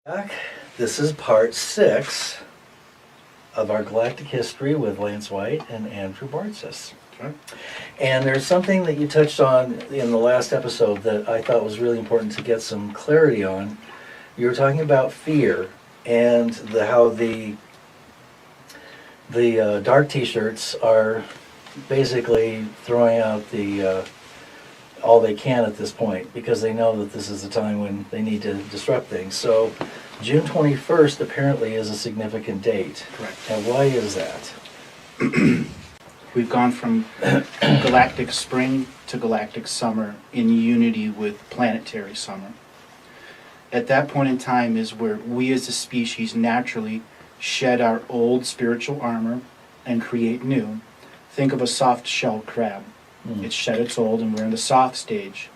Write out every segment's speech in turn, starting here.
Back. This is part 6 of our Galactic History with Lance White and Andrew Bartzis. Okay. And there's something that you touched on in the last episode that I thought was really important to get some clarity on. You were talking about fear and how the dark t-shirts are basically throwing out all they can at this point because they know that this is the time when they need to disrupt things. So June 21st apparently is a significant date. Correct. And why is that? We've gone from galactic spring to galactic summer in unity with planetary summer. At that point in time is where we as a species naturally shed our old spiritual armor and create new. Think of a soft shell crab. It's shed its old and we're in the soft stage.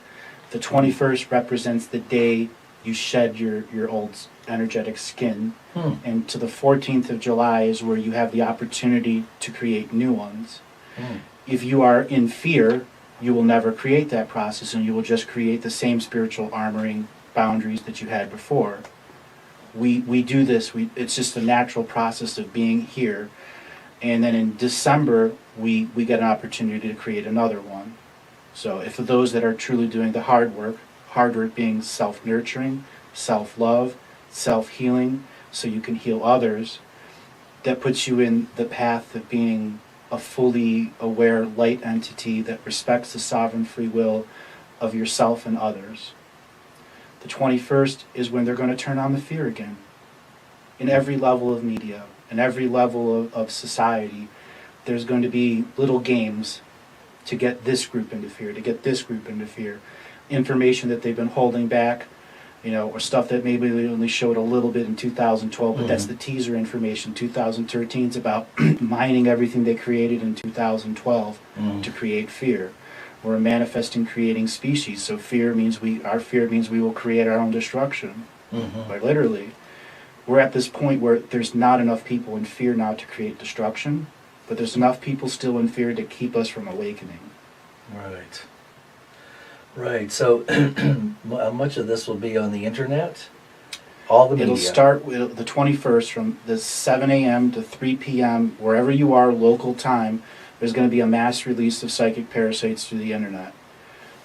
The 21st represents the day you shed your old energetic skin. And to the 14th of July is where you have the opportunity to create new ones. If you are in fear, you will never create that process and you will just create the same spiritual armoring boundaries that you had before. We do this, it's just a natural process of being here. And then in December, we get an opportunity to create another one. So if for those that are truly doing the hard work being self-nurturing, self-love, self-healing, so you can heal others, that puts you in the path of being a fully aware light entity that respects the sovereign free will of yourself and others. The 21st is when they're going to turn on the fear again. In every level of media, in every level of society, there's going to be little games to get this group into fear, to get this group into fear. Information that they've been holding back, or stuff that maybe they only showed a little bit in 2012, but that's the teaser information. 2013 is about mining everything they created in 2012 to create fear. We're a manifesting, creating species, so our fear means we will create our own destruction. Like literally. We're at this point where there's not enough people in fear now to create destruction, but there's enough people still in fear to keep us from awakening. Right. So much of this will be on the internet? All the media? It'll start with the 21st from the 7 a.m. to 3 p.m. wherever you are, local time. There's going to be a mass release of psychic parasites through the internet.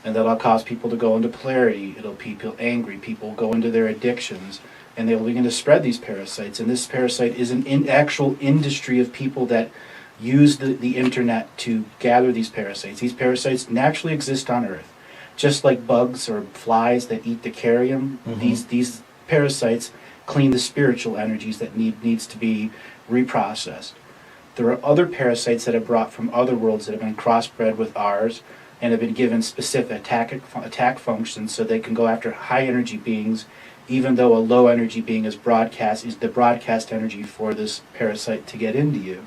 And that'll cause people to go into polarity. It'll people angry. People will go into their addictions. And they'll begin to spread these parasites. And this parasite is an actual industry of people that use the internet to gather these parasites. These parasites naturally exist on Earth. Just like bugs or flies that eat the carrion, these parasites clean the spiritual energies that needs to be reprocessed. There are other parasites that are brought from other worlds that have been crossbred with ours and have been given specific attack functions so they can go after high energy beings, even though a low energy being is the broadcast energy for this parasite to get into you.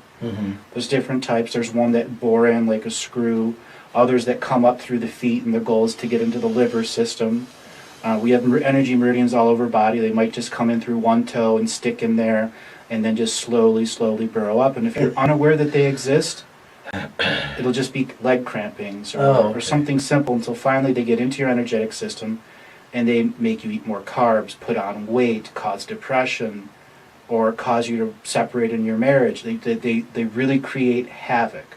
There's different types. There's one that bore in like a screw, others that come up through the feet, and the goal is to get into the liver system. We have energy meridians all over body. They might just come in through one toe and stick in there and then just slowly burrow up. And if you're unaware that they exist, it'll just be leg crampings or something simple until finally they get into your energetic system and they make you eat more carbs, put on weight, cause depression, or cause you to separate in your marriage. They really create havoc.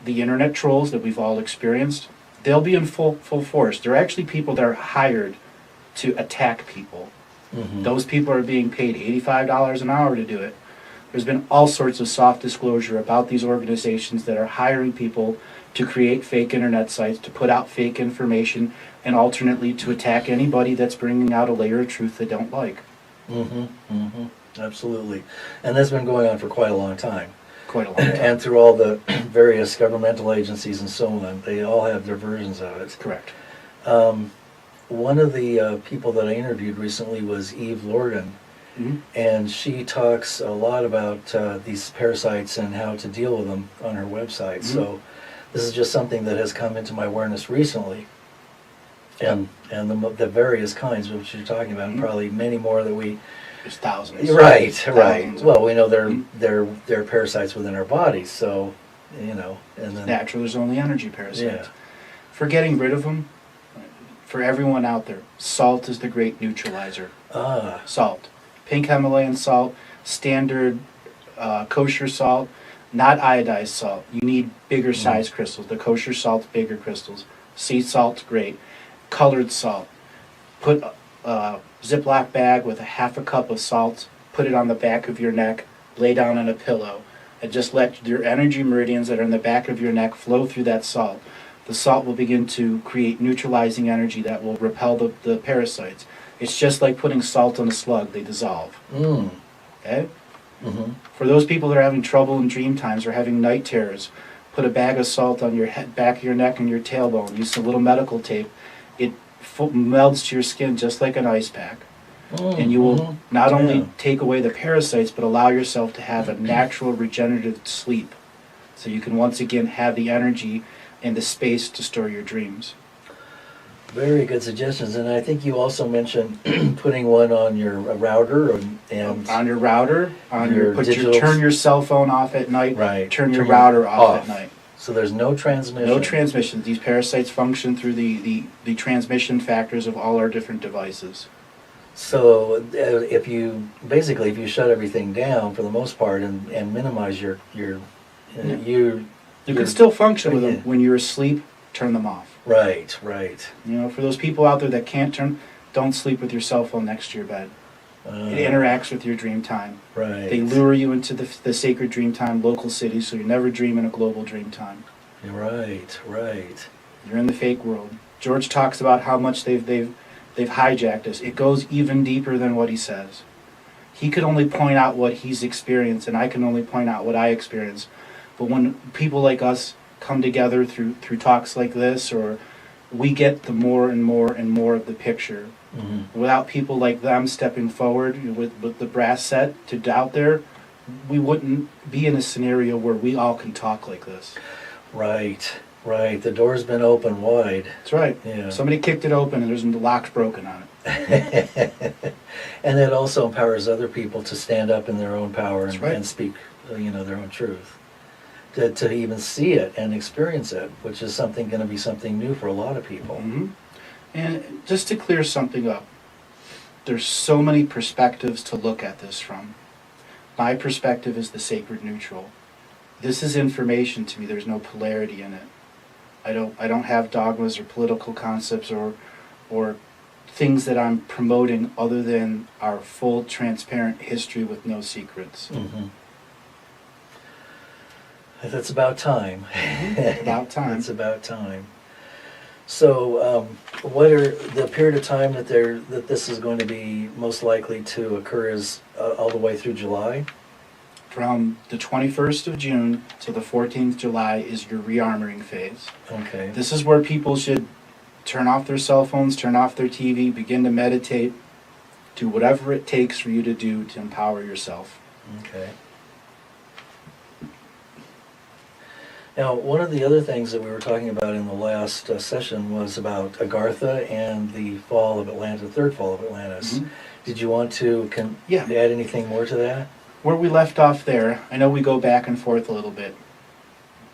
The internet trolls that we've all experienced, they'll be in full force. They're actually people that are hired to attack people. Those people are being paid $85 an hour to do it. There's been all sorts of soft disclosure about these organizations that are hiring people to create fake internet sites, to put out fake information, and alternately to attack anybody that's bringing out a layer of truth they don't like. Absolutely. And that's been going on for quite a long time. Quite a long time. And through all the various governmental agencies and so on, they all have their versions of it. Correct. One of the people that I interviewed recently was Eve Lorgan, and she talks a lot about these parasites and how to deal with them on her website. So this is just something that has come into my awareness recently. And the various kinds which you're talking about, and probably many more that we... There's thousands. Right. Well, we know they're parasites within our bodies, so, and then... Natural, there's only energy parasites. Yeah. For getting rid of them, for everyone out there, salt is the great neutralizer. Ah. salt. Pink Himalayan salt, standard kosher salt, not iodized salt. You need bigger size crystals. The kosher salt's bigger crystals. Sea salt's great. Colored salt. Put a Ziploc bag with a half a cup of salt, put it on the back of your neck, lay down on a pillow, and just let your energy meridians that are in the back of your neck flow through that salt. The salt will begin to create neutralizing energy that will repel the parasites. It's just like putting salt on a slug, they dissolve. Mm. Okay? Mm-hmm. For those people that are having trouble in dream times or having night terrors, put a bag of salt on your head, back of your neck and your tailbone. Use a little medical tape. It melds to your skin just like an ice pack. And you will not only take away the parasites, but allow yourself to have a natural regenerative sleep. So you can once again have the energy and the space to store your dreams. Very good suggestions, and I think you also mentioned putting one on your router and On your router, on your digital turn your cell phone off at night. Right. Turn your router off at night. So there's no transmission. No transmission. These parasites function through the transmission factors of all our different devices. So if you shut everything down for the most part and minimize your You can still function with them when you're asleep. Turn them off. Right, right. You know, for those people out there that can't don't sleep with your cell phone next to your bed. It interacts with your dream time. Right. They lure you into the sacred dream time local cities, so you never dream in a global dream time. Right, right. You're in the fake world. George talks about how much they've hijacked us. It goes even deeper than what he says. He could only point out what he's experienced, and I can only point out what I experience. But when people like us come together through talks like this, or we get the more and more and more of the picture. Mm-hmm. Without people like them stepping forward with the brass set to out there, we wouldn't be in a scenario where we all can talk like this. Right, right. The door's been open wide. That's right. Yeah. Somebody kicked it open and there's the lock's broken on it. And that also empowers other people to stand up in their own power and speak, their own truth. To even see it and experience it, which is going to be something new for a lot of people. Mm-hmm. And just to clear something up, there's so many perspectives to look at this from. My perspective is the sacred neutral. This is information to me. There's no polarity in it. I don't have dogmas or political concepts or things that I'm promoting other than our full, transparent history with no secrets. Mm-hmm. That's about time. About time. It's about time. So, what are the period of time that this is going to be most likely to occur is all the way through July? From the 21st of June to the 14th July is your rearmoring phase. Okay. This is where people should turn off their cell phones, turn off their TV, begin to meditate, do whatever it takes for you to do to empower yourself. Okay. Now, one of the other things that we were talking about in the last session was about Agartha and the fall of Atlantis, the third fall of Atlantis. Mm-hmm. Did you want to add anything more to that? Where we left off there, I know we go back and forth a little bit,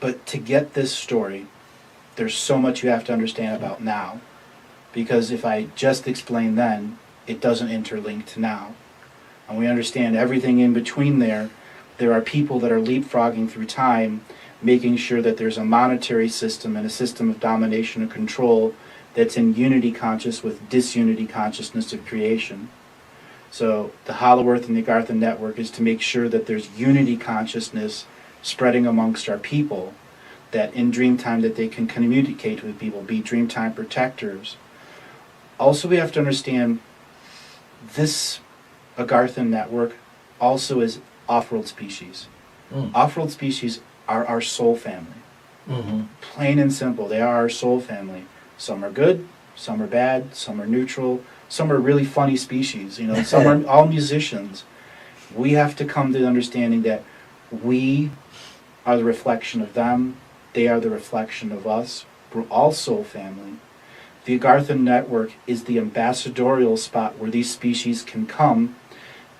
but to get this story, there's so much you have to understand about now, because if I just explain then, it doesn't interlink to now. And we understand everything in between there. There are people that are leapfrogging through time, making sure that there's a monetary system and a system of domination and control that's in unity conscious with disunity consciousness of creation. So the Hollow Earth and the Agartha network is to make sure that there's unity consciousness spreading amongst our people, that in Dreamtime that they can communicate with people, be Dreamtime protectors. Also, we have to understand this Agartha network also is off-world species. Off-world species are our soul family. Mm-hmm. Plain and simple, they are our soul family. Some are good, some are bad, some are neutral, some are really funny species, some are all musicians. We have to come to the understanding that we are the reflection of them, they are the reflection of us. We're all soul family. The Agartha network is the ambassadorial spot where these species can come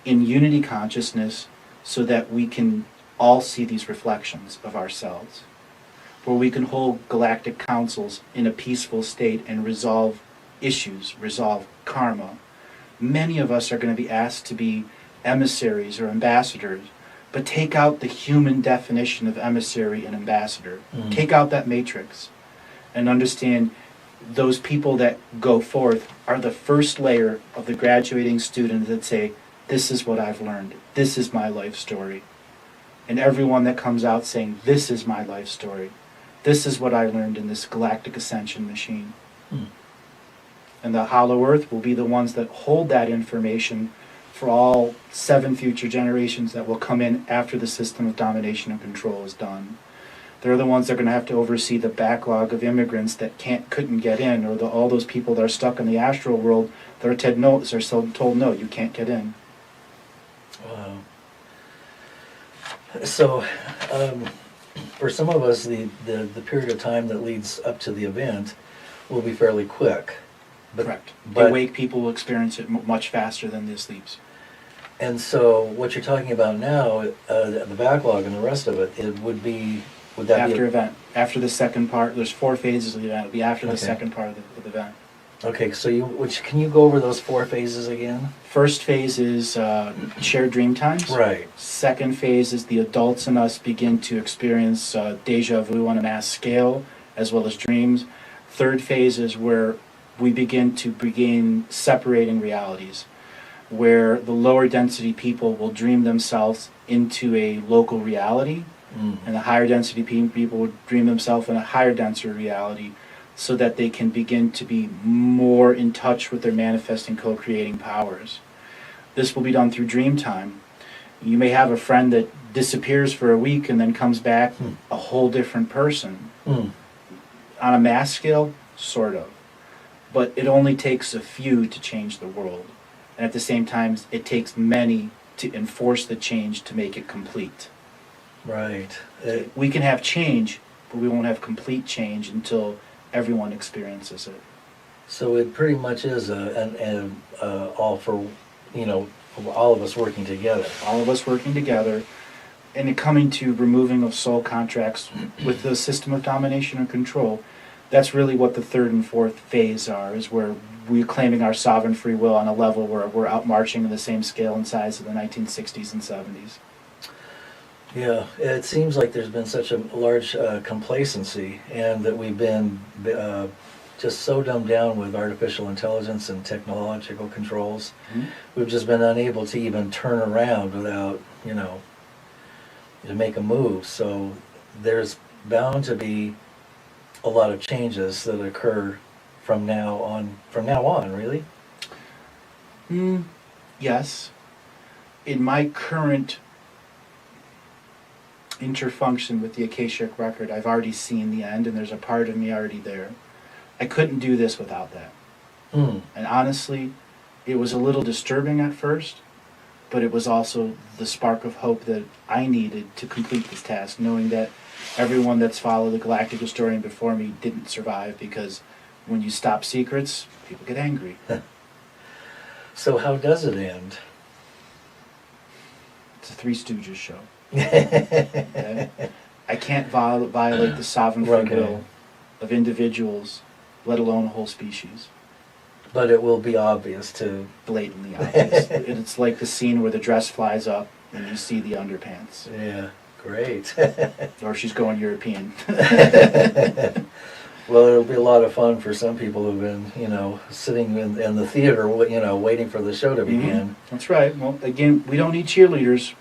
in unity consciousness so that we can all see these reflections of ourselves, where we can hold galactic councils in a peaceful state and resolve issues, resolve karma, Many of us are going to be asked to be emissaries or ambassadors, but take out the human definition of emissary and ambassador. Take out that matrix and understand those people that go forth are the first layer of the graduating student that say, this is what I've learned. This is my life story. And everyone that comes out saying, this is my life story. This is what I learned in this galactic ascension machine. And the Hollow Earth will be the ones that hold that information for all 7 future generations that will come in after the system of domination and control is done. They're the ones that are going to have to oversee the backlog of immigrants that couldn't get in, or all those people that are stuck in the astral world that are told, no, you can't get in. Wow. So, for some of us, the period of time that leads up to the event will be fairly quick. Correct. But awake people will experience it much faster than the sleeps. And so, what you're talking about now, the backlog and the rest of it, would that After be event. After the second part, there's 4 phases of the event. It'll be after the Okay. second part of the event. Okay, so can you go over those 4 phases again? First phase is shared dream times. Right. Second phase is the adults in us begin to experience deja vu on a mass scale, as well as dreams. Third phase is where we begin separating realities, where the lower density people will dream themselves into a local reality, and the higher density people will dream themselves in a higher density reality, so that they can begin to be more in touch with their manifesting co-creating powers. This will be done through dream time. You may have a friend that disappears for a week and then comes back a whole different person. On a mass scale, sort of. But it only takes a few to change the world. And at the same time, it takes many to enforce the change to make it complete. Right. We can have change, but we won't have complete change until everyone experiences it. So it pretty much is all for all of us working together. All of us working together, and it coming to removing of soul contracts with the system of domination and control. That's really what the third and fourth phase are, is where we're claiming our sovereign free will on a level where we're out marching in the same scale and size of the 1960s and 70s. Yeah, it seems like there's been such a large complacency, and that we've been just so dumbed down with artificial intelligence and technological controls. We've just been unable to even turn around without, to make a move. So there's bound to be a lot of changes that occur from now on, really? Yes. In my current interfunction with the Akashic record, I've already seen the end, and there's a part of me already there. I couldn't do this without that. And honestly, it was a little disturbing at first, but it was also the spark of hope that I needed to complete this task, knowing that everyone that's followed the Galactic historian before me didn't survive, because when you stop secrets, people get angry. So how does it end? It's a Three Stooges show. Okay? I can't violate the sovereign free will of individuals, let alone a whole species. But it will be obvious to... Blatantly obvious. It's like the scene where the dress flies up and you see the underpants. Yeah, great. Or she's going European. Well, it'll be a lot of fun for some people who've been, sitting in the theater, waiting for the show to begin. That's right. Well, again, we don't need cheerleaders.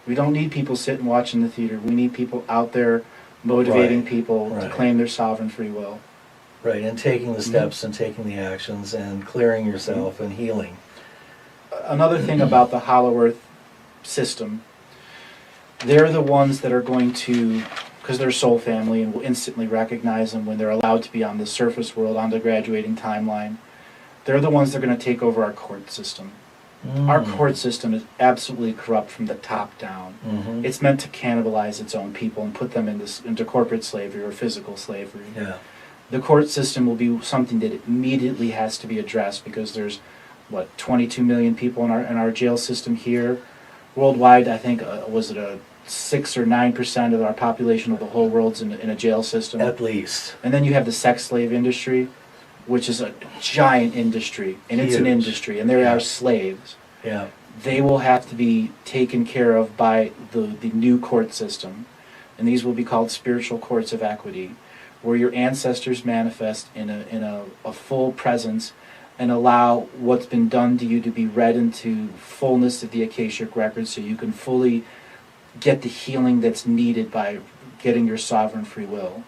We don't need people sitting watching the theater. We need people out there motivating people to claim their sovereign free will. Right, and taking the steps and taking the actions and clearing yourself and healing. Another thing about the Hollow Earth system, they're the ones that are going to, because they're soul family and will instantly recognize them when they're allowed to be on the surface world, on the graduating timeline. They're the ones that are going to take over our court system. Our court system is absolutely corrupt from the top down. It's meant to cannibalize its own people and put them into corporate slavery or physical slavery. Yeah. The court system will be something that immediately has to be addressed, because there's, 22 million people in our jail system here. Worldwide, I think, was it a 6 or 9% of our population of the whole world's in a jail system? At least. And then you have the sex slave industry. which is a giant industry, and it's an Huge. industry, and they Yeah. are slaves. Yeah. They will have to be taken care of by the new court system, and these will be called spiritual courts of equity, where your ancestors manifest in a full presence and allow what's been done to you to be read into fullness of the Akashic record, so you can fully get the healing that's needed by getting your sovereign free will.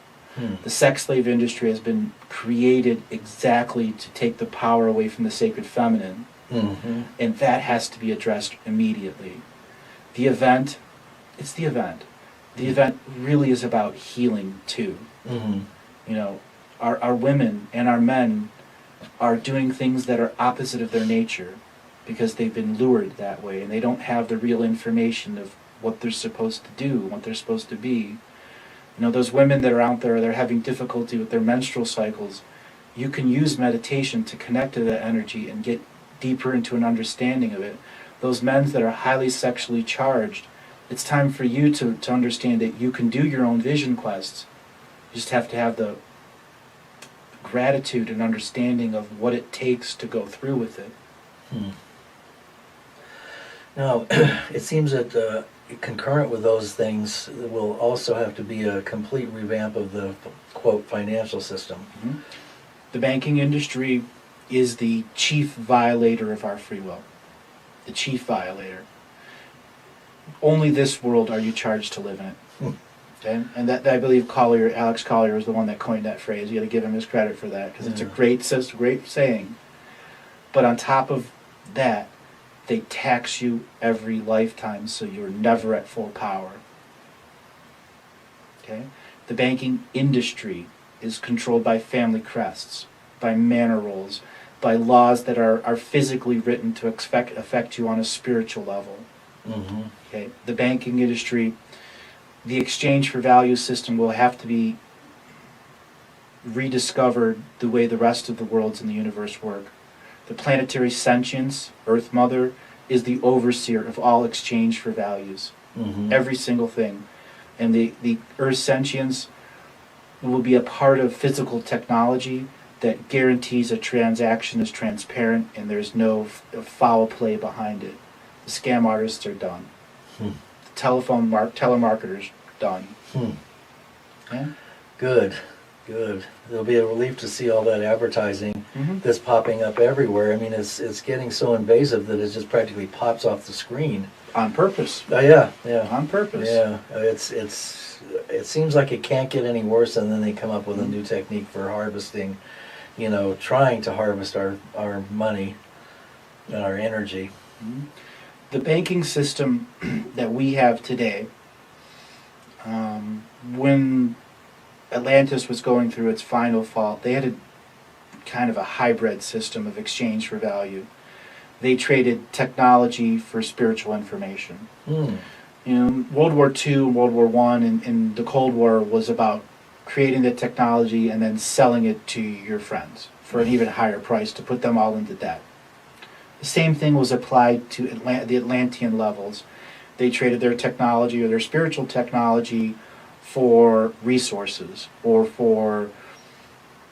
The sex slave industry has been created exactly to take the power away from the sacred feminine, Mm-hmm. and that has to be addressed immediately. The event, it's the event. The event really is about healing too. Mm-hmm. You know, our women and our men are doing things that are opposite of their nature because they've been lured that way, and they don't have the real information of what they're supposed to do, what they're supposed to be. You know, those women that are out there, they're having difficulty with their menstrual cycles. You can use meditation to connect to that energy and get deeper into an understanding of it. Those men that are highly sexually charged, it's time for you to understand that you can do your own vision quests. You just have to have the gratitude and understanding of what it takes to go through with it. Now, it seems that concurrent with those things, there will also have to be a complete revamp of the, quote, financial system. The banking industry is the chief violator of our free will. The chief violator. Only this world are you charged to live in it. Okay? And that I believe Alex Collier is the one that coined that phrase. You got to give him his credit for that, because it's a great saying. But on top of that, they tax you every lifetime, so you're never at full power. Okay? The banking industry is controlled by family crests, by manor rolls, by laws that are physically written to affect you on a spiritual level. Mm-hmm. Okay? The banking industry, the exchange for value system will have to be rediscovered the way the rest of the worlds in the universe work. The planetary sentience, Earth Mother, is the overseer of all exchange for values. Mm-hmm. Every single thing. And the Earth sentience will be a part of physical technology that guarantees a transaction is transparent and there's no foul play behind it. The scam artists are done. The telemarketers done. Yeah? Good. It'll be a relief to see all that advertising Mhm. that's popping up everywhere. I mean, it's getting so invasive that it just practically pops off the screen. On purpose. Yeah. On purpose. Yeah, it seems like it can't get any worse, and then they come up with a new technique for harvesting, trying to harvest our money and our energy. The banking system that we have today, when Atlantis was going through its final fall, they had a kind of a hybrid system of exchange for value. They traded technology for spiritual information. World War II, World War I, and the Cold War was about creating the technology and then selling it to your friends for an even higher price to put them all into debt. The same thing was applied to the Atlantean levels. They traded their technology or their spiritual technology for resources or for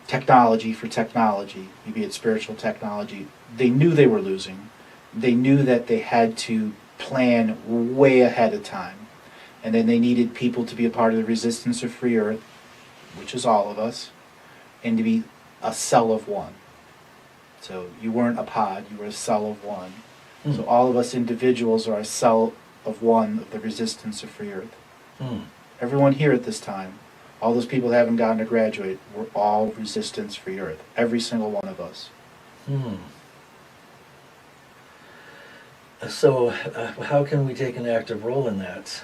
technology, maybe it's spiritual technology. They knew they were losing. They knew that they had to plan way ahead of time. And then they needed people to be a part of the resistance of free earth, which is all of us, and to be a cell of one. So you weren't a pod, you were a cell of one. So all of us individuals are a cell of one of the resistance of free earth. Everyone here at this time, all those people that haven't gotten to graduate, we're all resistance free earth. Every single one of us. So, how can we take an active role in that?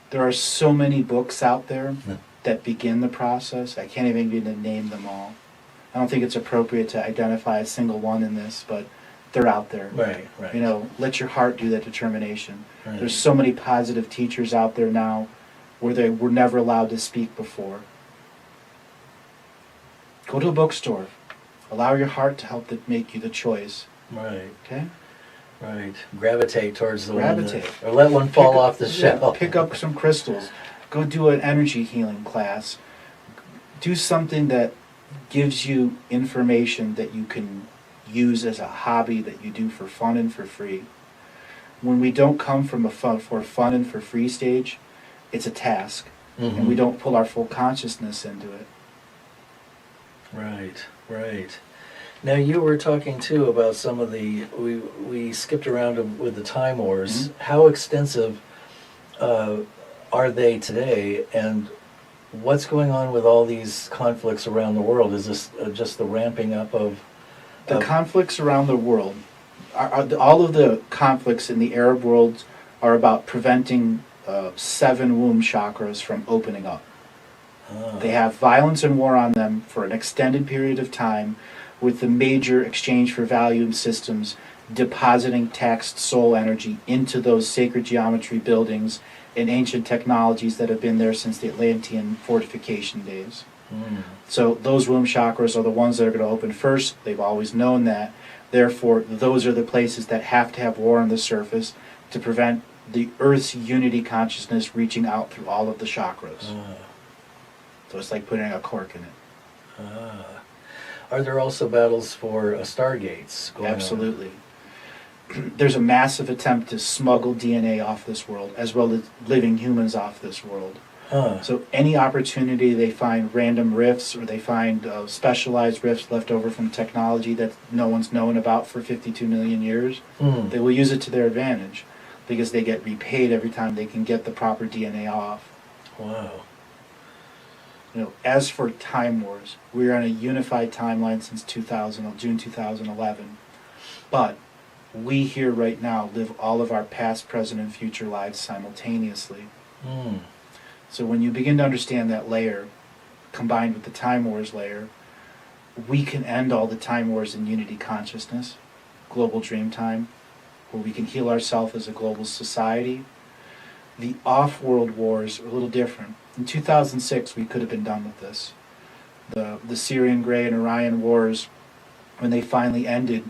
There are so many books out there that begin the process. I can't even begin to name them all. I don't think it's appropriate to identify a single one in this, but they're out there. Right. Let your heart do that determination. Right. There's so many positive teachers out there now where they were never allowed to speak before. Go to a bookstore. Allow your heart to help make you the choice. Right. Okay? Right. Gravitate towards the Gravitate. one or let one fall off the shelf. Pick up some crystals. Go do an energy healing class. do something that gives you information that you can use as a hobby that you do for fun and for free. When we don't come from a for fun and for free stage, it's a task, and we don't pull our full consciousness into it. Right, right. Now you were talking too about some of the, we skipped around with the Time Wars. Mm-hmm. How extensive are they today, and what's going on with all these conflicts around the world? Is this just the ramping up of... The conflicts around the world, all of the conflicts in the Arab world are about preventing 7 womb chakras from opening up. They have violence and war on them for an extended period of time, with the major exchange for value systems depositing taxed soul energy into those sacred geometry buildings and ancient technologies that have been there since the Atlantean fortification days. So those womb chakras are the ones that are going to open first. They've always known that. Therefore, those are the places that have to have war on the surface to prevent the Earth's unity consciousness reaching out through all of the chakras. So it's like putting a cork in it. Are there also battles for stargates going on? Absolutely. There's a massive attempt to smuggle DNA off this world, as well as living humans off this world. So any opportunity they find random rifts, or they find specialized rifts left over from technology that no one's known about for 52 million years, they will use it to their advantage, because they get repaid every time they can get the proper DNA off. Wow. You know, as for Time Wars, we're on a unified timeline since June 2011, but we here right now live all of our past, present, and future lives simultaneously. So when you begin to understand that layer, combined with the Time Wars layer, we can end all the Time Wars in unity consciousness, global dream time, where we can heal ourselves as a global society. The off-world wars are a little different. In 2006, we could have been done with this. The Syrian Grey and Orion wars, when they finally ended,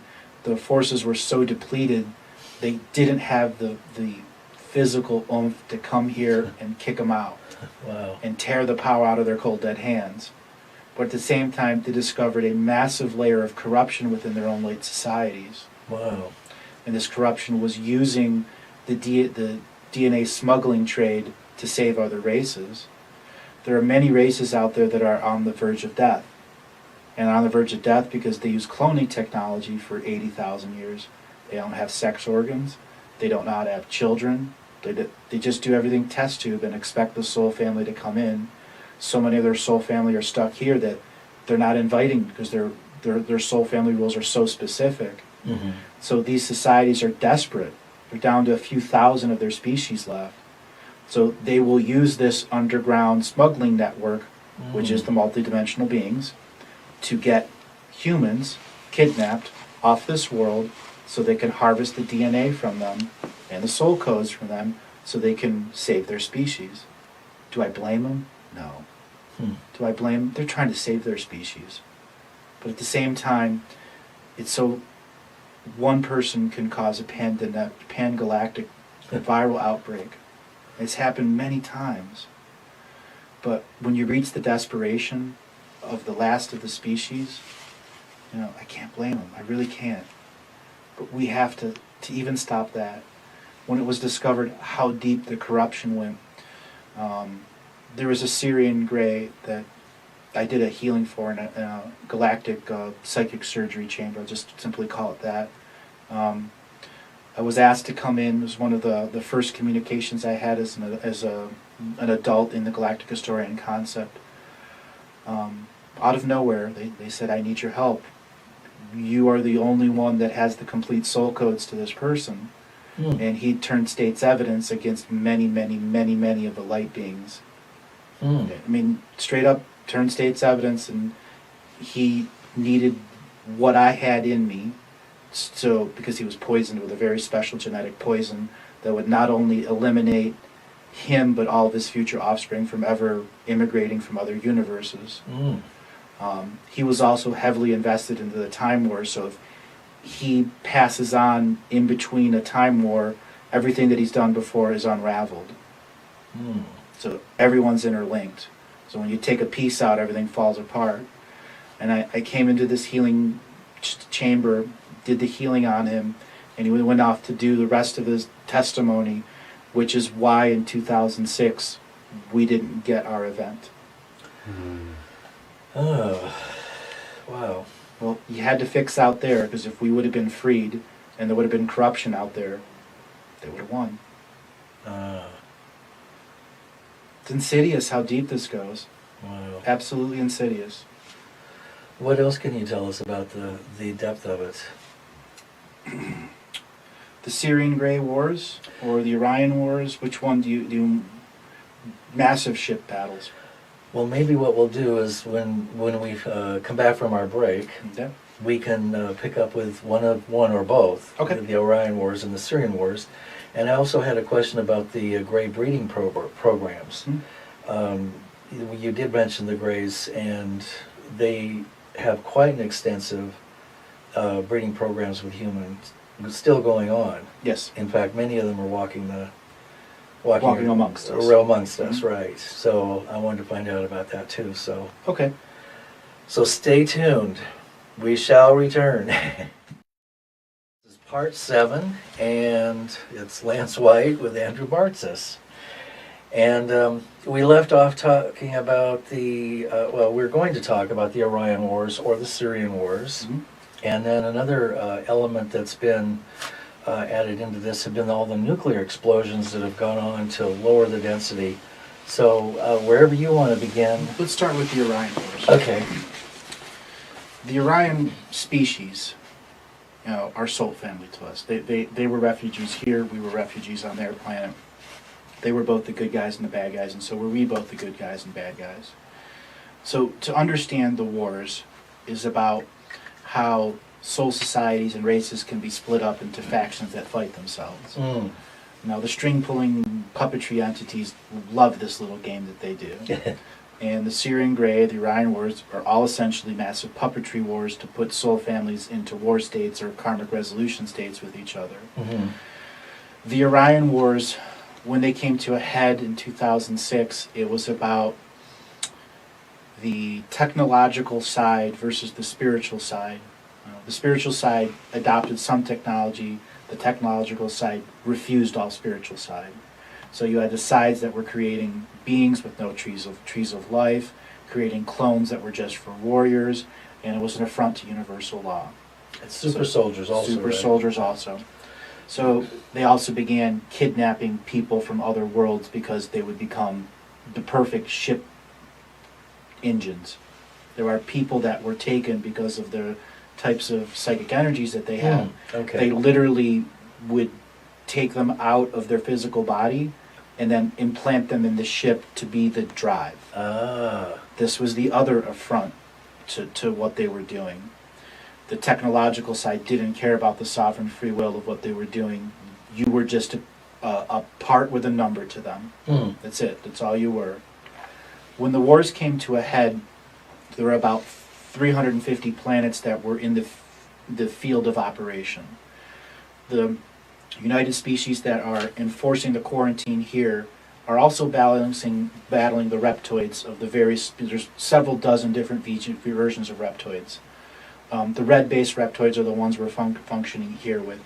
the forces were so depleted, they didn't have the physical oomph to come here and kick them out. Wow. And tear the power out of their cold dead hands. But at the same time, they discovered a massive layer of corruption within their own late societies. Wow. And this corruption was using the DNA smuggling trade to save other races. There are many races out there that are on the verge of death. And on the verge of death because they use cloning technology for 80,000 years. They don't have sex organs. They don't know how to have children. They just do everything test tube and expect the soul family to come in. So many of their soul family are stuck here that they're not inviting because their soul family rules are so specific. So these societies are desperate. They're down to a few thousand of their species left. So they will use this underground smuggling network, which is the multidimensional beings, to get humans kidnapped off this world so they can harvest the DNA from them and the soul codes from them so they can save their species. Do I blame them? No. Do I blame them? They're trying to save their species. But at the same time, it's so one person can cause a pan-galactic viral outbreak. It's happened many times. But when you reach the desperation of the last of the species, you know, I can't blame them. I really can't. But we have to even stop that. When it was discovered how deep the corruption went, there was a Syrian Grey that I did a healing for in a galactic psychic surgery chamber. I'll just simply call it that. I was asked to come in. It was one of the first communications I had as an adult in the Galactic Historian concept. Out of nowhere, they said, "I need your help. You are the only one that has the complete soul codes to this person." And he turned state's evidence against many, many, many, many of the light beings. I mean, straight up turned state's evidence, and he needed what I had in me. So, because he was poisoned with a very special genetic poison that would not only eliminate him, but all of his future offspring from ever immigrating from other universes. He was also heavily invested into the Time War, so if he passes on in between a Time War, everything that he's done before is unraveled. So everyone's interlinked. So when you take a piece out, everything falls apart. And I came into this healing chamber, did the healing on him, and he went off to do the rest of his testimony, which is why in 2006 we didn't get our event. Oh, wow. Well, you had to fix out there, because if we would have been freed and there would have been corruption out there, they would have won. It's insidious how deep this goes. Wow. Absolutely insidious. What else can you tell us about the depth of it? The Syrian Grey Wars or the Orion Wars? Which one do you do? Massive ship battles. Well, maybe what we'll do is when we come back from our break, Yeah. we can pick up with one or both. Okay. The Orion Wars and the Syrian Wars. And I also had a question about the Grey breeding programs. You did mention the Greys, and they have quite an extensive breeding programs with humans still going on. Yes. In fact, many of them are walking amongst us. Amongst us, right. So I wanted to find out about that too. So Okay. So stay tuned. We shall return. This is part 7, and it's Lance White with Andrew Bartzis. And we left off talking about we're going to talk about the Orion Wars or the Syrian Wars. And then another element that's been added into this have been all the nuclear explosions that have gone on to lower the density. So wherever you want to begin. Let's start with the Orion Wars. Okay. The Orion species, are soul family to us. They were refugees here. We were refugees on their planet. They were both the good guys and the bad guys, and so were we both the good guys and bad guys. So to understand the wars is about how soul societies and races can be split up into factions that fight themselves. Now the string-pulling puppetry entities love this little game that they do. And the Syrian Grey, the Orion Wars, are all essentially massive puppetry wars to put soul families into war states or karmic resolution states with each other. The Orion Wars, when they came to a head in 2006, it was about the technological side versus the spiritual side. The spiritual side adopted some technology. The technological side refused all spiritual side. So you had the sides that were creating beings with no trees of life, creating clones that were just for warriors, and it was an affront to universal law. And super soldiers also. Super right? soldiers also. So they also began kidnapping people from other worlds because they would become the perfect ship engines. There are people that were taken because of the types of psychic energies that they had. Okay. They literally would take them out of their physical body and then implant them in the ship to be the drive. This was the other affront to what they were doing. The technological side didn't care about the sovereign free will of what they were doing. You were just a part with a number to them. That's it. That's all you were. When the wars came to a head, there were about 350 planets that were in the field of operation. The United species that are enforcing the quarantine here are also battling the reptoids of the various, there's several dozen different versions of reptoids. The red-based reptoids are the ones we're functioning here with.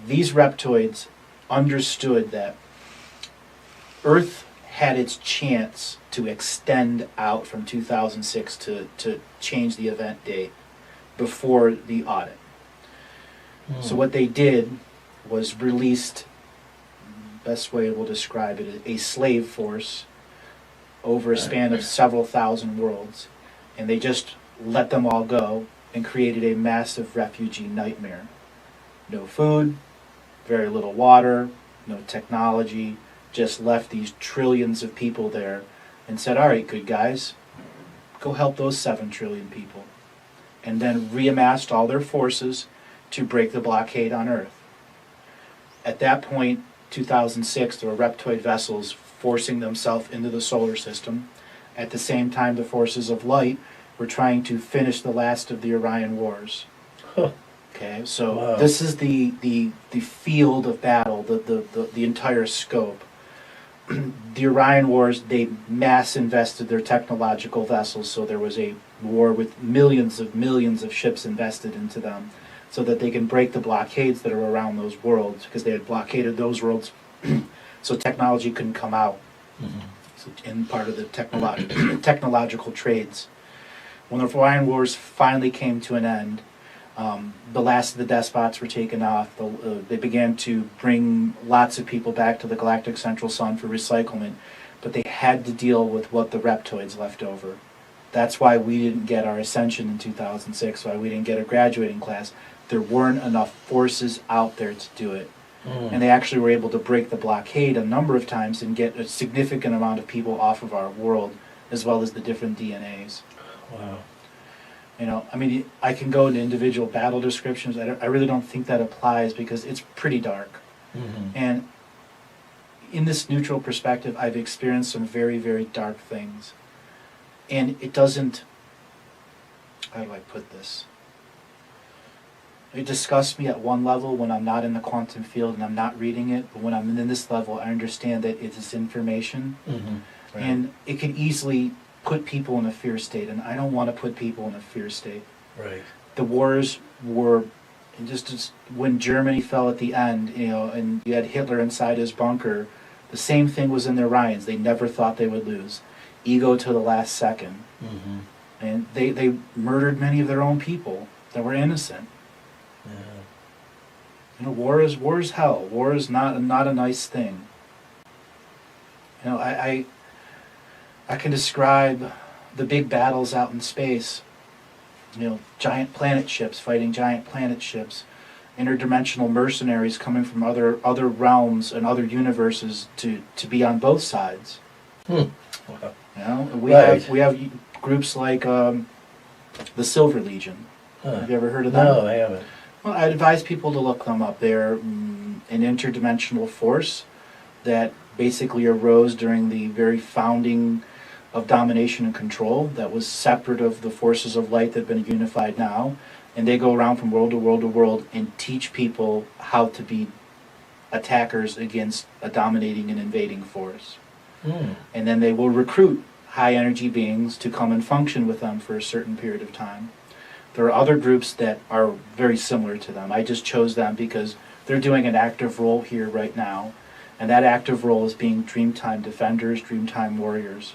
These reptoids understood that Earth had its chance to extend out from 2006 to change the event date before the audit. So what they did was released, best way we'll describe it, a slave force over a span of several thousand worlds, and they just let them all go and created a massive refugee nightmare. No food, very little water, no technology, just left these trillions of people there and said, all right, good guys, go help those 7 trillion people. And then reamassed all their forces to break the blockade on Earth. At that point, 2006, there were reptoid vessels forcing themselves into the solar system. At the same time, the forces of light were trying to finish the last of the Orion Wars. Okay, so this is the field of battle, the entire scope. the Orion Wars, they mass invested their technological vessels, so there was a war with millions of ships invested into them, so that they can break the blockades that are around those worlds, because they had blockaded those worlds, so technology couldn't come out. Mhm. So in part of the technological trades. When the Orion Wars finally came to an end, the last of the despots were taken off. They began to bring lots of people back to the galactic central sun for recyclement, but they had to deal with what the reptoids left over. That's why we didn't get our ascension in 2006, why we didn't get a graduating class. There weren't enough forces out there to do it. And they actually were able to break the blockade a number of times and get a significant amount of people off of our world, as well as the different DNAs. Wow. You know, I mean, I can go into individual battle descriptions. I really don't think that applies because it's pretty dark. Mhm. And in this neutral perspective, I've experienced some very, very dark things. And it doesn't, how do I put this? It disgusts me at one level when I'm not in the quantum field and I'm not reading it, but when I'm in this level, I understand that it is information. Mhm. Right. And it can easily put people in a fear state, and I don't want to put people in a fear state. Right. The wars were just as when Germany fell at the end, you know, and you had Hitler inside his bunker, the same thing was in the Ryans. They never thought they would lose. Ego to the last second. Mhm. And they murdered many of their own people that were innocent. Yeah. You know, war is hell. War is not a nice thing. You know, I can describe the big battles out in space. You know, giant planet ships fighting giant planet ships, interdimensional mercenaries coming from other realms and other universes to be on both sides. Wow. You know, Right. we have groups like the Silver Legion. Huh. Have you ever heard of them? No, I haven't. Well, I advise people to look them up. They're an interdimensional force that basically arose during the very founding of domination and control that was separate of the forces of light that have been unified now. And they go around from world to world to world and teach people how to be attackers against a dominating and invading force. Hmm. And then they will recruit high energy beings to come and function with them for a certain period of time. There are other groups that are very similar to them. I just chose them because they're doing an active role here right now. And that active role is being Dreamtime Defenders, Dreamtime Warriors.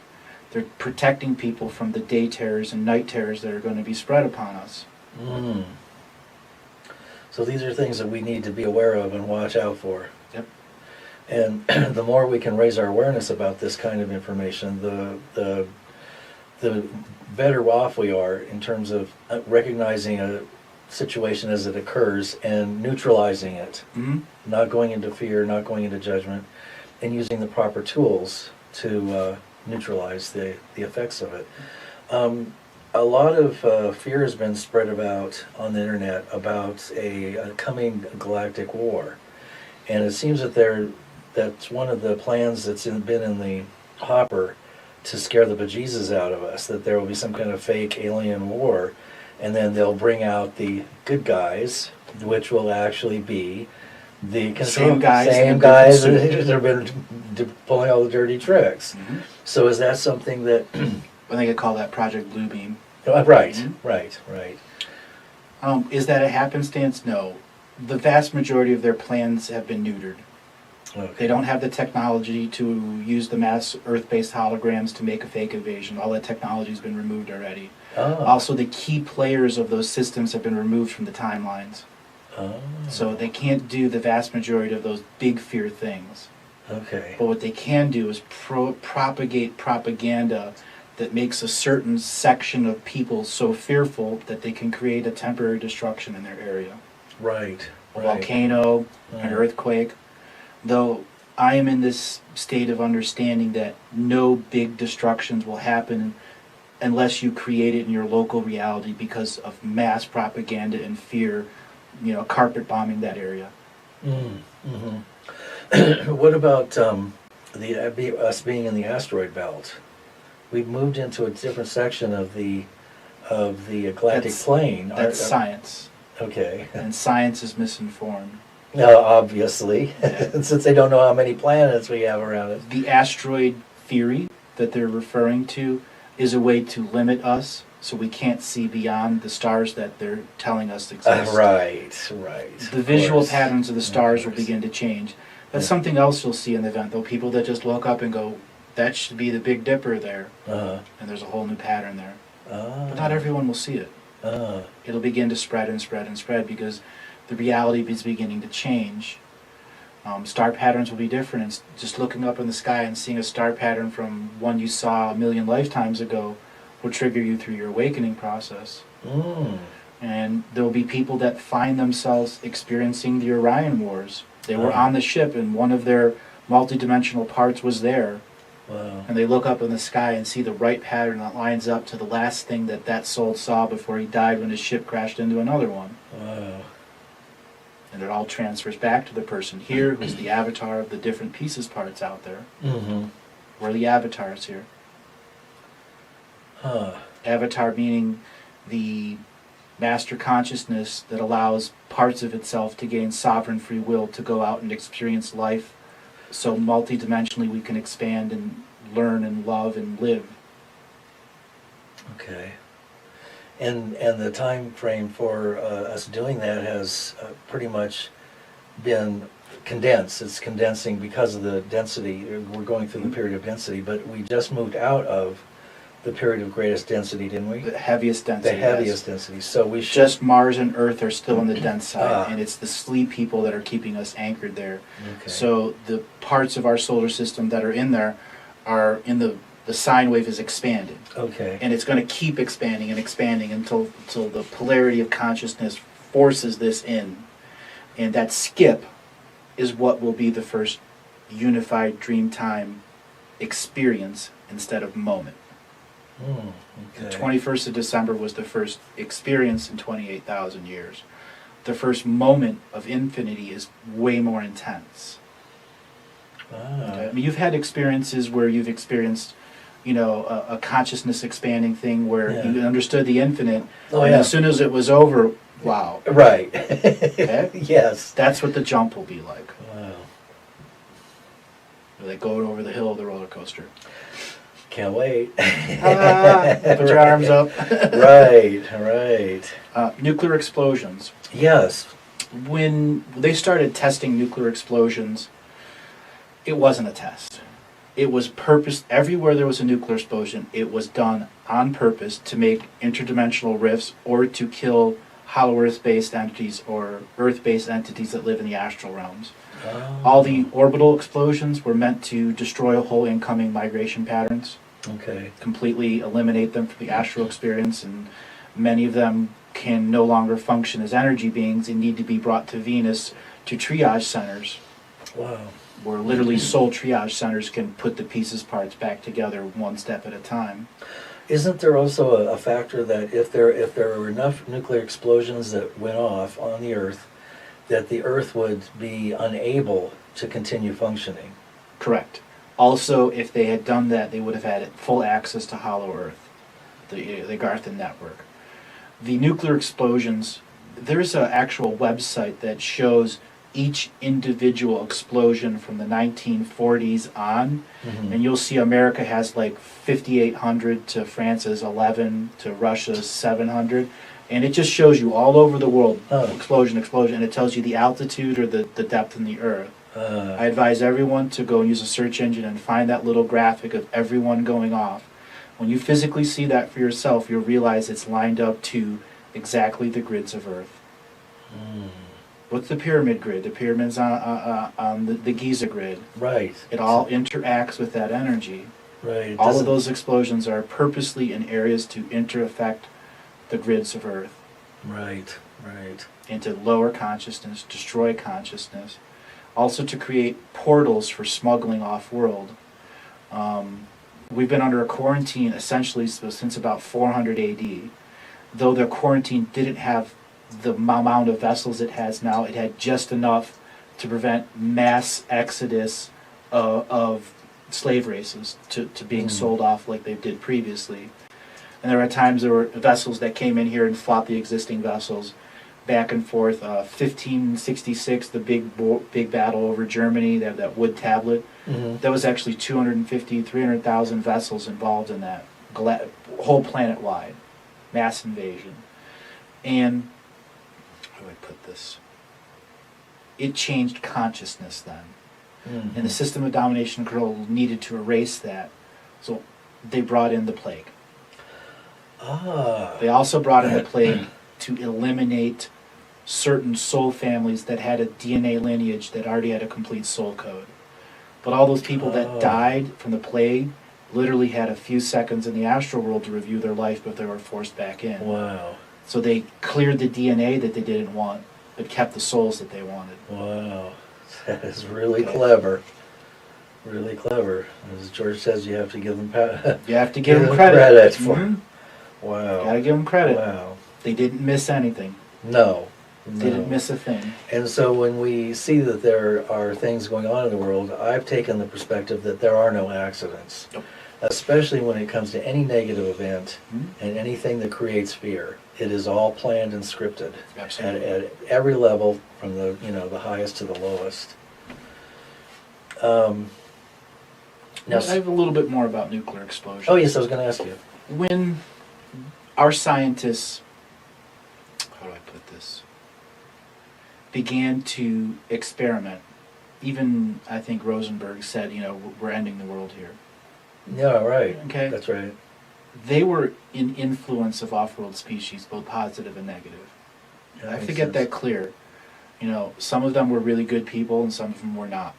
They're protecting people from the day terrors and night terrors that are going to be spread upon us. Mm. So these are things that we need to be aware of and watch out for. Yep. And the more we can raise our awareness about this kind of information, the better off we are in terms of recognizing a situation as it occurs and neutralizing it. Mm-hmm. Not going into fear, not going into judgment, and using the proper tools to neutralize the effects of it. A lot of fear has been spread about on the internet about a coming galactic war, and it seems that that's one of the plans that's been in the hopper to scare the bejesus out of us, that there will be some kind of fake alien war, and then they'll bring out the good guys, which will actually be the Same guys that have been pulling all the dirty tricks. Mm-hmm. So is that something that... I think I call that Project Bluebeam. Right, Mm-hmm. right. Is that a happenstance? No. The vast majority of their plans have been neutered. Okay. They don't have the technology to use the mass Earth-based holograms to make a fake invasion. All that technology has been removed already. Oh. Also, the key players of those systems have been removed from the timelines. Oh. So they can't do the vast majority of those big fear things. Okay. But what they can do is propagate propaganda that makes a certain section of people so fearful that they can create a temporary destruction in their area. Right. A volcano, an earthquake. Though I am in this state of understanding that no big destructions will happen unless you create it in your local reality because of mass propaganda and fear, carpet bombing that area. Mm-hmm. What about us being in the asteroid belt? We've moved into a different section of the Galactic plane. That's science. Okay. And science is misinformed. No, obviously, Yeah. since they don't know how many planets we have around it. The asteroid theory that they're referring to is a way to limit us so we can't see beyond the stars that they're telling us exist. Right. The of visual course. patterns of the Of stars will course. begin to change. That's Yeah. something else you'll see in the event, though. People that just look up and go, that should be the Big Dipper there, Uh-huh. and there's a whole new pattern there. Ah. But not everyone will see it. Ah. It'll begin to spread and spread and spread because the reality is beginning to change. Star patterns will be different. And just looking up in the sky and seeing a star pattern from one you saw a million lifetimes ago will trigger you through your awakening process. Mm. And there will be people that find themselves experiencing the Orion Wars. They were Oh. on the ship and one of their multidimensional parts was there. Wow. And they look up in the sky and see the right pattern that lines up to the last thing that that soul saw before he died when his ship crashed into another one. Wow. And it all transfers back to the person here who's the avatar of the different pieces parts out there. Mm-hmm. We're the avatars here. Huh. Avatar meaning the master consciousness that allows parts of itself to gain sovereign free will to go out and experience life so multidimensionally we can expand and learn and love and live. Okay. And the time frame for us doing that has pretty much been condensed. It's condensing because of the density. We're going through the period of density, but we just moved out of the period of greatest density, didn't we? The heaviest The density. heaviest density. So we should. Just Mars and Earth are still on the dense side, Ah. and it's the sleep people that are keeping us anchored there. Okay. So the parts of our solar system that are in there are in the sine wave is expanded. Okay. And it's going to keep expanding and expanding until the polarity of consciousness forces this in. And that skip is what will be the first unified dream time experience instead of moment. Hmm. The Okay. 21st of December was the first experience in 28,000 years. The first moment of infinity is way more intense. Okay? I Ah. mean, you've had experiences where you've experienced, a consciousness expanding thing where Yeah. you understood the infinite, Oh, and yeah. as soon as it was over, wow. Right. Okay? Yes. That's what the jump will be like. Wow. Like going over the hill of the roller coaster. Can't wait. Put your arms up. Right. Nuclear explosions. Yes. When they started testing nuclear explosions, it wasn't a test. It was purpose. Everywhere there was a nuclear explosion, it was done on purpose to make interdimensional rifts or to kill hollow Earth-based entities or Earth-based entities that live in the astral realms. Oh. All the orbital explosions were meant to destroy whole incoming migration patterns, Okay. completely eliminate them from the astral experience, and many of them can no longer function as energy beings and need to be brought to Venus to triage centers, Wow. where literally soul triage centers can put the pieces parts back together one step at a time. Isn't there also a factor that if there were enough nuclear explosions that went off on the Earth, that the Earth would be unable to continue functioning? Correct. Also, if they had done that, they would have had full access to Hollow Earth, the Garthan network. The nuclear explosions, there's an actual website that shows each individual explosion from the 1940s on, Mhm. and you'll see America has like 5,800 to France's 11 to Russia's 700, and it just shows you all over the world, Oh. explosion, and it tells you the altitude or the depth in the earth. I advise everyone to go and use a search engine and find that little graphic of everyone going off. When you physically see that for yourself, you'll realize it's lined up to exactly the grids of Earth. Mm. What's the pyramid grid? The pyramid's on the Giza grid. Right. It all interacts with that energy. Right. It All of doesn't- those explosions are purposely in areas to inter-affect the grids of Earth, Right. and to lower consciousness, destroy consciousness. Also to create portals for smuggling off-world. We've been under a quarantine essentially since about 400 AD. Though the quarantine didn't have the amount of vessels it has now, it had just enough to prevent mass exodus of slave races to being sold off like they did previously. And there were times there were vessels that came in here and fought the existing vessels. back and forth. 1566, the big battle over Germany, that wood tablet. Mm-hmm. There was actually 250, 300,000 vessels involved in that, whole planet-wide, mass invasion. And, how do I put this? It changed consciousness then. Mm-hmm. And the system of domination and control needed to erase that. So they brought in the plague. Ah. They also brought in the plague to eliminate certain soul families that had a DNA lineage that already had a complete soul code. But all those people that died from the plague literally had a few seconds in the astral world to review their life, but they were forced back in. Wow. So they cleared the DNA that they didn't want, but kept the souls that they wanted. Wow. That is really clever. Really clever. As George says, you have to give them You have to give them credit. for Mm-hmm. Wow. Gotta give them credit. Wow. They didn't miss anything. No. They didn't miss a thing. And so when we see that there are things going on in the world, I've taken the perspective that there are no accidents. Nope. Especially when it comes to any negative event and anything that creates fear. It is all planned and scripted. Absolutely. At every level, from the the highest to the lowest. Now, I have a little bit more about nuclear explosions. oh yes, I was going to ask you. When our scientists, how do I put this, began to experiment, even I think Rosenberg said, we're ending the world here. Yeah, right. Okay. That's right. They were in influence of off-world species, both positive and negative. That I have to makes get sense. that clear. Some of them were really good people and some of them were not.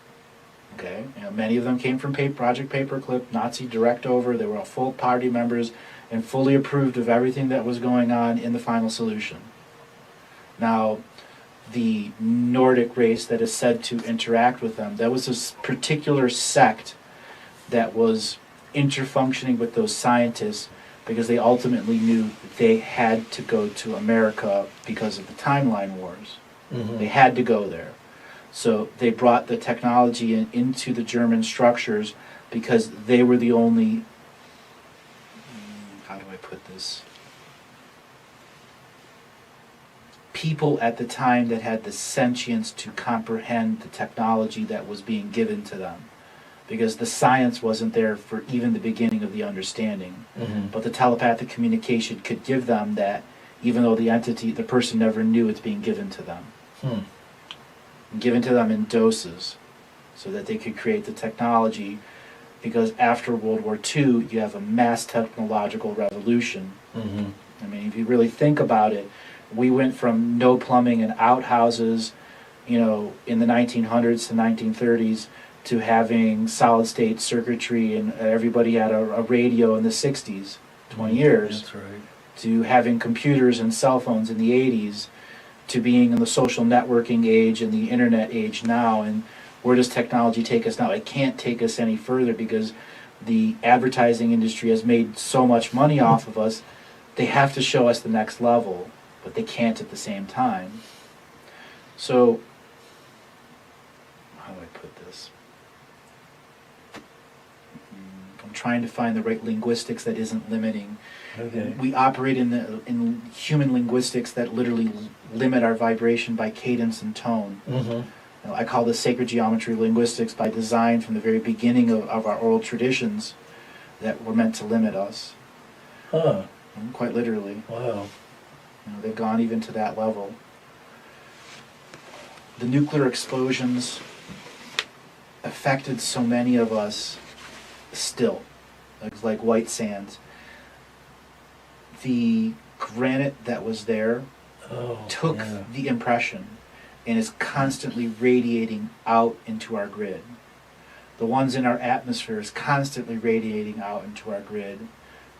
Okay? Many of them came from Project Paperclip, Nazi direct over. They were all full party members and fully approved of everything that was going on in the final solution. Now, the Nordic race that is said to interact with them, that was this particular sect that was interfunctioning with those scientists because they ultimately knew that they had to go to America because of the timeline wars. Mhm. They had to go there. So they brought the technology into the German structures because they were the only, how do I put this, people at the time that had the sentience to comprehend the technology that was being given to them. Because the science wasn't there for even the beginning of the understanding. Mhm. But the telepathic communication could give them that, even though the person never knew it's being given to them. Hmm. And given to them in doses, so that they could create the technology. Because after World War II, you have a mass technological revolution. Mhm. I mean, if you really think about it, we went from no plumbing and outhouses, in the 1900s to 1930s, to having solid-state circuitry, and everybody had a radio in the 60s, 20 years, That's right. to having computers and cell phones in the 80s, to being in the social networking age and the internet age now. And where does technology take us now? It can't take us any further because the advertising industry has made so much money off of us. They have to show us the next level, but they can't at the same time. So, how do I put this? I'm trying to find the right linguistics that isn't limiting. Okay. We operate in human linguistics that literally limit our vibration by cadence and tone. Mhm. I call this sacred geometry linguistics by design from the very beginning of our oral traditions that were meant to limit us, Huh. quite literally. Wow. They've gone even to that level. The nuclear explosions affected so many of us still, like white sands. The granite that was there Oh. took yeah. the impression and is constantly radiating out into our grid. The ones in our atmosphere is constantly radiating out into our grid.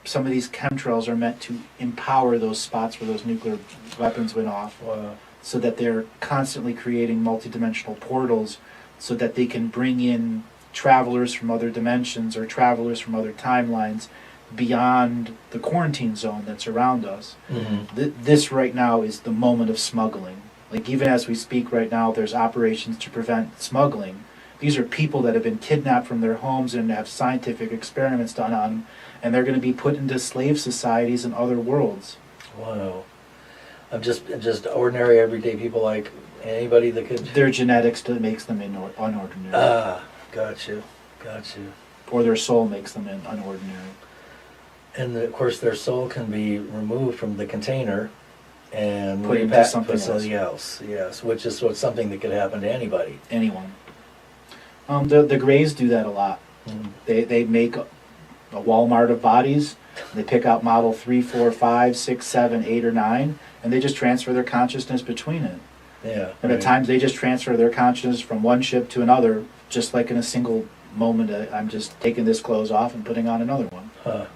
Some of these chemtrails are meant to empower those spots where those nuclear weapons went off, Wow. so that they're constantly creating multidimensional portals so that they can bring in travelers from other dimensions or travelers from other timelines beyond the quarantine zone that's around us. Mhm. This right now is the moment of smuggling. Like, even as we speak right now, there's operations to prevent smuggling. These are people that have been kidnapped from their homes and have scientific experiments done on them, and they're going to be put into slave societies in other worlds. Wow. I'm just ordinary, everyday people like anybody that could. Their genetics that makes them unordinary. Ah, got you. Or their soul makes them unordinary. And of course, their soul can be removed from the container and Put into something else. Yes, which is something that could happen to anybody. Anyone. The Greys do that a lot. Mm. They make a Walmart of bodies. They pick out model 3, 4, 5, 6, 7, 8, or 9, and they just transfer their consciousness between it. Yeah. And at times they just transfer their consciousness from one ship to another, just like in a single moment. I'm just taking this clothes off and putting on another one. Huh.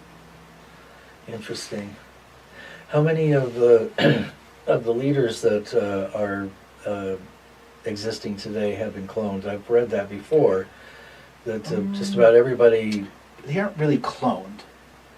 Interesting. How many of the of the leaders that are existing today have been cloned? I've read that before. That just about everybody. They aren't really cloned.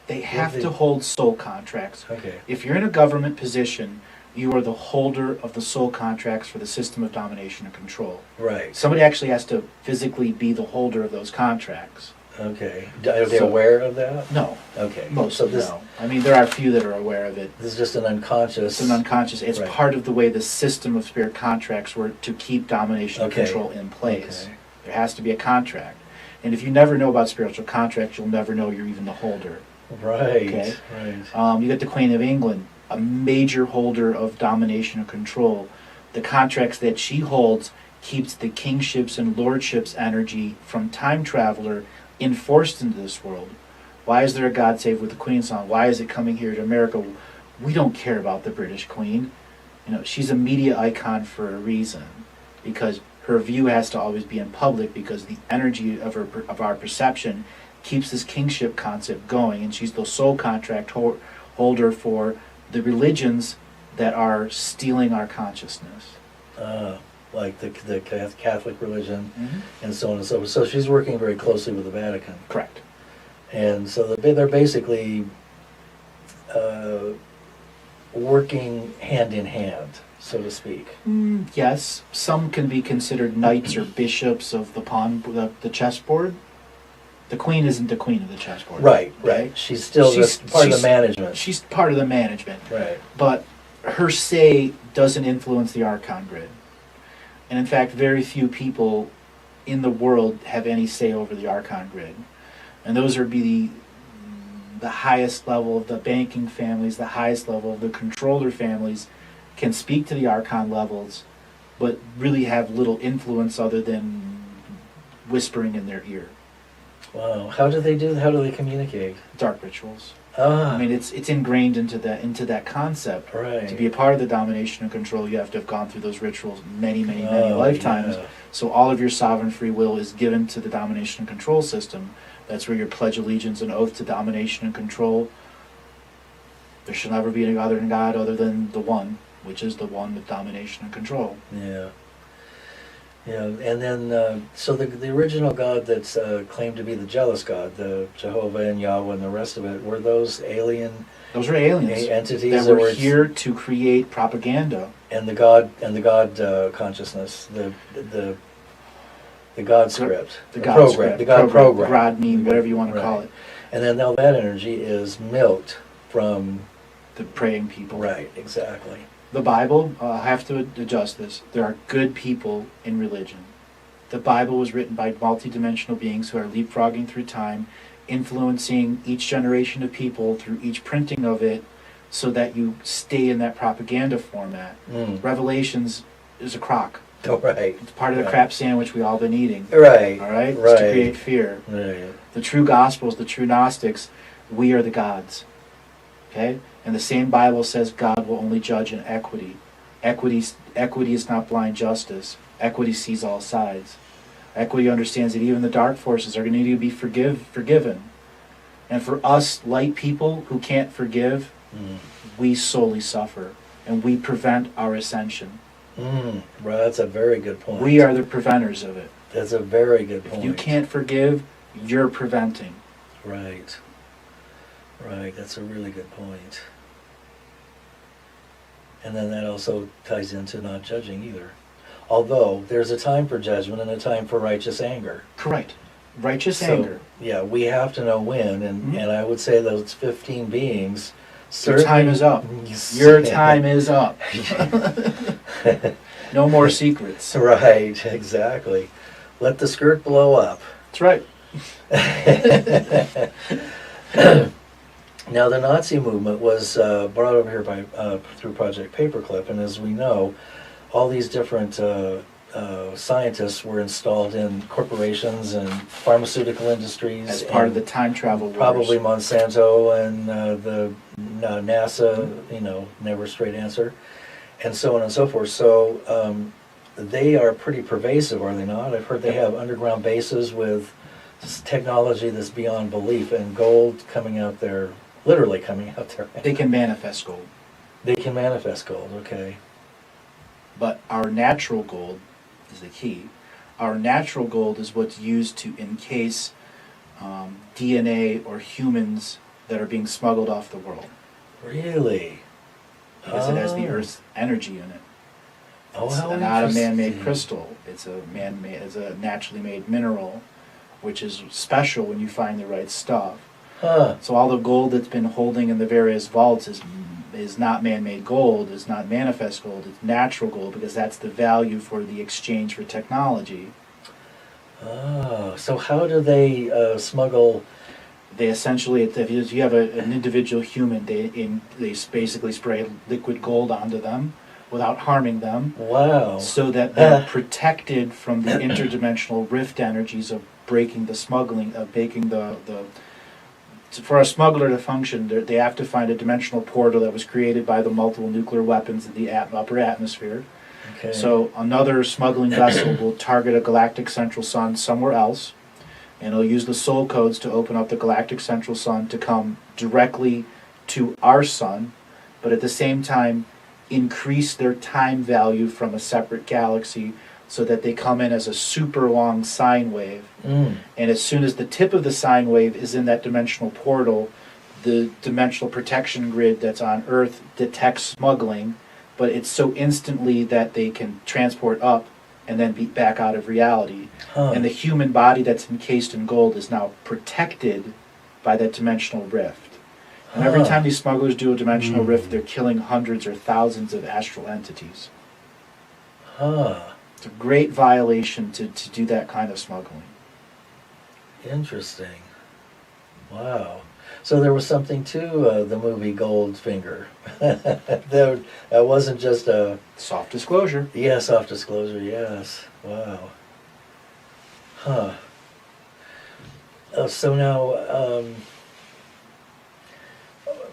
They have they- to hold soul contracts. Okay. If you're in a government position, you are the holder of the soul contracts for the system of domination and control. Right. Somebody actually has to physically be the holder of those contracts. Okay. Are they So- aware of that? No, Okay. most So of them this no. I mean, there are a few that are aware of it. this is just an unconscious. It's an unconscious. It's Right. part of the way the system of spirit contracts were to keep domination and Okay. control in place. Okay. There has to be a contract. And if you never know about spiritual contracts, you'll never know you're even the holder. Right. Okay. Right. You get the Queen of England, a major holder of domination and control. The contracts that she holds keeps the kingships and lordships energy from time traveler enforced into this world. Why is there a God Save with the Queen song? Why is it coming here to America? We don't care about the British Queen. You know, she's a media icon for a reason, because her view has to always be in public, because the energy of our perception keeps this kingship concept going, and she's the sole contract holder for the religions that are stealing our consciousness. Like the Catholic religion and so on and so forth. So she's working very closely with the Vatican. Correct. And so they're basically working hand in hand, so to speak. Yes, some can be considered knights or bishops of the chessboard. The queen isn't the queen of the chessboard. Right. Okay? She's still part of the management. She's part of the management. Right. But her say doesn't influence the Archon grid. And in fact, very few people in the world have any say over the Archon grid. And those would be the highest level of the banking families, the highest level of the controller families can speak to the Archon levels, but really have little influence other than whispering in their ear. Wow. How do they communicate? Dark rituals. Ah. I mean, it's ingrained into that concept. Right. To be a part of the domination and control, you have to have gone through those rituals many Oh, lifetimes. yeah. So all of your sovereign free will is given to the domination and control system. That's where your pledge allegiance and oath to domination and control. There shall never be any other than God other than the one, which is the one with domination and control. Yeah. Yeah, and then, so the original God that's claimed to be the jealous God, the Jehovah and Yahweh and the rest of it, were those alien Those are aliens entities that were here to create propaganda. and the God consciousness, the God script, The God script, the God program, the God meme, whatever you want to call Right. it. And then all that energy is milked from. The praying people. Right, exactly. The Bible, I have to adjust this. There are good people in religion. The Bible was written by multidimensional beings who are leapfrogging through time, influencing each generation of people through each printing of it, so that you stay in that propaganda format. Revelations is a crock. Oh, right. It's part of the Right. crap sandwich we've all been eating. Right. All right? Right. It's to create fear. Right. The true Gospels, the true Gnostics, we are the gods. Okay? And the same Bible says God will only judge in equity. Equity is not blind justice. Equity sees all sides. Equity understands that even the dark forces are going to need to be forgiven. And for us light people who can't forgive, we solely suffer. And we prevent our ascension. Right, that's a very good point. We are the preventers of it. That's a very good If point. you can't forgive, you're preventing. Right. Right, that's a really good point. And then that also ties into not judging either. Although there's a time for judgment and a time for righteous anger. Correct. Righteous So, anger. yeah, we have to know when, and I would say those 15 beings Your time is up. Yes. Your time is up. No more secrets. Right, exactly. Let the skirt blow up. That's right. Now, the Nazi movement was brought over here by through Project Paperclip, and as we know, all these different scientists were installed in corporations and pharmaceutical industries. As part of the time travel wars. Probably Monsanto and the NASA, never a straight answer, and so on and so forth. So they are pretty pervasive, are they not? I've heard they have underground bases with technology that's beyond belief, and gold coming out there, literally coming out there. They can manifest gold. They can manifest gold, okay. But our natural gold is the key. Our natural gold is what's used to encase DNA or humans that are being smuggled off the world. Really? Because it has the Earth's energy in it. Oh, It's how not a interesting. man-made crystal. It's a naturally made mineral, which is special when you find the right stuff. Huh. So all the gold that's been holding in the various vaults is not man-made gold, is not manifest gold, it's natural gold, because that's the value for the exchange for technology. Oh, so how do they smuggle? They essentially, if you have an individual human, they basically spray liquid gold onto them without harming them, Wow. so that they're protected from the interdimensional rift energies of breaking the smuggling, of making the for a smuggler to function, they have to find a dimensional portal that was created by the multiple nuclear weapons in the upper atmosphere. Okay. So another smuggling vessel will target a galactic central sun somewhere else, and it'll use the soul codes to open up the galactic central sun to come directly to our sun, but at the same time increase their time value from a separate galaxy so that they come in as a super long sine wave. Mm. And as soon as the tip of the sine wave is in that dimensional portal, the dimensional protection grid that's on Earth detects smuggling, but it's so instantly that they can transport up and then be back out of reality. Huh. And the human body that's encased in gold is now protected by that dimensional rift. And every Huh. time these smugglers do a dimensional rift, they're killing hundreds or thousands of astral entities. Huh. It's a great violation to do that kind of smuggling. Interesting. Wow. So there was something to the movie Goldfinger. That wasn't just a... Soft disclosure. Yeah, soft disclosure, yes. Wow. Huh. So now,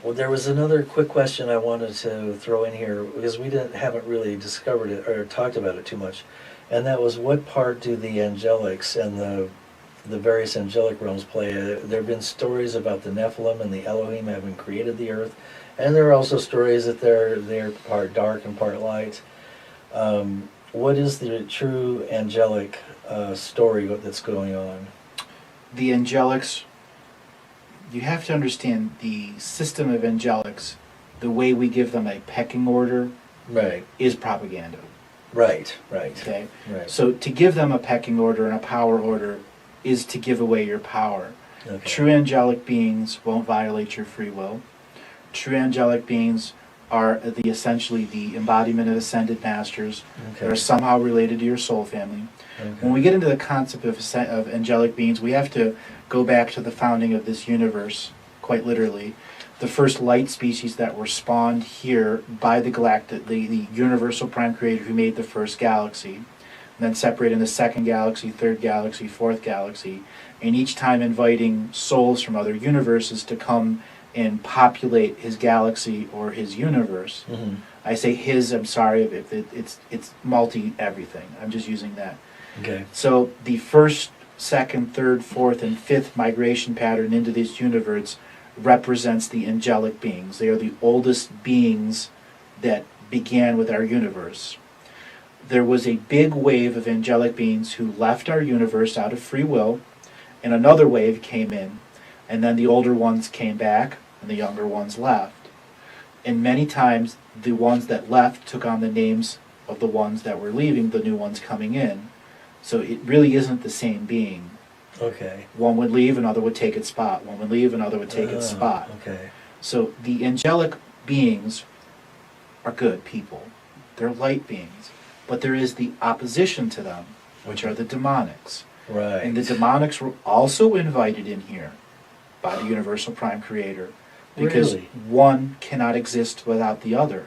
well, there was another quick question I wanted to throw in here, because we haven't really discovered it or talked about it too much, and that was, what part do the angelics and the various angelic realms play? There have been stories about the Nephilim and the Elohim having created the earth, and there are also stories that they're part dark and part light. What is the true angelic story that's going on? The angelics, you have to understand the system of angelics, the way we give them a pecking order Right. is propaganda. Right. Okay? Right. So to give them a pecking order and a power order is to give away your power. Okay. True angelic beings won't violate your free will. True angelic beings are essentially the embodiment of ascended masters that are Okay. somehow related to your soul family. Okay. When we get into the concept of angelic beings, we have to go back to the founding of this universe, quite literally. The first light species that were spawned here by the galactic, the universal prime creator who made the first galaxy, and then separated into second galaxy, third galaxy, fourth galaxy, and each time inviting souls from other universes to come and populate his galaxy or his universe. Mhm. I say his, I'm sorry, if it's multi everything. I'm just using that. Okay. So the first, second, third, fourth, and fifth migration pattern into this universe represents the angelic beings. They are the oldest beings that began with our universe. There was a big wave of angelic beings who left our universe out of free will, and another wave came in, and then the older ones came back, and the younger ones left. And many times, the ones that left took on the names of the ones that were leaving, the new ones coming in. So it really isn't the same being. Okay. One would leave, another would take its spot. One would leave, another would take its Ah, spot. Okay. So the angelic beings are good people. They're light beings. But there is the opposition to them, which are the demonics. Right. And the demonics were also invited in here by the Universal Prime Creator, because Really? one cannot exist without the other.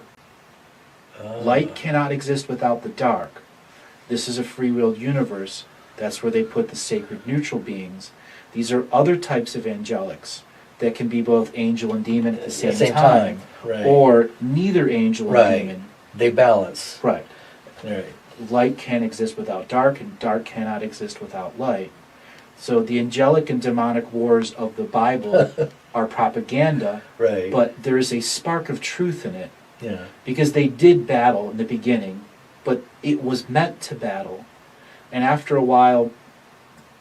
Ah. Light cannot exist without the dark. This is a free-willed universe. That's where they put the sacred neutral beings. These are other types of angelics that can be both angel and demon at the same time. Right. Or neither angel and Right. demon. They balance. Right. Right. Light can't exist without dark, and dark cannot exist without light. So the angelic and demonic wars of the Bible are propaganda, Right. but there is a spark of truth in it, Yeah. because they did battle in the beginning, but it was meant to battle. And after a while,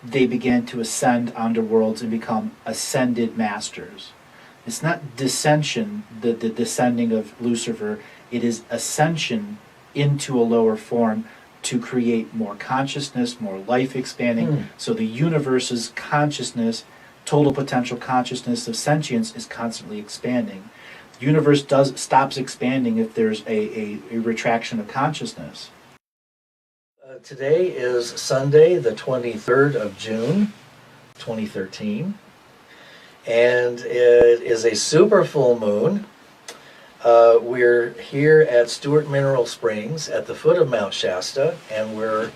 they began to ascend onto worlds and become ascended masters. It's not dissension, the descending of Lucifer. It is ascension into a lower form to create more consciousness, more life expanding. So the universe's consciousness, total potential consciousness of sentience, is constantly expanding. The universe stops expanding if there's a retraction of consciousness. Today is Sunday, the 23rd of June, 2013, and it is a super full moon. We're here at Stewart Mineral Springs at the foot of Mount Shasta, and we're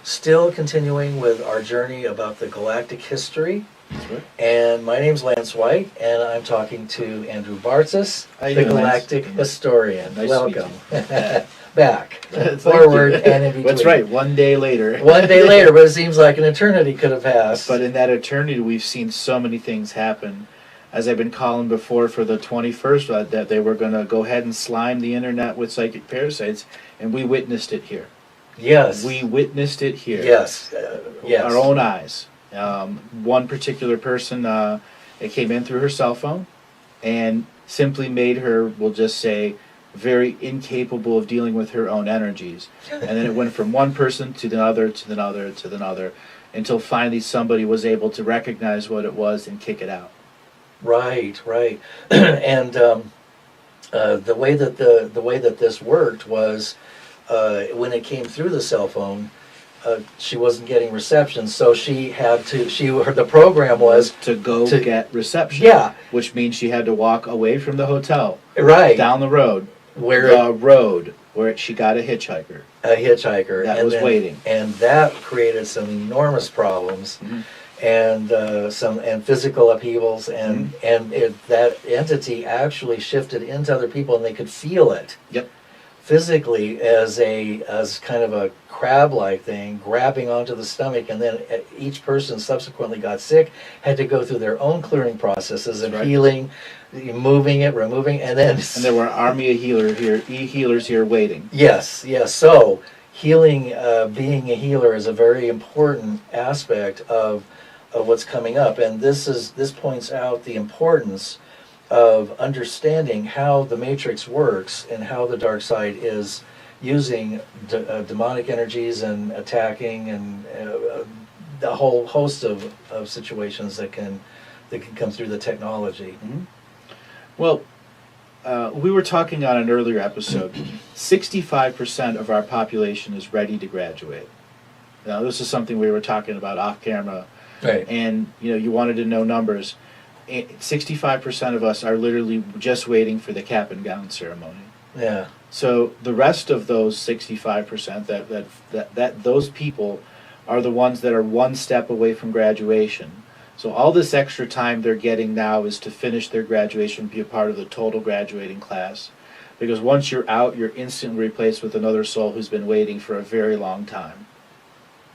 still continuing with our journey about the galactic history. That's right. And my name's Lance White, and I'm talking to Andrew Bartzis, How you the doing, Lance? galactic historian. Nice to meet Welcome. Back, Thank forward, you. and in between. That's right, one day later. One day later, but it seems like an eternity could have passed. But in that eternity, we've seen so many things happen. As I've been calling before for the 21st, that they were going to go ahead and slime the internet with psychic parasites, and we witnessed it here. Yes. We witnessed it here. Yes. Yes. Our own eyes. One particular person, it came in through her cell phone, and simply made her, we'll just say, very incapable of dealing with her own energies. And then it went from one person to another, to another, to another, until finally somebody was able to recognize what it was and kick it out. Right, right. And the way that this worked was when it came through the cell phone, she wasn't getting reception, so she had to. The program was to get reception. Yeah. Which means she had to walk away from the hotel, right down the road, where she got a hitchhiker. A hitchhiker That was waiting, and that created some enormous problems. Mm-hmm. And physical upheavals, and that entity actually shifted into other people, and they could feel it. Yep. Physically as kind of a crab-like thing, grabbing onto the stomach, and then each person subsequently got sick, had to go through their own clearing processes and healing, moving it, removing, and then. And there were an army of healers here waiting. Yes, yes. So healing, being a healer, is a very important aspect of what's coming up, and this points out the importance of understanding how the matrix works and how the dark side is using demonic energies and attacking and the whole host of situations that can come through the technology. Mm-hmm. Well, we were talking on an earlier episode. 65% of our population is ready to graduate. Now, this is something we were talking about off camera. Right. And you wanted to know numbers. 65% of us are literally just waiting for the cap and gown ceremony. Yeah. So the rest of those 65%, that those people are the ones that are one step away from graduation. So all this extra time they're getting now is to finish their graduation, be a part of the total graduating class. Because once you're out, you're instantly replaced with another soul who's been waiting for a very long time.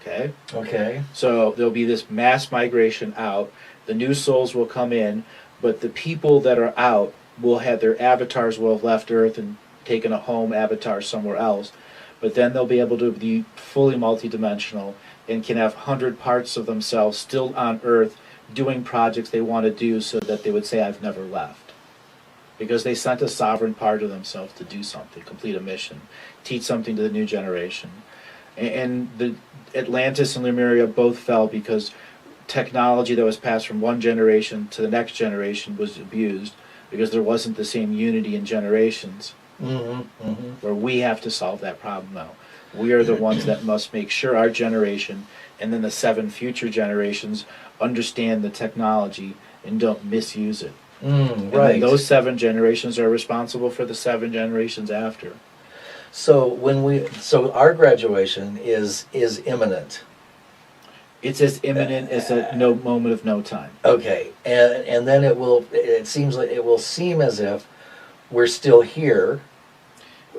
Okay? Okay. So there'll be this mass migration out. The new souls will come in, but the people that are out will have their avatars will have left Earth and taken a home avatar somewhere else. But then they'll be able to be fully multidimensional and can have 100 parts of themselves still on Earth doing projects they want to do, so that they would say, I've never left. Because they sent a sovereign part of themselves to do something, complete a mission, teach something to the new generation. And the Atlantis and Lemuria both fell because technology that was passed from one generation to the next generation was abused. because there wasn't the same unity in generations. Where we have to solve that problem now. We are the ones that must make sure our generation and then the 7 future generations understand the technology and don't misuse it. And then those 7 generations are responsible for the 7 generations after. So our graduation is imminent. It's as imminent as a no moment of no time. Okay, and then it will seem as if we're still here.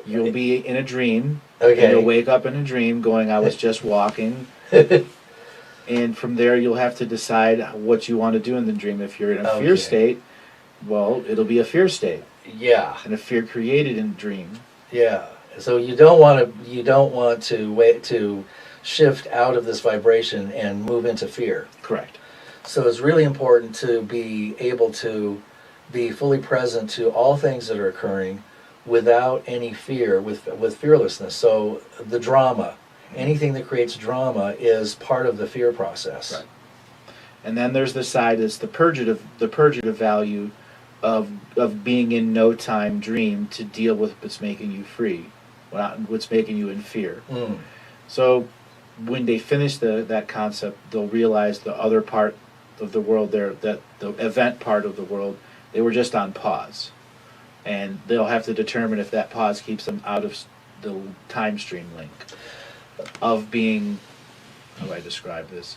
You'll be in a dream. Okay. And you'll wake up in a dream going, I was just walking. And from there, you'll have to decide what you want to do in the dream. If you're in a fear state, well, it'll be a fear state. Yeah. And a fear created in a dream. Yeah. So you don't want to wait to shift out of this vibration and move into fear. Correct. So it's really important to be able to be fully present to all things that are occurring without any fear, with fearlessness. So the drama, anything that creates drama is part of the fear process. Right. And then there's the side that's the purgative value of being in no time dream to deal with what's making you free, what's making you in fear. So when they finish that concept, they'll realize the other part of the world there, that the event part of the world, they were just on pause. And they'll have to determine if that pause keeps them out of the time stream link of being, how do I describe this?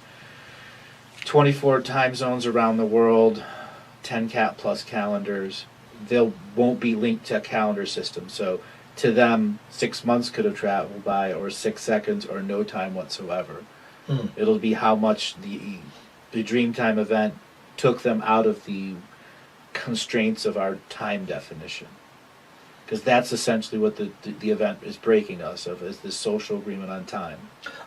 24 time zones around the world, 10 cat plus calendars. They won't be linked to a calendar system. So to them, 6 months could have traveled by, or 6 seconds, or no time whatsoever. It'll be how much the Dreamtime event took them out of the constraints of our time definition, because that's essentially what the event is breaking us of, is this social agreement on time.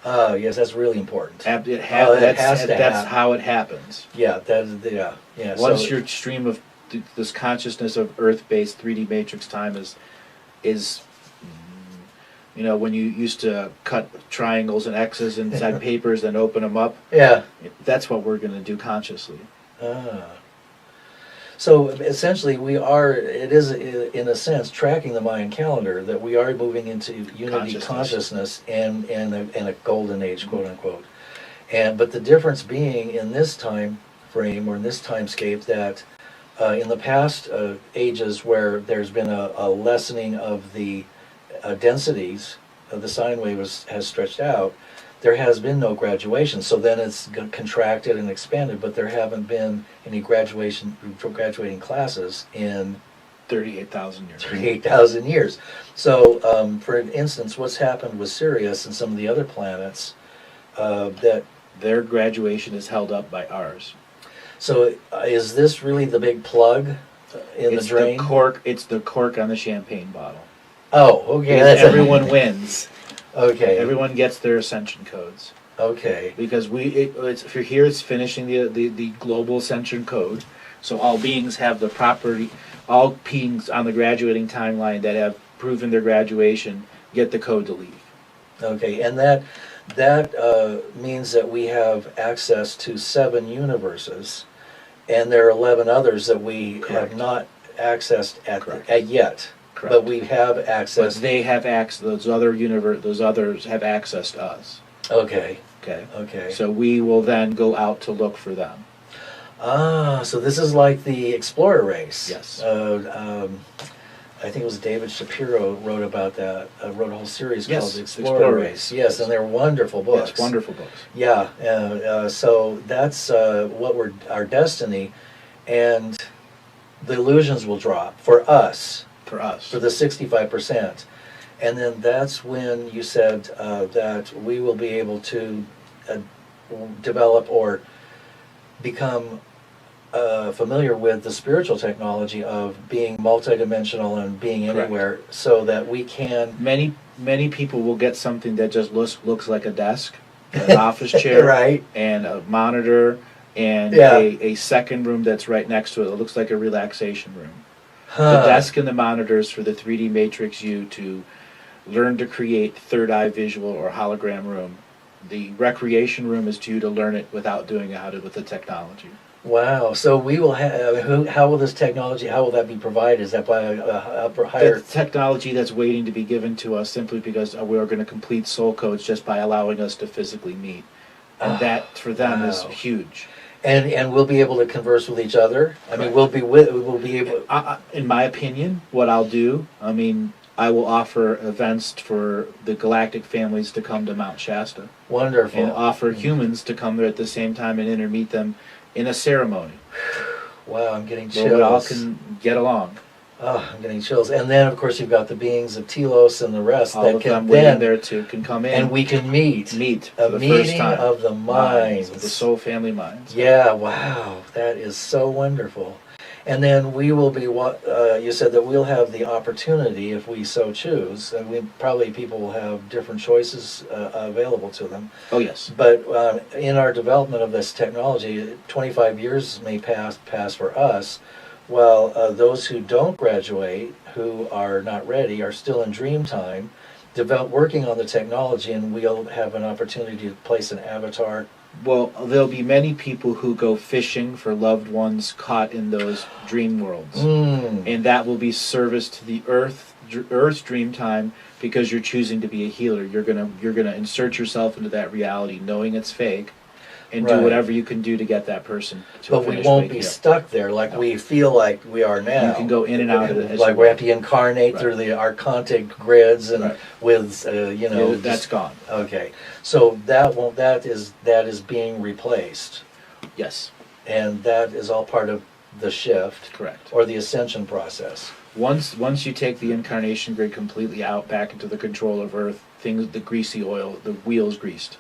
Yes, that's really important. That's how it happens. Yeah, yeah. Once your stream of this consciousness of Earth-based 3D matrix time is when you used to cut triangles and X's inside papers and open them up. Yeah, that's what we're going to do consciously. So essentially, it is in a sense tracking the Mayan calendar, that we are moving into unity consciousness and a golden age, quote unquote. But the difference being in this time frame, or in this timescape, that in the past ages where there's been a lessening of the densities of the sine wave has stretched out, there has been no graduation. So then it's contracted and expanded, but there haven't been any graduating classes in 38,000 years. 38,000 years. So, for instance, what's happened with Sirius and some of the other planets, that their graduation is held up by ours. So, is this really the big plug in the drain? It's the cork on the champagne bottle. Oh, okay. Everyone wins. Okay. Everyone gets their ascension codes. Okay. Because if you're here, it's finishing the global ascension code. So all beings have the property. All beings on the graduating timeline that have proven their graduation get the code to leave. Okay, and that means that we have access to 7 universes, and there are 11 others that we have not accessed yet. Correct. But we have access. But they have access. Those others have access to us. Okay. Okay. So we will then go out to look for them. So this is like the Explorer race. Yes. I think it was David Shapiro wrote about that. Wrote a whole series called the Explorer Race. Yes, and they're wonderful books. Yes, wonderful books. Yeah. So that's our destiny, and the illusions will drop for us. For the 65%. And then that's when you said that we will be able to develop or become familiar with the spiritual technology of being multidimensional and being anywhere, so that we can... Many people will get something that just looks like a desk, an office chair, right, and a monitor, and a second room that's right next to it. It looks like a relaxation room. The desk and the monitors for the 3D Matrix U to learn to create third eye visual or hologram room. The recreation room is to learn it without doing it with the technology. Wow. So we will have. How will this technology? How will that be provided? Is that by a higher? The technology that's waiting to be given to us simply because we are going to complete soul codes just by allowing us to physically meet. And that, for them, is Wow. huge. And we'll be able to converse with each other. I mean, Correct. we'll be able. In my opinion, what I'll do, I mean, I will offer events for the galactic families to come to Mount Shasta Wonderful. and offer humans to come there at the same time and intermeet them in a ceremony Wow, I'm getting where we all chills. can get along. Oh, I'm getting chills. And then, of course, you've got the beings of Telos and the rest All that of can them then, waiting there can come in and we can meet. meet A for the first meeting time. of the minds. Of the soul family minds. Yeah, wow, that is so wonderful. And then we will be, you said that we'll have the opportunity, if we so choose, and people will have different choices available to them. Oh yes. But in our development of this technology, 25 years may pass for us, while those who don't graduate, who are not ready, are still in dream time, working on the technology, and we'll have an opportunity to place an avatar. Well, there'll be many people who go fishing for loved ones caught in those dream worlds. And that will be service to the Earth's dream time, because you're choosing to be a healer. You're gonna insert yourself into that reality, knowing it's fake, and do Right. whatever you can do to get that person to But we finish won't waking be up. stuck there like No. we feel like we are now. You can go in and out of it as Like you we want. have to incarnate Right. through the archontic grids and Right. with Yeah, that's just- gone. okay. So that is being replaced, Yes, and that is all part of the shift correct. or the ascension process. Once you take the incarnation grid completely out, back into the control of Earth, the greasy oil, the wheels greased.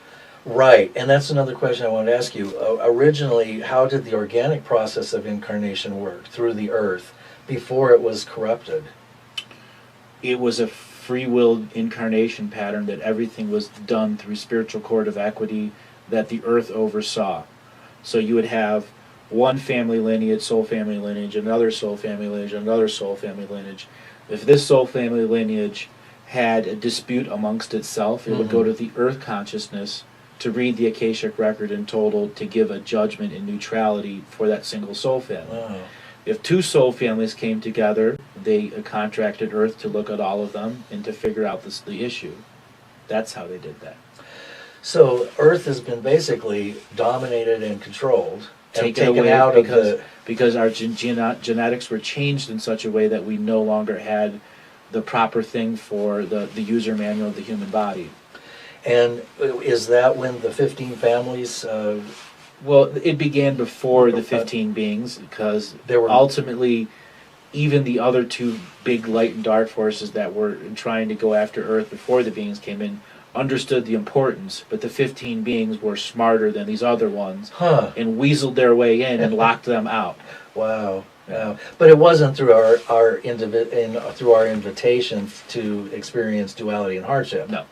Right, and that's another question I wanted to ask you. Originally, how did the organic process of incarnation work through the earth before it was corrupted? It was a free-willed incarnation pattern that everything was done through spiritual cord of equity that the Earth oversaw. So you would have one family lineage, soul family lineage, another soul family lineage, another soul family lineage. If this soul family lineage had a dispute amongst itself, it would go to the Earth consciousness to read the Akashic record in total to give a judgment in neutrality for that single soul family. Oh. If two soul families came together, they contracted Earth to look at all of them and to figure out the issue. That's how they did that. So Earth has been basically dominated and controlled, and Taken away out because our genetics were changed in such a way that we no longer had the proper thing for the user manual of the human body. And is that when the 15 families? Well, it began before the 15 beings, because There were- ultimately, even the other two big light and dark forces that were trying to go after Earth before the beings came in understood the importance, but the 15 beings were smarter than these other ones Huh. and weaseled their way in and locked them out. Wow. Wow. But it wasn't through through our invitation to experience duality and hardship. No.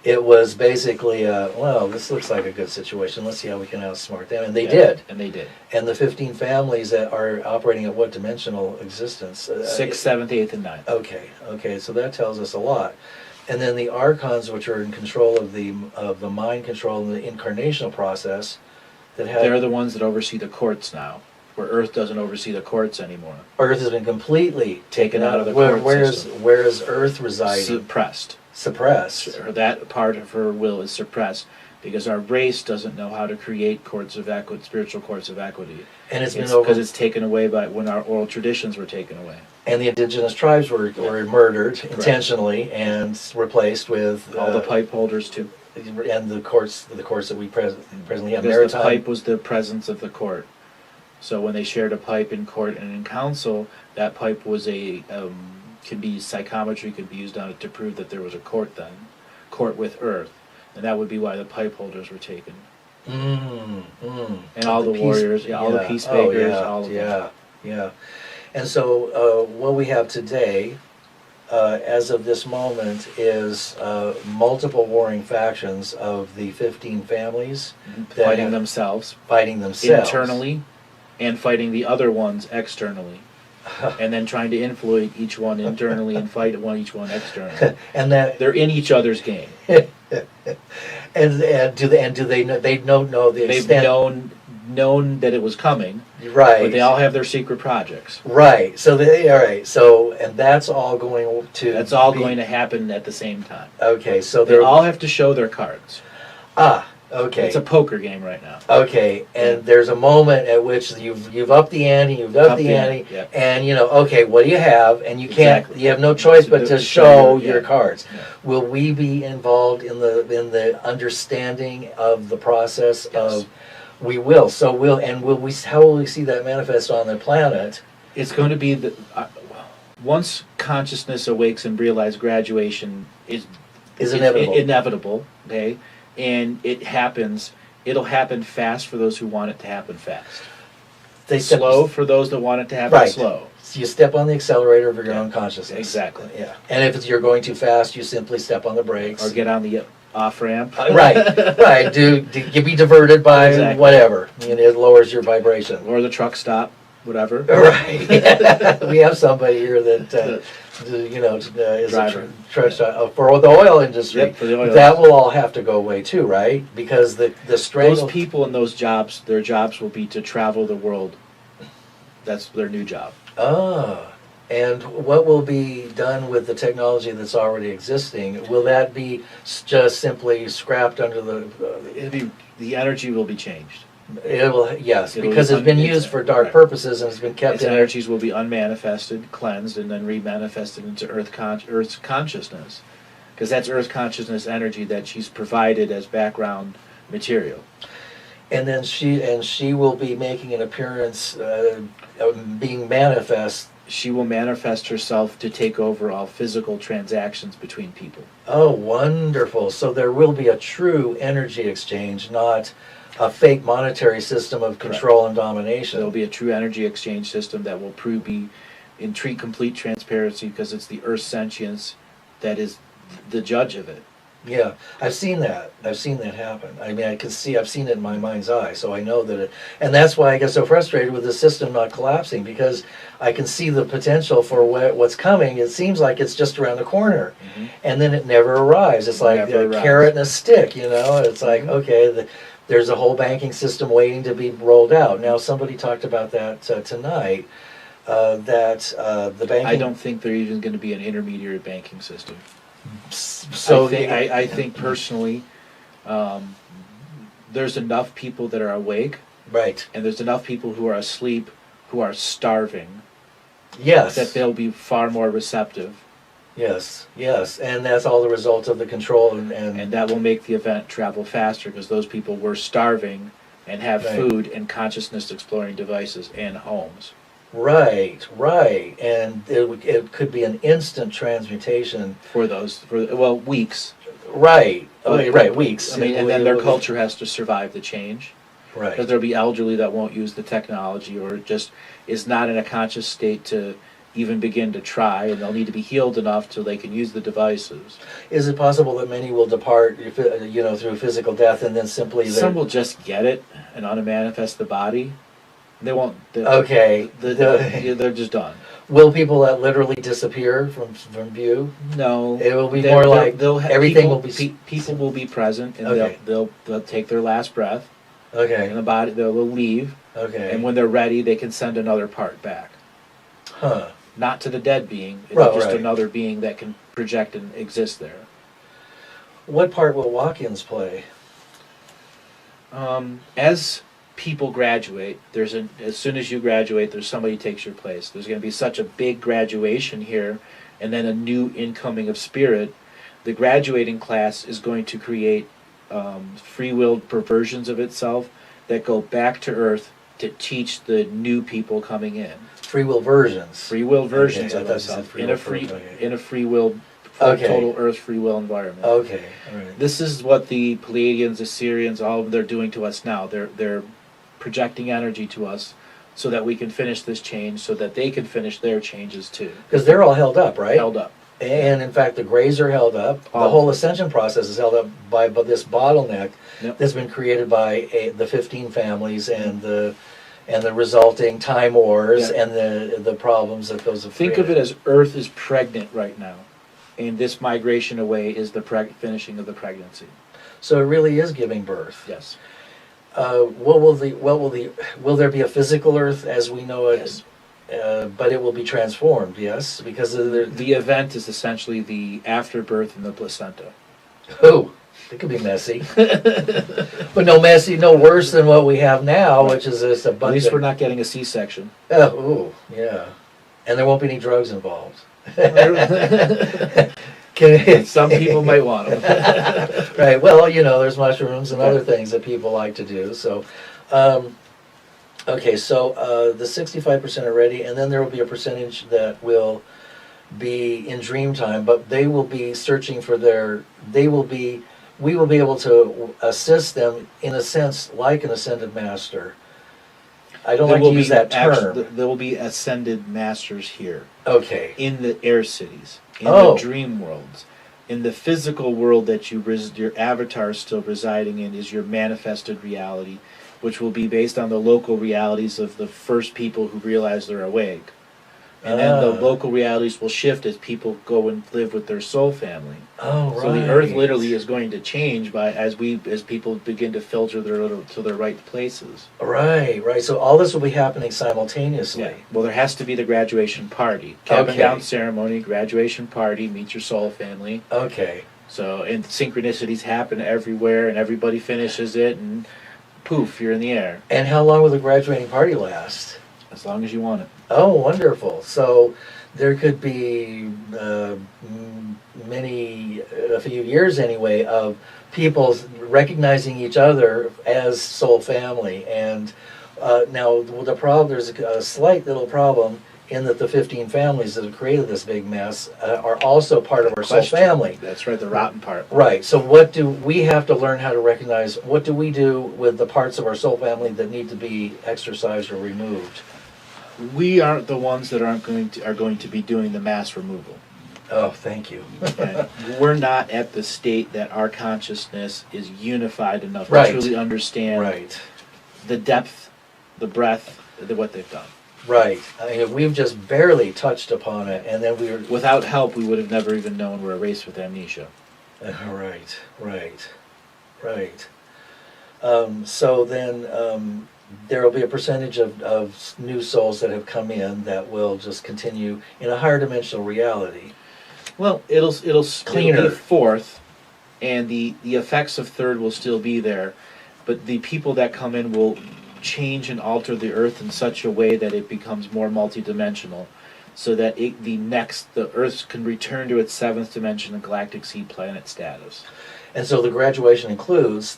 It was basically, well, this looks like a good situation. Let's see how we can outsmart them. And they Yeah, did. And they did. And the 15 families that are operating at what dimensional existence? 6th, 7th, 8th, and 9th. Okay, so that tells us a lot. And then the archons, which are in control of the mind control and the incarnational process, that have They're the ones that oversee the courts now, where Earth doesn't oversee the courts anymore. Earth has been completely taken out of the court where system. is Earth residing? Suppressed. Suppressed. That part of her will is suppressed because our race doesn't know how to create courts of equity, spiritual courts of equity. And it's been Because it's taken away by when our oral traditions were taken away. and the indigenous tribes were murdered intentionally and replaced with All the pipe holders too. and the courts that we presently have. Because the Maritime. pipe was the presence of the court. So when they shared a pipe in court and in council, that pipe was can be psychometry, could be used on it to prove that there was a court then, court with Earth, and that would be why the pipe holders were taken. And all the warriors, all the peacemakers, all of them. Yeah. And so what we have today, as of this moment, is multiple warring factions of the 15 families that Fighting have- themselves fighting themselves internally and fighting the other ones externally. And then trying to influence each one internally and fight each one externally. and that They're in each other's game. and do they know the They've extent? known known that it was coming, Right. but they all have their secret projects. Right. So all right. So and that's all going to. That's all going to happen at the same time. Okay. So They all have to show their cards. Okay. It's a poker game right now. Okay, and there's a moment at which you've upped the ante, Yep. and okay, what do you have? And you can't, Exactly. you have no choice but to show your cards. Yeah. Will we be involved in the understanding of the process of? We will. So how will we see that manifest on the planet? It's going to be once consciousness awakes and realize graduation is Inevitable. Inevitable. Okay. And it'll happen fast for those who want it to happen fast. Slow for those that want it to happen slow. So you step on the accelerator of your own consciousness. Exactly. Yeah. And if you're going too fast, you simply step on the brakes. Or get on the off ramp. Right. You be diverted by whatever. It lowers your vibration. Or the truck stop, whatever. Right. We have somebody here that is a truck for the oil industry. Yep, for the oil that will all have to go away too, right? Because the strangle. Those people in those jobs, their jobs will be to travel the world. That's their new job. And what will be done with the technology that's already existing? Will that be just simply scrapped under the energy will be changed. It will, yes, because it's been used for dark purposes and it's been kept its energies will be unmanifested, cleansed, and then remanifested into Earth's consciousness, because that's Earth consciousness energy that she's provided as background material. And then she will be making an appearance, being manifest. She will manifest herself to take over all physical transactions between people. Oh, wonderful! So there will be a true energy exchange, not a fake monetary system of control and domination. There will be a true energy exchange system that will be in complete transparency, because it's the Earth's sentience that is the judge of it. Yeah, I've seen that. I've seen that happen. I mean, I've seen it in my mind's eye, so I know that and that's why I get so frustrated with the system not collapsing, because I can see the potential for what's coming. It seems like it's just around the corner, and then it never arrives. It's like a carrot and a stick, It's like, okay, there's a whole banking system waiting to be rolled out. Now, somebody talked about that tonight, that the banking... I don't think there even going to be an intermediary banking system. So I think personally, there's enough people that are awake, right, and there's enough people who are asleep, who are starving. Yes, that they'll be far more receptive. Yes, and that's all the result of the control and that will make the event travel faster, because those people were starving and have food and consciousness exploring devices and homes. Right, and it could be an instant transmutation for weeks. Right, weeks. I mean, and then their culture has to survive the change. Right. Because there'll be elderly that won't use the technology, or just is not in a conscious state to even begin to try, and they'll need to be healed enough till they can use the devices. Is it possible that many will depart, through physical death, and then simply... Some will just get it and unmanifest the body. They won't... Okay. They're just done. Will people that literally disappear from view? No. It will be more like everything will be... People will be present, and they'll take their last breath. Okay. And the body, they'll leave. Okay. And when they're ready, they can send another part back. Huh. Not to the dead being, it's just another being that can project and exist there. What part will walk-ins play? As people graduate, as soon as you graduate, there's somebody who takes your place. There's going to be such a big graduation here, and then a new incoming of spirit. The graduating class is going to create free-willed perversions of itself that go back to Earth to teach the new people coming in. Free will versions. Free will versions of itself in a free will, total Earth free will environment. Okay. All right. This is what the Pleiadians, Assyrians, all of them, they're doing to us now. They're projecting energy to us so that we can finish this change, so that they can finish their changes too. Because they're all held up, right? Held up. And in fact, the Greys are held up. The whole ascension process is held up by this bottleneck that's been created by the 15 families and the resulting time wars and the problems that those have Think created. of it as Earth is pregnant right now, and this migration away is the finishing of the pregnancy. So it really is giving birth. Yes. Will there be a physical Earth as we know it? Yes. But it will be transformed, yes, because of The event is essentially the afterbirth in the placenta. oh, it could be messy, but no worse than what we have now, which is this At abundant. least we're not getting a C-section. Oh, ooh, yeah, and there won't be any drugs involved. Some people might want them. Right. Well, there's mushrooms and other things that people like to do. So, okay. So the 65% are ready, and then there will be a percentage that will be in dream time, but they will be searching for their. They will be. We will be able to assist them in a sense, like an ascended master. I don't like to use that term. There will be ascended masters here. Okay. In the air cities, in the dream worlds, in the physical world that your avatar is still residing in is your manifested reality, which will be based on the local realities of the first people who realize they're awake. And then the local realities will shift as people go and live with their soul family. Oh, right. So the Earth literally is going to change as people begin to filter to their right places. Right. So all this will be happening simultaneously. Yeah. Well, there has to be the graduation party, cabin down ceremony, graduation party, meet your soul family. Okay. So and synchronicities happen everywhere, and everybody finishes it, and poof, you're in the air. And how long will the graduating party last? As long as you want it. Oh, wonderful. So there could be a few years anyway, of people recognizing each other as soul family. And now there's a slight little problem in that the 15 families that have created this big mess are also part of our soul family. That's right, the rotten part. Right. So what do we have to learn how to recognize? What do we do with the parts of our soul family that need to be exorcised or removed? We aren't the ones that are going to be doing the mass removal. Oh, thank you. Okay. We're not at the state that our consciousness is unified enough Right. to truly understand the depth, the breadth, what they've done. Right. I mean, we've just barely touched upon it, and then we were... Without help, we would have never even known we're a race with amnesia. Right. So then there will be a percentage of new souls that have come in that will just continue in a higher dimensional reality. Well, it'll be fourth, and the effects of third will still be there, but the people that come in will change and alter the Earth in such a way that it becomes more multidimensional, so that the Earth can return to its seventh dimension, the galactic seed planet status. And so the graduation includes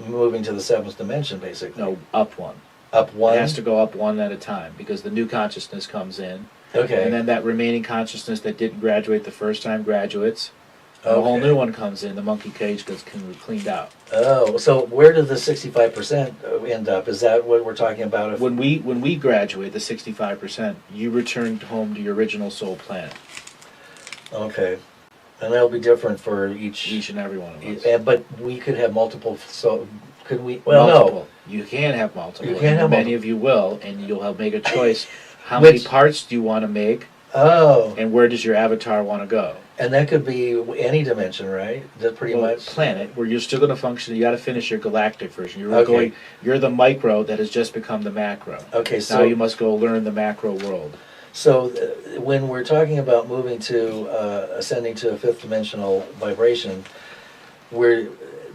moving to the seventh dimension, basically. No, up one. Up one? It has to go up one at a time, because the new consciousness comes in. Okay. And then that remaining consciousness that didn't graduate the first time graduates. A whole new one comes in. The monkey cage gets cleaned out. Oh, so where did the 65% end up? Is that what we're talking about? When we graduate, the 65%, you return home to your original soul planet. Okay. And that'll be different for each and every one of us. But we could have multiple. So could we? Well, multiple. No. You can have multiple. You can have many of you will, and you'll make a choice. How many parts do you want to make? Oh. And where does your avatar want to go? And that could be any dimension, right? That pretty much planet where you're still going to function. You got to finish your galactic version. You're the micro that has just become the macro. Okay, so now you must go learn the macro world. So when we're talking about moving to ascending to a fifth dimensional vibration, where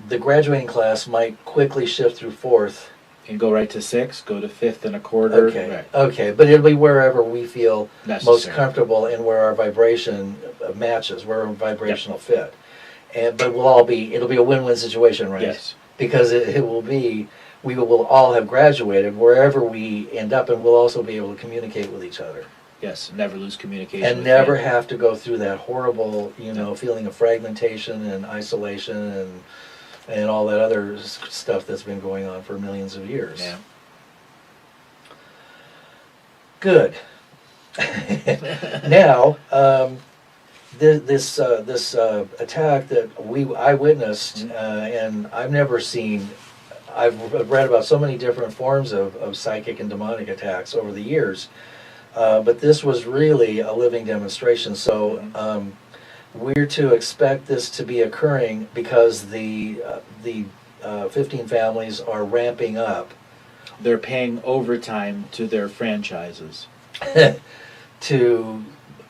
the graduating class might quickly shift through fourth. And go right to sixth, go to fifth and a quarter. Okay, right. Okay, but it'll be wherever we feel most comfortable and where our vibration matches, where our vibrational fit. But it'll be a win-win situation, right? Yes. Because we will all have graduated wherever we end up, and we'll also be able to communicate with each other. Yes, never lose communication. And never have to go through that horrible, feeling of fragmentation and isolation and all that other stuff that's been going on for millions of years. Yeah. Good. Now, this attack that I witnessed, and I've never seen. I've read about so many different forms of psychic and demonic attacks over the years, but this was really a living demonstration. So we're to expect this to be occurring because the 15 families are ramping up They're paying overtime to their franchises to,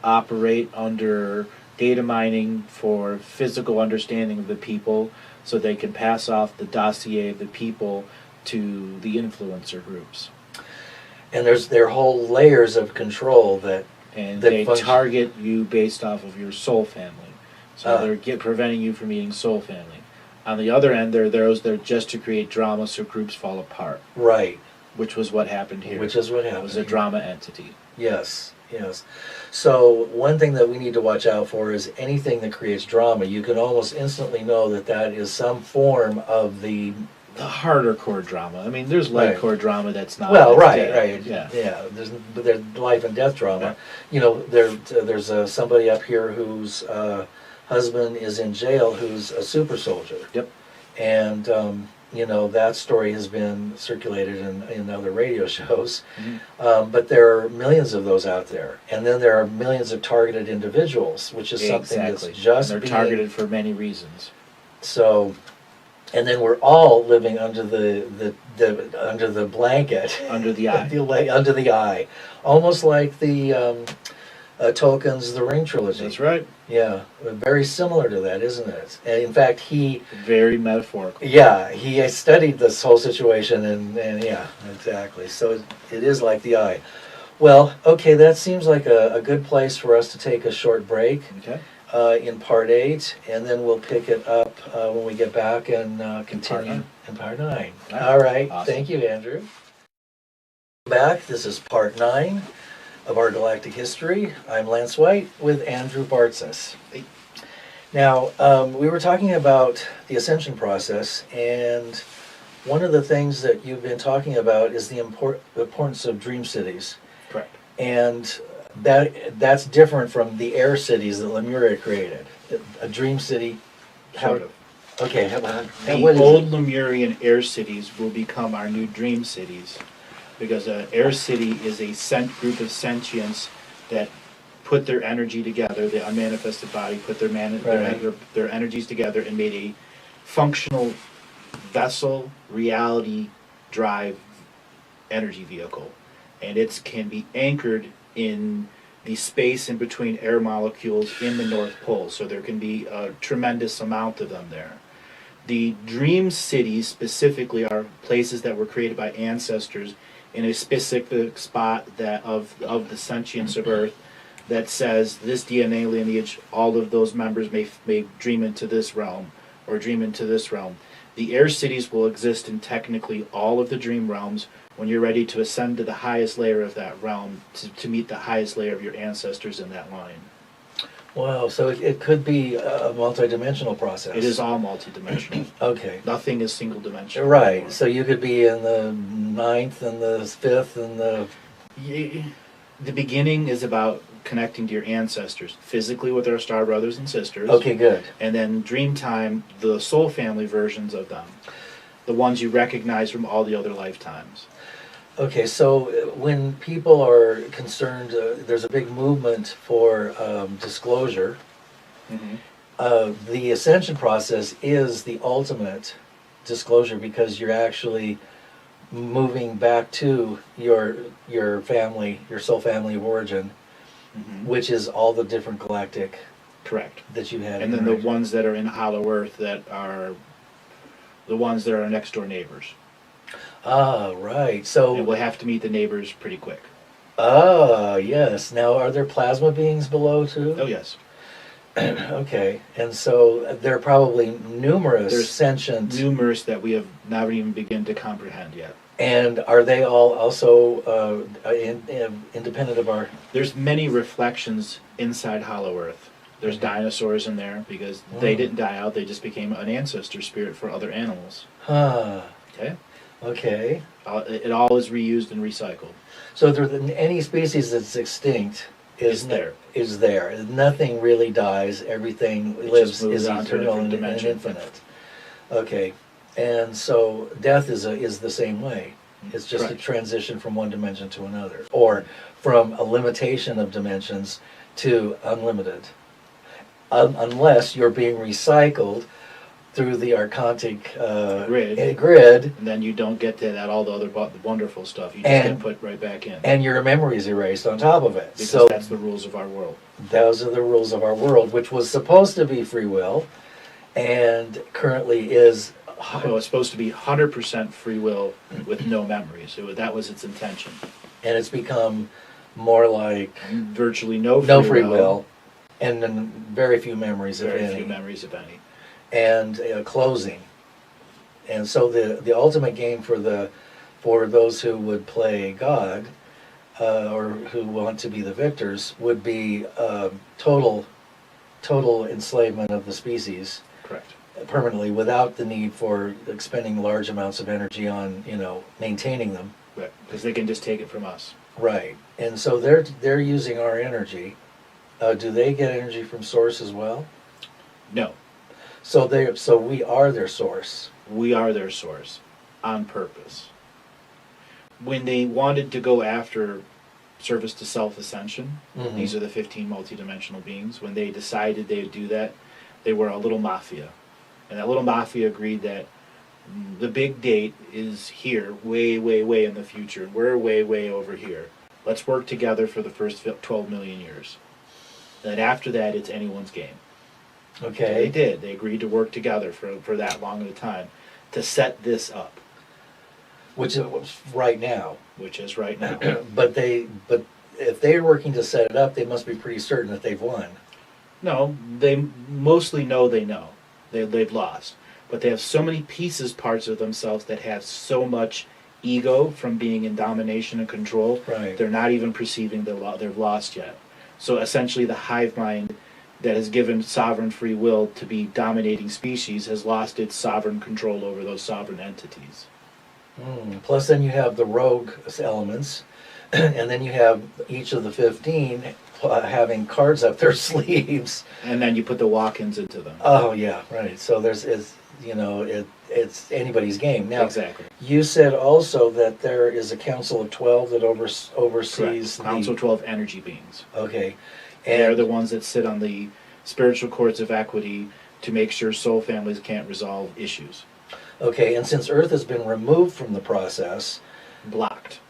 operate under data mining for physical understanding of the people so they can pass off the dossier of the people to the influencer groups. and there are whole layers of control that And that they function. target you based off of your soul family. So Ah. they're preventing you from eating soul family. On the other end, there are those that are just to create drama so groups fall apart, Right, which was what happened here. which is what It happened. was a drama entity. Yes, yes. So one thing that we need to watch out for is anything that creates drama. You can almost instantly know that that is some form of the. The harder core drama. I mean, there's light Right. core drama that's not. Well, that's right, dead. right, Yeah. There's life and death drama. You know, there's somebody up here whose husband is in jail, who's a super soldier. Yep. And you know, that story has been circulated in other radio shows. Mhm. But there are millions of those out there, and then there are millions of targeted individuals, which is something Exactly. that's just They're being, targeted for many reasons. So, and then we're all living under the under the blanket, Under the eye. under the eye, almost like the Tolkien's The Ring trilogy. That's right. Yeah, very similar to that, isn't it? And in fact, he Very studied this whole situation, and yeah, exactly. So it is like the eye. Well, okay, that seems like a good place for us to take a short break Okay. in part 8, and then we'll pick it up when we get back and continue nine. in part 9. All right. All right, Awesome. thank you, Andrew. Back, this is part 9 of our Galactic History. I'm Lance White with Andrew Bartzis. Hey. Now, we were talking about the ascension process, and one of the things that you've been talking about is the importance of dream cities. Correct. And that's different from the air cities that Lemuria created. A dream city. Sort of. Okay, The what is old it? Lemurian air cities will become our new dream cities, because an air city is a group of sentients that put their energy together. The unmanifested body put their Right. their energies together and made a functional vessel, reality, drive, energy vehicle, and it can be anchored in the space in between air molecules in the North Pole. So there can be a tremendous amount of them there. The dream cities specifically are places that were created by ancestors in a specific spot that of the sentience of Earth that says this DNA lineage, all of those members may dream into this realm or dream into this realm. The air cities will exist in technically all of the dream realms when you're ready to ascend to the highest layer of that realm to meet the highest layer of your ancestors in that line. Wow, so it could be a multidimensional process. It is all multidimensional. Okay. Nothing is single dimensional. Right, so you could be in the 9th and the 5th and the... The beginning is about connecting to your ancestors physically with our star brothers and sisters. Okay, good. And then dream time, the soul family versions of them, the ones you recognize from all the other lifetimes. Okay, so when people are concerned, there's a big movement for disclosure. The ascension process is the ultimate disclosure because you're actually moving back to your family, your soul family of origin, which is all the different galactic Correct. that you had. And then the ones that are in Hollow Earth that are the ones that are next door neighbors. Ah, right. And So, we'll have to meet the neighbors pretty quick. yes. Now, are there plasma beings below too? Oh yes. Okay, and so there are probably numerous There's sentient, Numerous that we have not even begin to comprehend yet. and are they all also independent of our? There's many reflections inside Hollow Earth. There's dinosaurs in there because they Mm. didn't die out, they just became an ancestor spirit for other animals. Huh. Okay? Okay. It all is reused and recycled. So any species that's extinct Is there. Is there. Nothing really dies. Everything It lives, just moves is on to a eternal different and dimension. infinite. Okay, and so death is the same way. It's just a Correct. transition from one dimension to another, or from a limitation of dimensions to unlimited. Unless you're being recycled through the archontic Grid. And then you don't get to that all the other wonderful stuff. You just get put right back in. And your memory is erased on top of it. Because so that's the rules of our world. Those are the rules of our world, which was supposed to be free will, and currently is. Well, it's supposed to be 100% free will with no memories. That was its intention. And it's become more like virtually no free will, and then very few memories, if any. Very few memories, if any. And closing. And so the ultimate game for those who would play God, or who want to be the victors, would be total enslavement of the species. Correct. Permanently, without the need for expending large amounts of energy on maintaining them. Right, because they can just take it from us. Right, and so they're using our energy. Do they get energy from source as well? No. So we are their source. We are their source, on purpose. When they wanted to go after service to self-ascension, these are the 15 multidimensional beings. When they decided they would do that, they were a little mafia. And that little mafia agreed that the big date is here, way, way, way in the future. We're way, way over here. Let's work together for the first 12 million years. And then after that, it's anyone's game. Okay. So they did. They agreed to work together for that long of a time to set this up. Which is right now. Which is right now. But if they're working to set it up, they must be pretty certain that they've won. No, they mostly know they know. They've lost. But they have so many pieces, parts of themselves that have so much ego from being in domination and control, right. They're not even perceiving they've lost yet. So essentially the hive mind that has given sovereign free will to be dominating species has lost its sovereign control over those sovereign entities. Plus then you have the rogue elements, and then you have each of the 15 having cards up their sleeves. And then you put the walk-ins into them. Oh yeah, right. So it's anybody's game. Now, exactly. You said also that there is a Council of 12 that oversees Council of 12 energy beings. Okay. And they're the ones that sit on the spiritual courts of equity to make sure soul families can't resolve issues. Okay, and since Earth has been removed from the process, blocked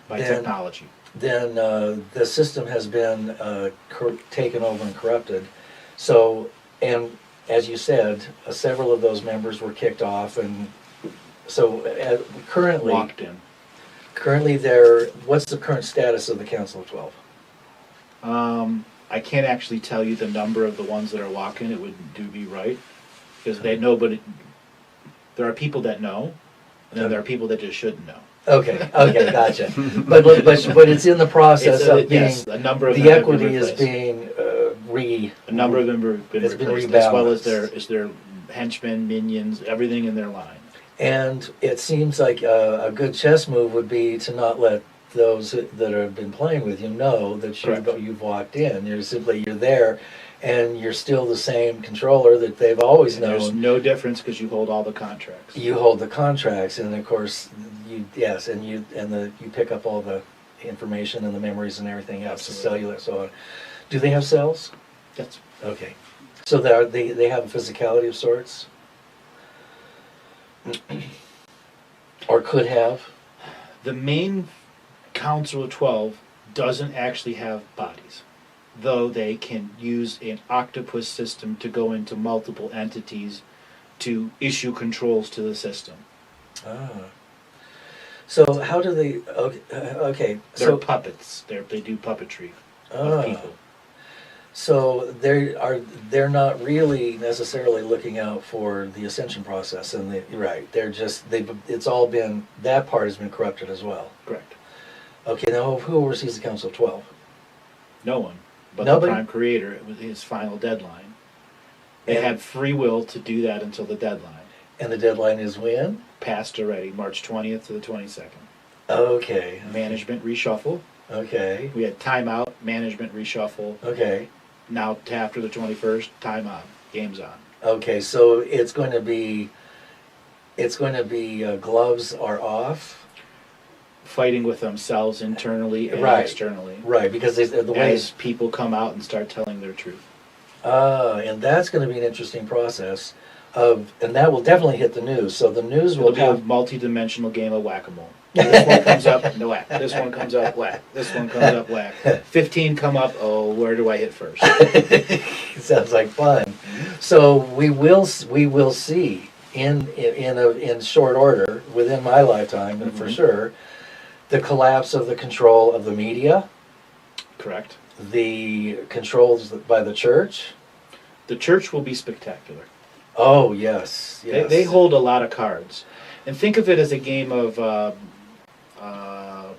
by technology, then the system has been taken over and corrupted. So, and as you said, several of those members were kicked off, and so currently, locked in. Currently, what's the current status of the Council of 12? I can't actually tell you the number of the ones that are walking. It would be right, because they know, but there are people that know, and then there are people that just shouldn't know. Okay, gotcha. but it's in the process of being. Yes, a number of the equity is being a number of them have been replaced, as well as their henchmen, minions, everything in their line. And it seems like a good chess move would be to not let those that have been playing with you know that you've walked in. You're there, and you're still the same controller that they've always known. There's no difference because you hold all the contracts. You hold the contracts, and of course, you pick up all the information and the memories and everything else, the cellular, so on. Do they have cells? Yes. Okay, so they have a physicality of sorts, or could have. The main Council of 12 doesn't actually have bodies, though they can use an octopus system to go into multiple entities to issue controls to the system. So how do they? Okay. They're puppets. They do puppetry of people. So they're not really necessarily looking out for the ascension process, and it's all been, that part has been corrupted as well. Correct. Okay, now who oversees the Council of 12? No one, but Nobody? The Prime Creator. It was his final deadline. They had free will to do that until the deadline. And the deadline is when? Passed already, March 20th to the 22nd. Okay. Management reshuffle. Okay. We had timeout, management reshuffle. Okay. Now after the 21st, time on, game's on. Okay, so it's going to be gloves are off. Fighting with themselves internally and externally. Right, because the way as people come out and start telling their truth. And that's going to be an interesting process. and that will definitely hit the news. So the news It'll will be a have, multi-dimensional game of whack-a-mole. This one comes up, no whack. This one comes up, whack. This one comes up, whack. 15 come up, oh, where do I hit first? sounds like fun. So we will see in short order within my lifetime, and for sure, the collapse of the control of the media, Correct. the controls by the church. The church will be spectacular. Oh yes, yes. They hold a lot of cards. And think of it as a game of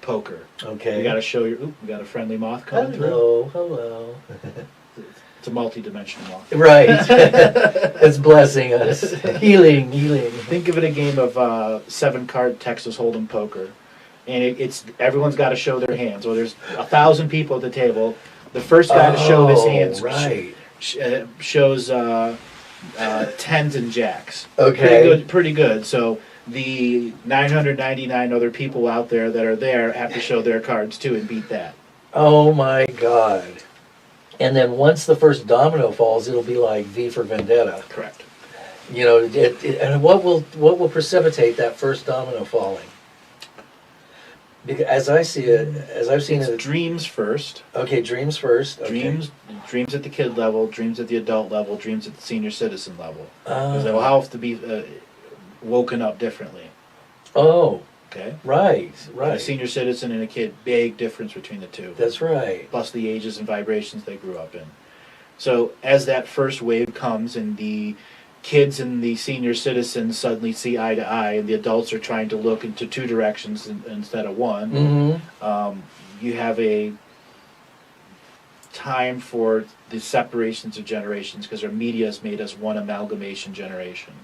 poker. Okay. You got to show your. Oop, we got a friendly moth coming through. Hello. It's a multi-dimensional moth. Right. It's blessing us. Healing. Think of it a game of 7-card Texas Hold'em poker, and it's everyone's got to show their hands. Well, there's 1,000 people at the table. The first guy to show his hands right. shows tens and jacks. Okay. Pretty good. So the 999 other people out there that are there have to show their cards too and beat that. Oh my God. And then once the first domino falls, it'll be like V for Vendetta. Correct. You know, and what will precipitate that first domino falling? Because as I see it, as I've seen it, Dreams first. Okay, dreams first. Okay. Dreams at the kid level, dreams at the adult level, dreams at the senior citizen level. Because they will Oh, have to be woken up differently. oh, Okay. right. A senior citizen and a kid, big difference between the two. That's right. Plus the ages and vibrations they grew up in. So as that first wave comes and the kids and the senior citizens suddenly see eye to eye and the adults are trying to look into two directions instead of one, Mm-hmm. you have a time for the separations of generations because our media has made us one amalgamation generation.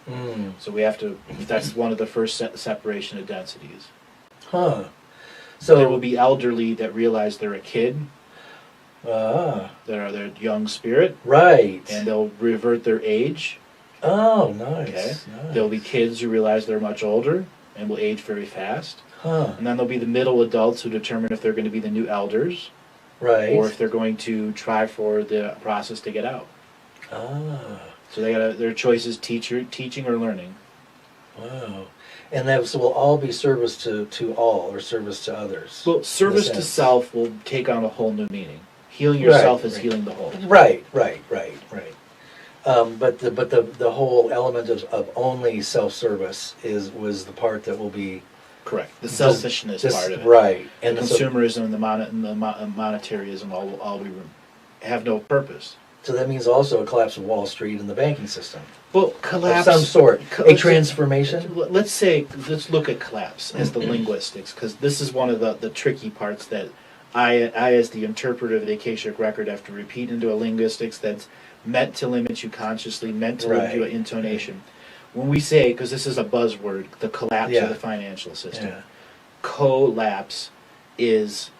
Mm. So we have to, that's one of the first separation of densities. Huh. There will So, be elderly that realize they're a kid, that are their young spirit, right. and they'll revert their age. Oh, nice. Okay. Nice. There'll be kids who realize they're much older and will age very fast. Huh. And then there'll be the middle adults who determine if they're going to be the new elders Right. or if they're going to try for the process to get out. Ah. So they got their choice is teaching or learning. Wow. And that will all be service to all or service to others. Well, service to sense. self will take on a whole new meaning. Healing yourself is right. healing the whole. Right. But the whole element of only self-service was the part that will be Correct. The selfishness part of it. Right. And And the so, consumerism and the monetarism all we have no purpose. so that means also a collapse of Wall Street and the banking system Well, of collapse. some sort. A let's- transformation. Let's look at collapse as the linguistics, because this is one of the tricky parts that I, as the interpreter of the Akashic record, have to repeat into a linguistics that's meant to limit you consciously, meant to limit you Right. intonation. When we say, because this is a buzzword, the collapse Yeah. of the financial system, Yeah. collapse is,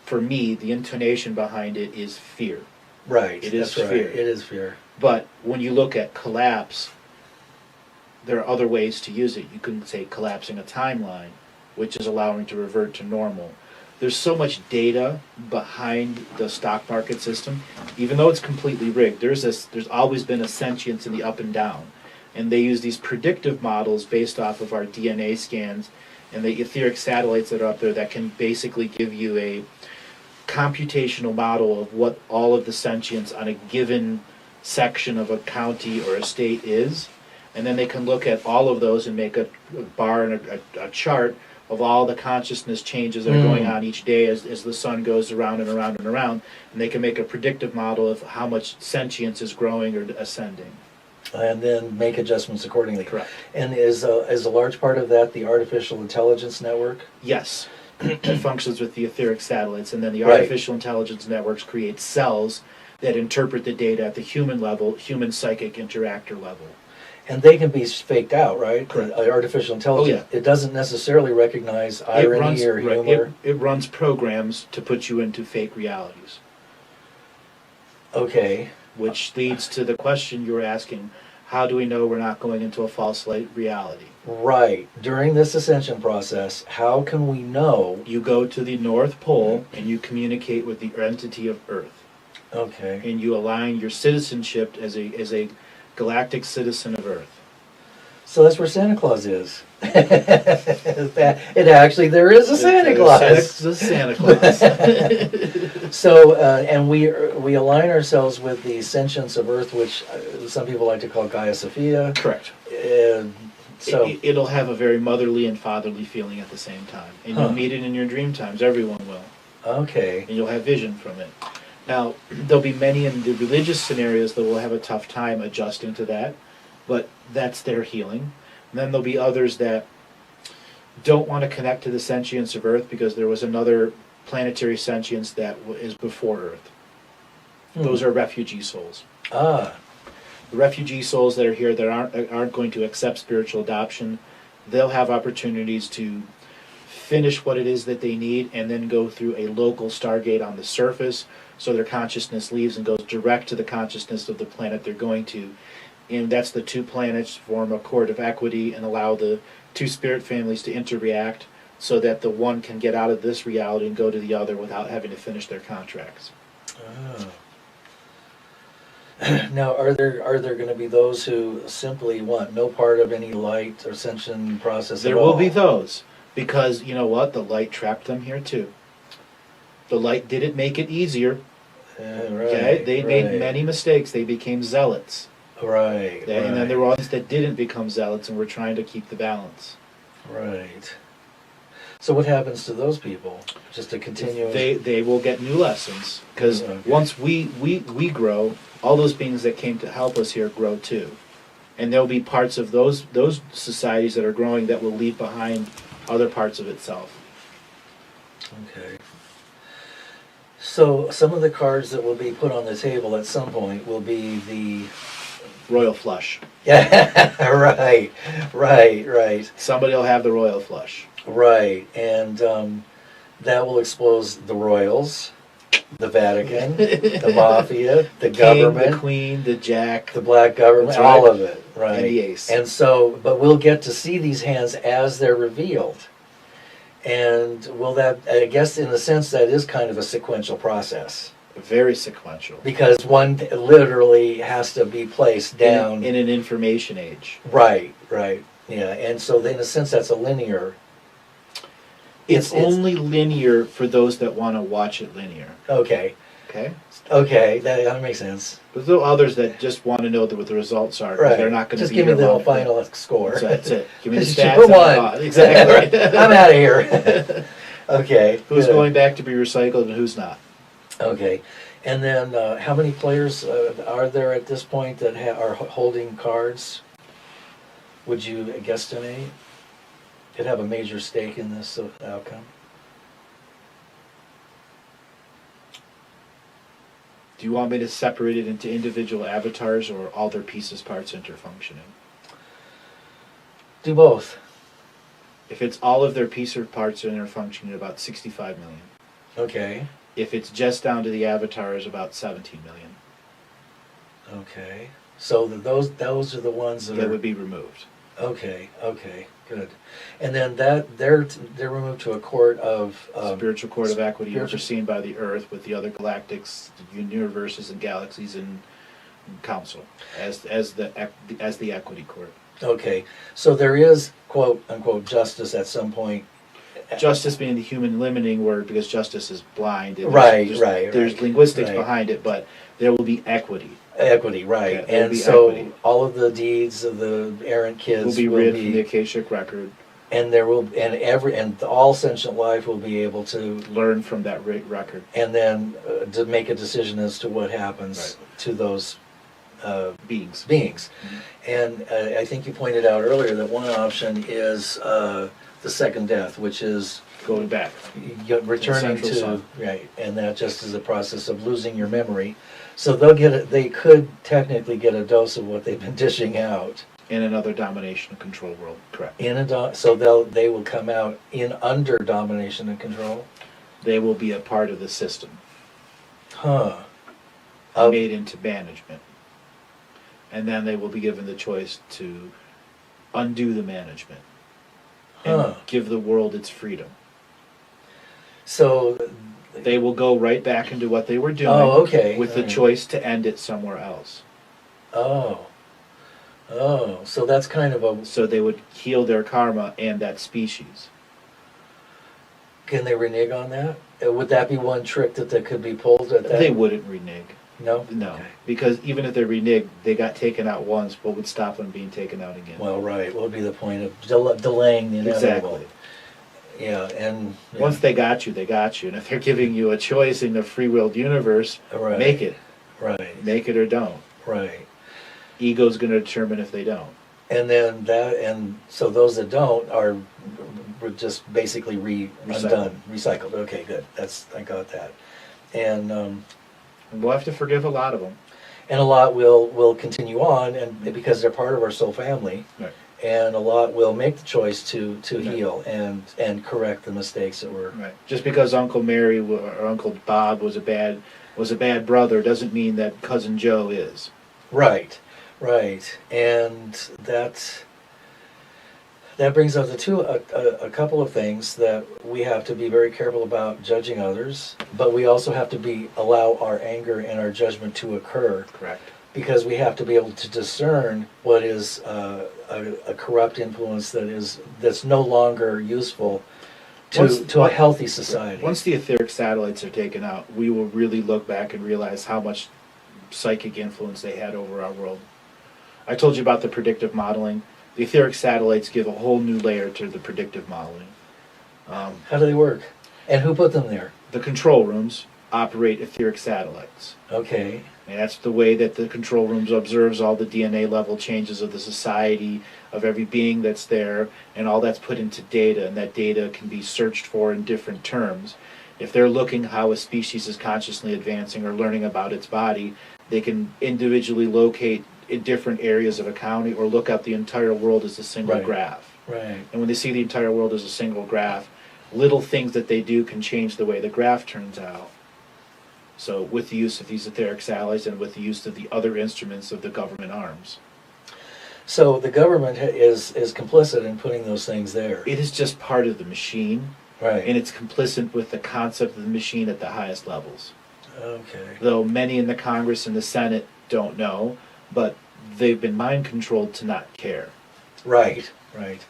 for me, the intonation behind it is fear. Right. It is That's right. fear. It is fear. But when you look at collapse, there are other ways to use it. You can say collapsing a timeline, which is allowing to revert to normal. There's so much data behind the stock market system, even though it's completely rigged. There's always been a sentience in the up and down, and they use these predictive models based off of our DNA scans and the etheric satellites that are up there that can basically give you a computational model of what all of the sentience on a given section of a county or a state is, and then they can look at all of those and make a bar and a chart of all the consciousness changes that are going on each day as the sun goes around and around and around, and they can make a predictive model of how much sentience is growing or ascending. And then make adjustments accordingly. Correct. And is a large part of that the artificial intelligence network? Yes, it functions with the etheric satellites, and then the Right. artificial intelligence networks create cells that interpret the data at the human level, human psychic interactor level. And they can be faked out, right? Correct. The artificial intelligence. yeah. It doesn't necessarily recognize irony or right, humor. it runs programs to put you into fake realities, Okay. which leads to the question you were asking: how do we know we're not going into a false reality? Right. During this ascension process, how can we know? You go to the North Pole and you communicate with the entity of Earth, Okay. and you align your citizenship as a galactic citizen of Earth. So that's where Santa Claus is. There is a Santa Claus. The Santa Claus. So, and we align ourselves with the sentience of Earth, which some people like to call Gaia Sophia. Correct. So It'll have a very motherly and fatherly feeling at the same time. And you'll meet it in your dream times. Everyone will. okay, And you'll have vision from it. Now, there'll be many in the religious scenarios that will have a tough time adjusting to that, but that's their healing. And then there'll be others that don't want to connect to the sentience of Earth because there was another planetary sentience that is before Earth. Those are refugee souls. ah, The refugee souls that are here that aren't going to accept spiritual adoption, they'll have opportunities to finish what it is that they need and then go through a local stargate on the surface so their consciousness leaves and goes direct to the consciousness of the planet they're going to. And that's the two planets form a chord of equity and allow the two spirit families to interact so that the one can get out of this reality and go to the other without having to finish their contracts. ah. Now, are there going to be those who simply want no part of any light or ascension process There at all? will be those, because you know what? The light trapped them here too. The light didn't make it easier. Right, Okay, they made right. many mistakes. They became zealots. Right, Okay? And then there were others that didn't become zealots and were trying to keep the balance. right. So what happens to those people? Just to continue? They will get new lessons, because Okay. once we grow, all those beings that came to help us here grow too. And there'll be parts of those societies that are growing that will leave behind other parts of itself. Okay. So some of the cards that will be put on the table at some point will be the... Royal flush. Yeah, right. Somebody will have the royal flush. Right, and that will expose the royals, the Vatican, the mafia, the King, government, the queen, the jack, the black government, That's right. all of it, right? and the ace. And so, but we'll get to see these hands as they're revealed. And will that, I guess in a sense, that is kind of a sequential process. Very sequential. Because one literally has to be placed down. In an information age. Right, yeah. And so in a sense, that's a linear. It's only linear for those that want to watch it linear. Okay, that makes sense. But there are others that just want to know what the results are. 'Cause Right. They're not going to Just be give me here the long. final score. So that's it. Give me the Just stats. put and one. Exactly. I'm out of here. Okay. Who's good. going back to be recycled and who's not? Okay. And then how many players are there at this point that are holding cards? Would you guesstimate? Could have a major stake in this outcome? Do you want me to separate it into individual avatars or all their pieces, parts interfunctioning? Do both. If it's all of their piece or parts interfunctioning, about 65 million. Okay. If it's just down to the avatars, about 17 million. Okay. So those are the ones that That are... would be removed. Okay, good. And then they're removed to a court of... Spiritual court of equity spiritual- overseen by the Earth with the other galactics, the universes and galaxies in council as the equity court. Okay, so there is, quote unquote, justice at some point. Justice being the human limiting word because justice is blind. And Right. There's linguistics Right. behind it, but there will be equity. Equity, right. Yeah, there'll And be so equity. all of the deeds of the errant kids Will be read from the Akashic record. and there will and all sentient life will be able to Learn from that record. and then to make a decision as to what happens to those Beings. Mm-hmm. And I think you pointed out earlier that one option is the second death, which is Going back. returning Central to sun. right, and that just is a process of losing your memory. So they could technically get a dose of what they've been dishing out In another domination and control world. Correct. so they will come out in under domination and control. They will be a part of the system. Huh. Made into management. And then they will be given the choice to undo the management. And Huh. give the world its freedom. So They will go right back into what they were doing. Oh, okay. With the Alright. choice to end it somewhere else. Oh. Oh, so that's kind of a. So they would heal their karma and that species. Can they renege on that? Would that be one trick that could be pulled at that? They wouldn't renege. No? No, Okay. because even if they renege, they got taken out once. What would stop them being taken out again? Well, right. What would be the point of delaying the inevitable? Exactly. Yeah, and... Yeah. Once they got you, they got you. And if they're giving you a choice in the free-willed universe, Right. make it. Right. Make it or don't. Right. Ego's going to determine if they don't. And then so those that don't are just basically undone, recycled. Okay, good. I got that. And We'll have to forgive a lot of them. a lot will continue on, and because they're part of our soul family, Right. and a lot will make the choice to Right. heal and correct the mistakes that were. Right. Just because Uncle Mary or Uncle Bob was a bad brother doesn't mean that Cousin Joe is. Right, right, and that brings up a couple of things that we have to be very careful about judging others, but we also have to allow our anger and our judgment to occur, Correct. because we have to be able to discern what is a corrupt influence that's no longer useful to a healthy society. Once the etheric satellites are taken out, we will really look back and realize how much psychic influence they had over our world. I told you about the predictive modeling. The etheric satellites give a whole new layer to the predictive modeling. How do they work? And who put them there? The control rooms operate etheric satellites. Okay. And that's the way that the control rooms observes all the DNA level changes of the society, of every being that's there, and all that's put into data, and that data can be searched for in different terms. If they're looking how a species is consciously advancing or learning about its body, they can individually locate in different areas of a county or look at the entire world as a single Right. graph. Right. And when they see the entire world as a single graph, little things that they do can change the way the graph turns out. So with the use of these etheric satellites and with the use of the other instruments of the government arms. So the government is complicit in putting those things there. It is just part of the machine, Right. and it's complicit with the concept of the machine at the highest levels. Okay. Though many in the Congress and the Senate don't know, but they've been mind controlled to not care. Right. Right.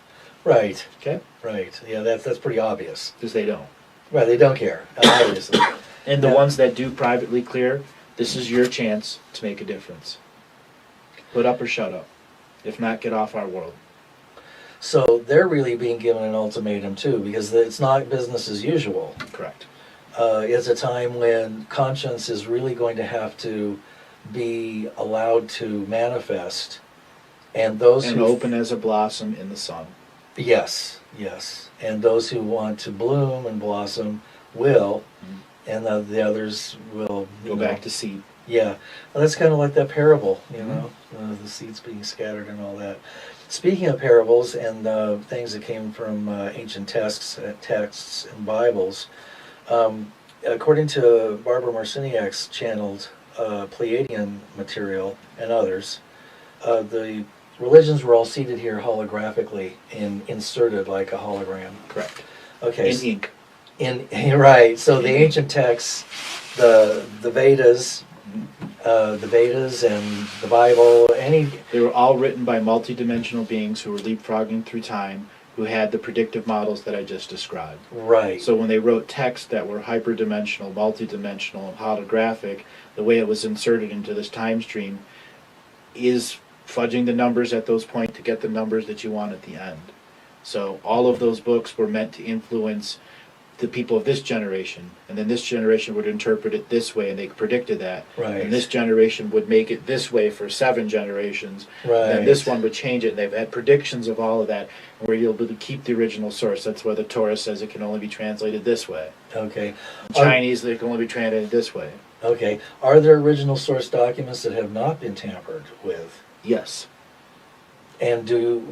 Right. Okay? Right. Yeah, that's pretty obvious. Because they don't. Right. They don't care, obviously. And the Yeah. ones that do privately clear, this is your chance to make a difference. Put up or shut up. If not, get off our world. So they're really being given an ultimatum too, because it's not business as usual. Correct. It's a time when conscience is really going to have to be allowed to manifest, and those And who open as a blossom in the sun. yes, and those who want to bloom and blossom will, and the others will Go back to seed. Yeah, well, that's kind of like that parable, Mhm. the seeds being scattered and all that. Speaking of parables and things that came from ancient texts and Bibles, according to Barbara Marciniak's channeled Pleiadian material and others, the religions were all seated here holographically and inserted like a hologram. Correct. Okay. In ink. Right. So the ancient texts, the Vedas, and the Bible, They were all written by multidimensional beings who were leapfrogging through time, who had the predictive models that I just described. right. So when they wrote texts that were hyperdimensional, multidimensional, and holographic, the way it was inserted into this time stream is fudging the numbers at those points to get the numbers that you want at the end. So all of those books were meant to influence the people of this generation, and then this generation would interpret it this way, and they predicted that. Right. And this generation would make it this way for 7 generations. Right. And then this one would change it, and they've had predictions of all of that, where you'll be able to keep the original source. That's why the Torah says it can only be translated this way. Okay. Chinese, they can only be translated this way. Okay. Are there original source documents that have not been tampered with? Yes. And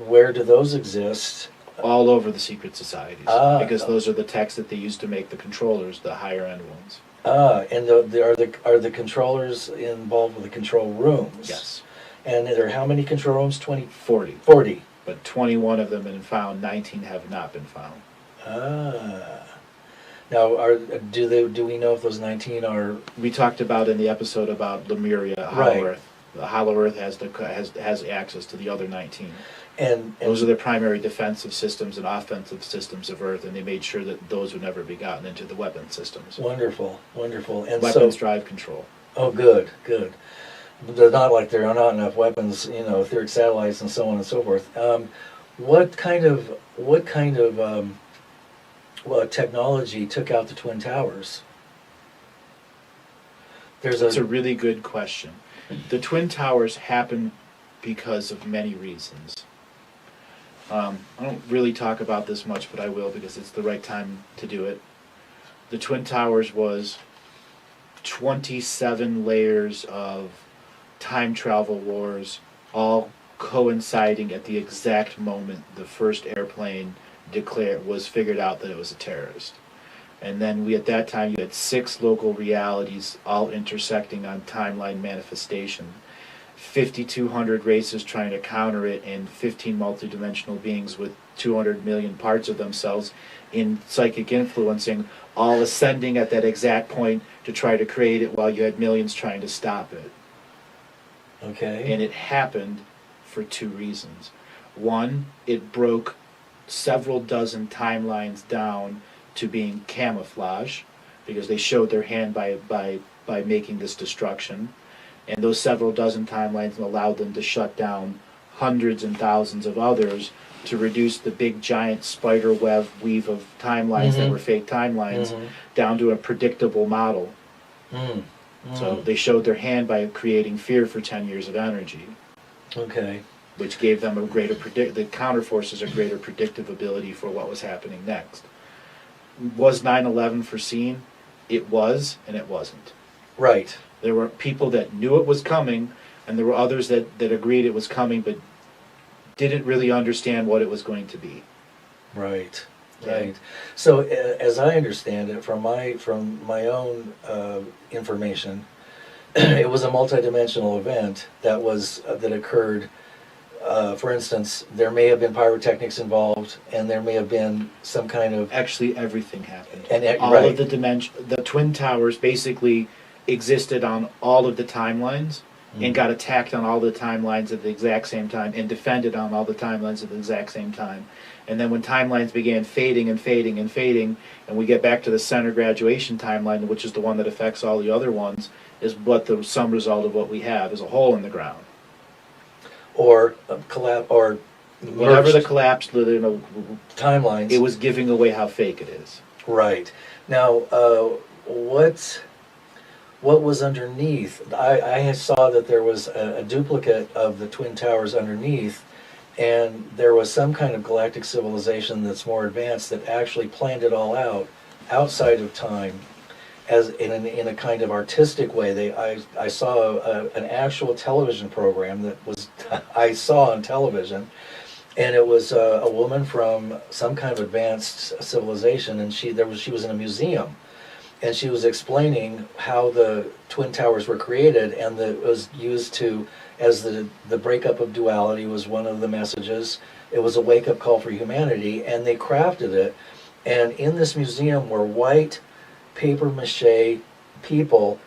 where do those exist? All over the secret societies. Ah. Because those are the texts that they use to make the controllers, the higher end ones. And are the controllers involved with the control rooms? Yes. And there are how many control rooms? 20? 40. 40. But 21 of them have been found, 19 have not been found. Now, do we know if those 19 are We talked about in the episode about Lemuria, Hollow right? Earth. The Hollow Earth has access to the other 19. And Those are the primary defensive systems and offensive systems of Earth, and they made sure that those would never be gotten into the weapon systems. wonderful, wonderful. And Weapons so, drive control. oh, good, good. They're not like there are not enough weapons, etheric satellites and so on and so forth. What kind of technology took out the Twin Towers? It's a really good question. The Twin Towers happened because of many reasons. I don't really talk about this much, but I will because it's the right time to do it. The Twin Towers was 27 layers of time travel wars, all coinciding at the exact moment the first airplane was figured out that it was a terrorist. And then at that time, you had 6 local realities all intersecting on timeline manifestation. 5,200 races trying to counter it, and 15 multidimensional beings with 200 million parts of themselves in psychic influencing, all ascending at that exact point to try to create it while you had millions trying to stop it. Okay. And it happened for 2 reasons. One, it broke several dozen timelines down to being camouflage, because they showed their hand by making this destruction. And those several dozen timelines allowed them to shut down hundreds and thousands of others to reduce the big giant spider web weave of timelines that were fake timelines down to a predictable model. So they showed their hand by creating fear for 10 years of energy. Okay. Which gave them the counterforces a greater predictive ability for what was happening next. Was 9/11 foreseen? It was, and it wasn't. Right. There were people that knew it was coming, and there were others that agreed it was coming, but didn't really understand what it was going to be. Right. Okay. Right. So, as I understand it, from my own information, it was a multidimensional event that occurred. For instance, there may have been pyrotechnics involved, and there may have been some kind of... Actually, everything happened. And all right. of the Twin Towers basically existed on all of the timelines and got attacked on all the timelines at the exact same time and defended on all the timelines at the exact same time. And then when timelines began fading and fading and fading, and we get back to the center graduation timeline, which is the one that affects all the other ones, is what the sum result of what we have is a hole in the ground. Or collapse, or whatever the collapse, timelines. It was giving away how fake it is. Right. Now, what was underneath? I saw that there was a duplicate of the Twin Towers underneath, and there was some kind of galactic civilization that's more advanced that actually planned it all out outside of time, as in a kind of artistic way. I saw an actual television program that was I saw on television, and it was a woman from some kind of advanced civilization, and she was in a museum, and she was explaining how the Twin Towers were created, and it was used as the breakup of duality was one of the messages. It was a wake-up call for humanity, and they crafted it. And in this museum were white paper mache people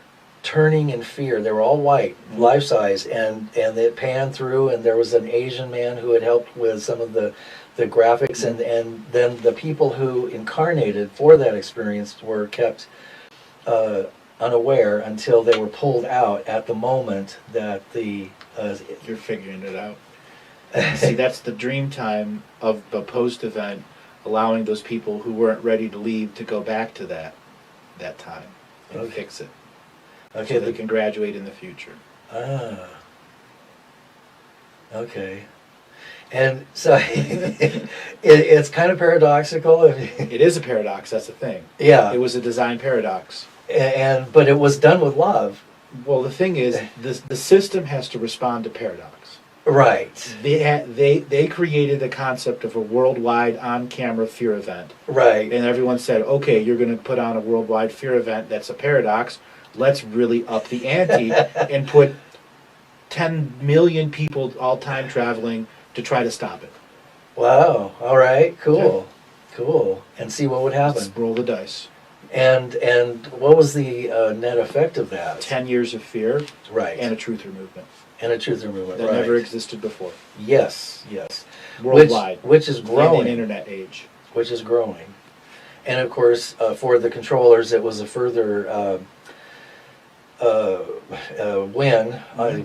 turning in fear. They were all white, life-size, and it panned through, and there was an Asian man who had helped with some of the graphics, and then the people who incarnated for that experience were kept unaware until they were pulled out at the moment that the... You're figuring it out. See, that's the dream time of the post-event, allowing those people who weren't ready to leave to go back to that time and fix it. Okay, so they can graduate in the future. Ah. Okay. And so it's kind of paradoxical. It is a paradox, that's the thing. Yeah. It was a design paradox. But it was done with love. Well, the thing is, the system has to respond to paradox. Right. They created the concept of a worldwide on-camera fear event. Right. And everyone said, okay, you're going to put on a worldwide fear event that's a paradox. Let's really up the ante and put 10 million people all time traveling to try to stop it. Wow. All right. Cool. Okay. Cool. And see what would happen. Let's roll the dice. And what was the net effect of that? 10 years of fear. Right. And a truther movement. And a truth in movement, that right. never existed before. Yes, yes. Worldwide. Which is growing. In the internet age. Which is growing. And of course, for the controllers, it was a further win,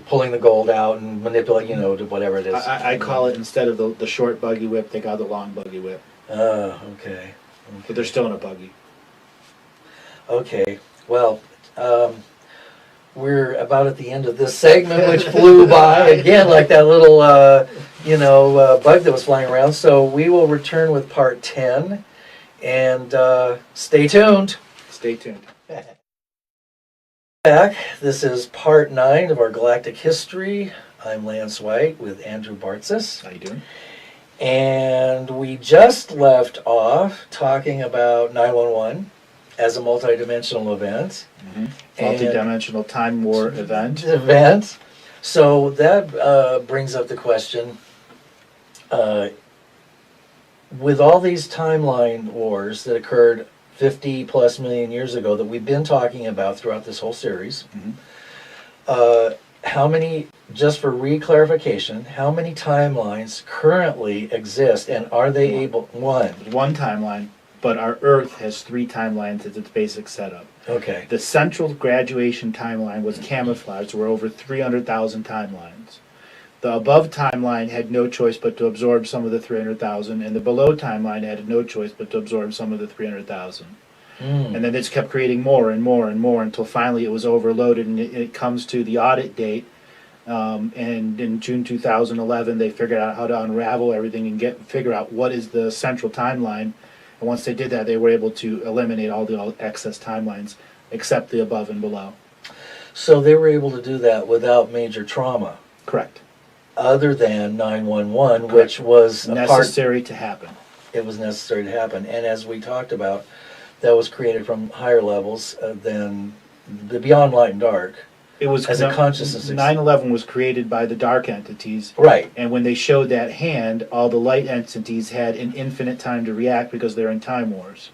pulling the gold out and manipulate, to whatever it is. I call it, instead of the short buggy whip, they got the long buggy whip. Oh, okay. But they're still in a buggy. Okay. Well, we're about at the end of this segment, which flew by again like that little, bug that was flying around. So we will return with part 10, and stay tuned. Stay tuned. Back. This is part 9 of our Galactic history. I'm Lance White with Andrew Bartzis. How you doing? And we just left off talking about 911 as a multidimensional event. Mm-hmm. Multidimensional time war event. So that brings up the question, with all these timeline wars that occurred 50 plus million years ago that we've been talking about throughout this whole series, how many, just for re-clarification, how many timelines currently exist, and are they able, one timeline, but our Earth has 3 timelines as its basic setup. Okay. The central graduation timeline was camouflaged. There were over 300,000 timelines. The above timeline had no choice but to absorb some of the 300,000, and the below timeline had no choice but to absorb some of the 300,000. And then it just kept creating more and more and more until finally it was overloaded, and it comes to the audit date. And in June 2011, they figured out how to unravel everything and figure out what is the central timeline. And once they did that, they were able to eliminate all the excess timelines, except the above and below. So they were able to do that without major trauma. Correct. Other than 911, Correct. which was necessary to happen. It was necessary to happen. And as we talked about, that was created from higher levels than the beyond light and dark. It was as a consciousness. 9/11 was created by the dark entities, right? And when they showed that hand, all the light entities had an infinite time to react because they're in time wars.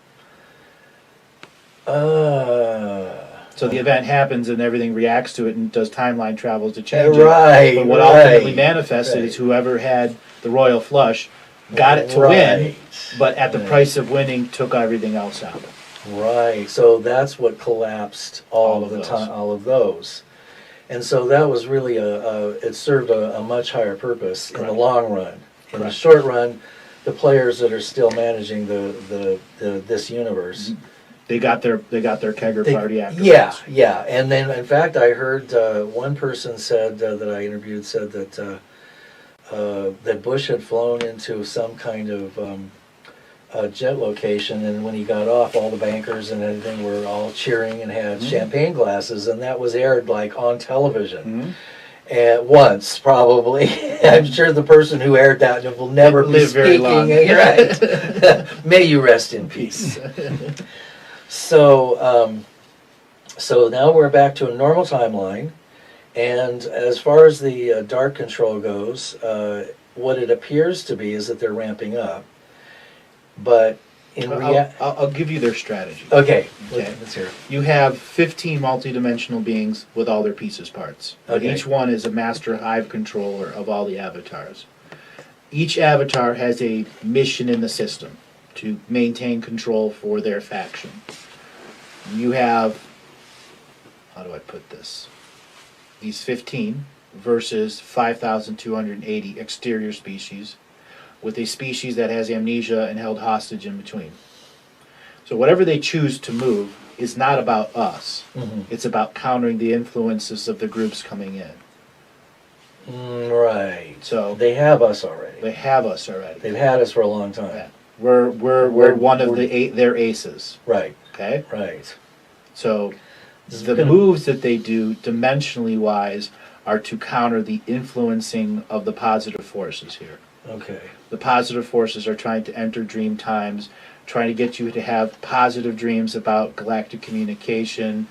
So the event happens and everything reacts to it and does timeline travels to change it. Right. But what ultimately manifested is whoever had the royal flush got it to win, but at the price of winning took everything else out. Right. So that's what collapsed all of those. And so that was really it served a much higher purpose in the long run. In the short run, the players that are still managing this universe, they got their kegger party afterwards. Yeah. And then, in fact, I heard one person said that I interviewed said that that Bush had flown into some kind of jet location, and when he got off, all the bankers and everything were all cheering and had champagne glasses, and that was aired like on television. And once, probably. I'm sure the person who aired that will never be speaking. Very long. Right. May you rest in peace. So now we're back to a normal timeline, and as far as the dark control goes, what it appears to be is that they're ramping up. But in I'll give you their strategy. Okay. Let's hear it. You have 15 multidimensional beings with all their pieces parts. Okay. Each one is a master hive controller of all the avatars. Each avatar has a mission in the system to maintain control for their faction. You have, how do I put this? These 15 versus 5,280 exterior species, with a species that has amnesia and held hostage in between. So whatever they choose to move is not about us. It's about countering the influences of the groups coming in. Right. So they have us already. They have us already. They've had us for a long time. Yeah. We're one of their aces. Right. Okay? Right. So the moves that they do, dimensionally wise, are to counter the influencing of the positive forces here. Okay. The positive forces are trying to enter dream times, trying to get you to have positive dreams about galactic communication,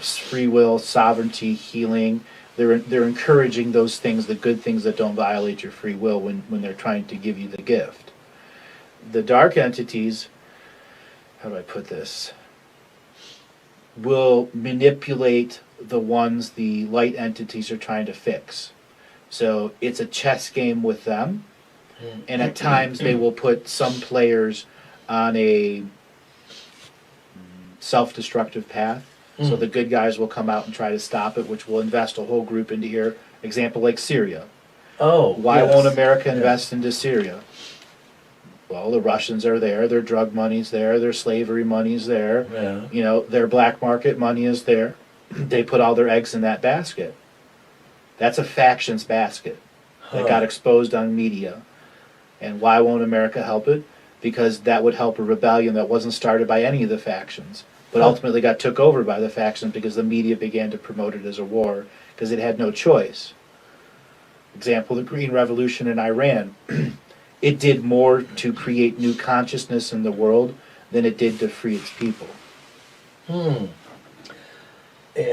free will, sovereignty, healing. They're encouraging those things, the good things that don't violate your free will when they're trying to give you the gift. The dark entities, how do I put this, will manipulate the ones the light entities are trying to fix. So it's a chess game with them, and at times they will put some players on a self-destructive path. So the good guys will come out and try to stop it, which will invest a whole group into here. Example like Syria. Oh, Why yes. won't America invest into Syria? Well, the Russians are there, their drug money's there, their slavery money's there, Yeah. you know, their black market money is there. They put all their eggs in that basket. That's a factions basket that got exposed on media. And why won't America help it? Because that would help a rebellion that wasn't started by any of the factions, but ultimately got took over by the factions because the media began to promote it as a war because it had no choice. Example, the Green Revolution in Iran. It did more to create new consciousness in the world than it did to free its people.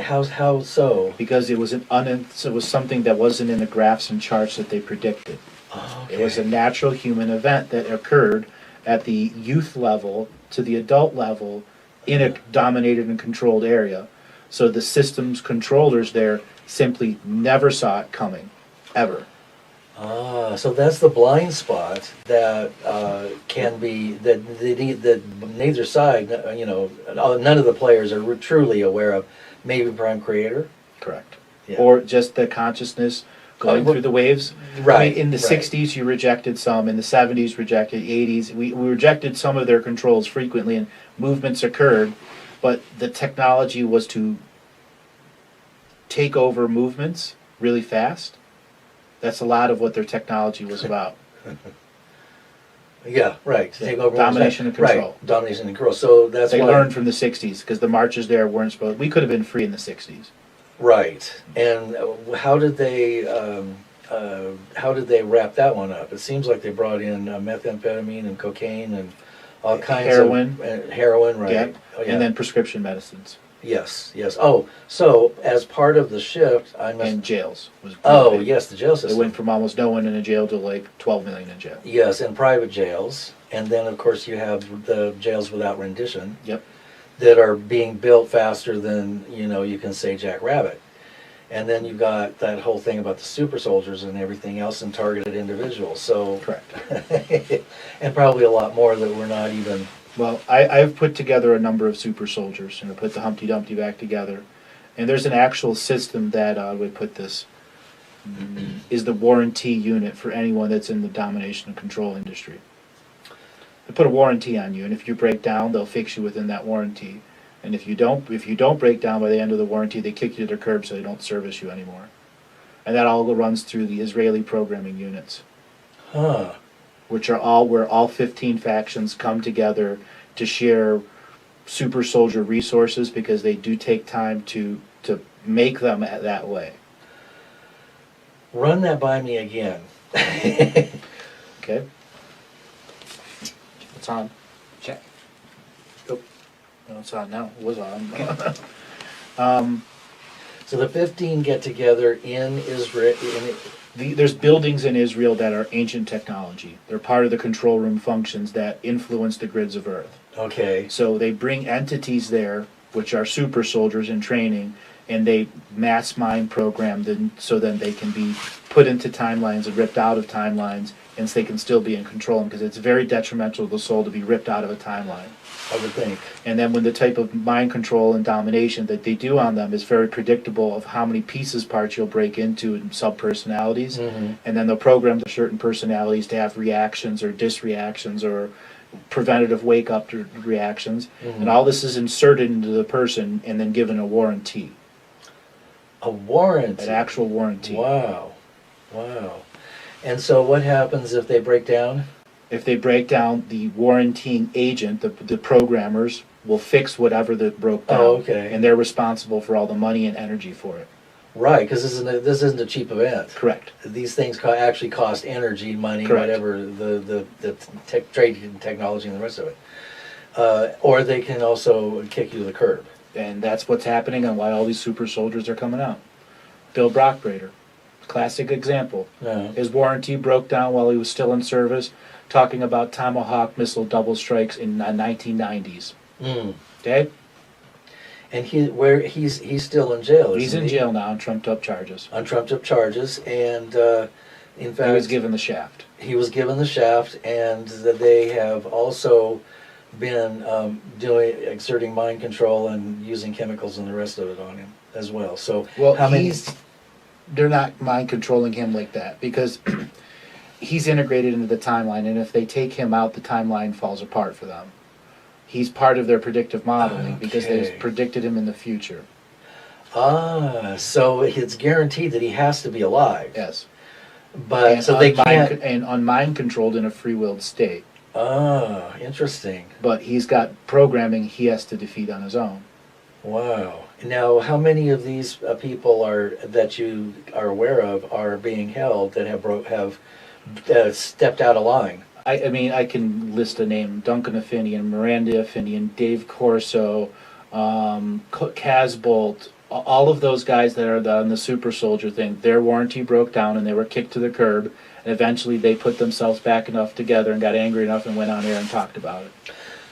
How so? Because it was it was something that wasn't in the graphs and charts that they predicted. Oh, It was a natural human event that occurred at the youth level to the adult level in a dominated and controlled area. So the systems controllers there simply never saw it coming, ever. So that's the blind spot that can be that neither side, you know, none of the players are truly aware of. Maybe Prime Creator, Correct. Yeah. Or just the consciousness going through the waves. Right. I mean, in the 60s, you rejected some. In the 70s, rejected. 80s, we rejected some of their controls frequently, and movements occurred. But the technology was to take over movements really fast. That's a lot of what their technology was about. Yeah, right. To take over Domination and control. Right. Domination and control. So that's They why, learned from the 60s because the marches there weren't supposed. We could have been free in the 60s. Right. And how did they wrap that one up? It seems like they brought in methamphetamine and cocaine and all kinds Heroin. of heroin, right? Yep. Oh, yeah. And then prescription medicines yes, yes. Oh, so as part of the shift, I must. and jails. Was Oh, big. yes, the jail They system. went from almost no one in a jail to like 12 million in jail. Yes, and private jails, and then of course you have the jails without rendition. Yep. That are being built faster than, you know, you can say Jack Rabbit. And then you've got that whole thing about the super soldiers and everything else and targeted individuals. So Correct. and probably a lot more that we're not even. Well, I've put together a number of super soldiers, and I put the Humpty Dumpty back together. And there's an actual system that would put this is the warranty unit for anyone that's in the domination and control industry. They put a warranty on you, and if you break down, they'll fix you within that warranty. And if you don't break down by the end of the warranty, they kick you to the curb so they don't service you anymore. And that all runs through the Israeli programming units, which are all where all 15 factions come together to share super soldier resources because they do take time to make them that way. Run that by me again. Okay. It's on. Check. No, it's on now. It was on. So the 15 get together in Israel. There's buildings in Israel that are ancient technology. They're part of the control room functions that influence the grids of Earth. Okay. So they bring entities there, which are super soldiers in training, and they mass mind program them so then they can be put into timelines and ripped out of timelines, and so they can still be in control because it's very detrimental to the soul to be ripped out of a timeline. I would think. And then when the type of mind control and domination that they do on them is very predictable of how many pieces parts you'll break into in sub-personalities, and then they'll program the certain personalities to have reactions or disreactions or preventative wake-up reactions, and all this is inserted into the person and then given a warranty. A warranty? An actual warranty. Wow. Wow. And so what happens if they break down? If they break down, the warranting agent, the programmers, will fix whatever that broke down. Oh, okay. And they're responsible for all the money and energy for it. Right, because this isn't a cheap event. Correct. These things actually cost energy, money, Correct. whatever, the trade and technology and the rest of it. Or they can also kick you to the curb. And that's what's happening and why all these super soldiers are coming out. Bill Brockbrader, classic example. Yeah. His warranty broke down while he was still in service, talking about Tomahawk missile double strikes in the 1990s. Okay? And he's still in jail, He's isn't in he? jail now on trumped-up charges. On trumped up charges, and in fact, He was given the shaft. he was given the shaft, and that they have also been exerting mind control and using chemicals and the rest of it on him as well. So Well, how many? they're not mind controlling him like that because he's integrated into the timeline, and if they take him out, the timeline falls apart for them. He's part of their predictive modeling because Okay. they've predicted him in the future. So it's guaranteed that he has to be alive. Yes. But And so they mind, can't. and unmind controlled in a free willed state. Interesting. But he's got programming he has to defeat on his own. Wow. Now, how many of these people that you are aware of are being held that have stepped out of line? I mean, I can list a name: Duncan Affinian, Miranda Affinian, Dave Corso, Casbolt, all of those guys that are on the super soldier thing. Their warranty broke down and they were kicked to the curb. And eventually they put themselves back enough together and got angry enough and went on air and talked about it.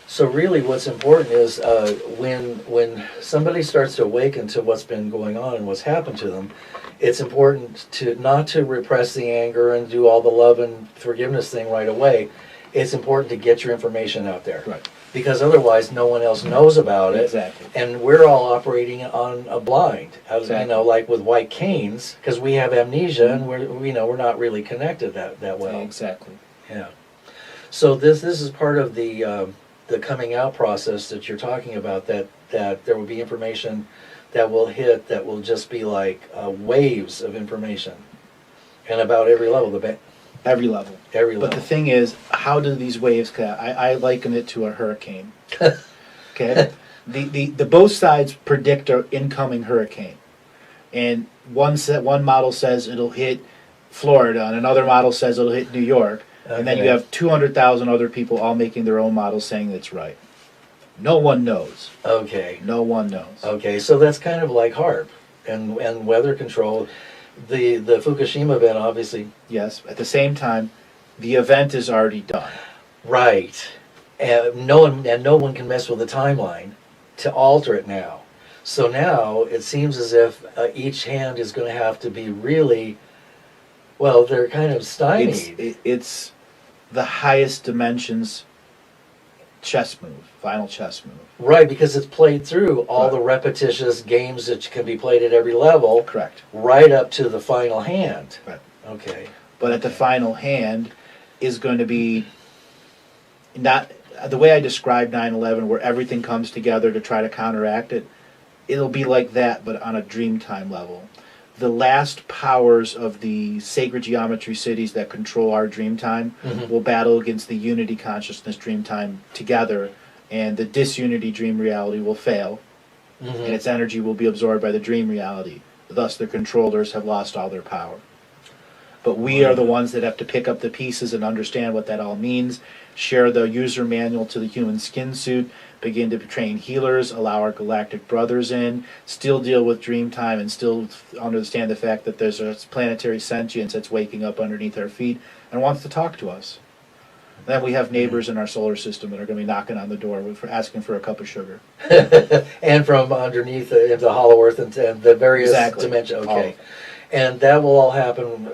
So really what's important is when somebody starts to awaken to what's been going on and what's happened to them, it's important to not to repress the anger and do all the love and forgiveness thing right away. It's important to get your information out there. Right. Because otherwise no one else knows about it. Exactly. And we're all operating on a blind. Exactly. Like with white canes, because we have amnesia and we're not really connected that well. Exactly. Yeah. So this is part of the coming out process that you're talking about, that there will be information that will hit that will just be like waves of information, and about every level. Every level. Every But level. the thing is, how do these waves I liken it to a hurricane. Okay? The both sides predict an incoming hurricane. And one model says it'll hit Florida, and another model says it'll hit New York. And then you Okay. have 200,000 other people all making their own models saying it's right. No one knows. Okay. No one knows. Okay. So that's kind of like HARP and weather control. The Fukushima event, obviously. Yes. At the same time, the event is already done. Right. And no one can mess with the timeline to alter it now. So now it seems as if each hand is going to have to be really, well, they're kind of stymied. It's the highest dimensions chess move, final chess move. Right, because it's played through all Right. the repetitious games that can be played at every level, Correct. right up to the final hand. Right. Okay. But at the final hand is going to be not the way I described 9/11, where everything comes together to try to counteract it. It'll be like that, but on a Dreamtime level. The last powers of the sacred geometry cities that control our Dreamtime Mhm. will battle against the unity consciousness Dreamtime together, and the disunity dream reality will fail, and Mhm. its energy will be absorbed by the dream reality. Thus, the controllers have lost all their power. But we are the ones that have to pick up the pieces and understand what that all means, share the user manual to the human skin suit, begin to train healers, allow our galactic brothers in, still deal with Dreamtime, and still understand the fact that there's a planetary sentience that's waking up underneath our feet and wants to talk to us. Then we have neighbors in our solar system that are going to be knocking on the door asking for a cup of sugar. And from underneath into Hollow Earth and the various Exactly. dimensions. All Okay. of it. And that will all happen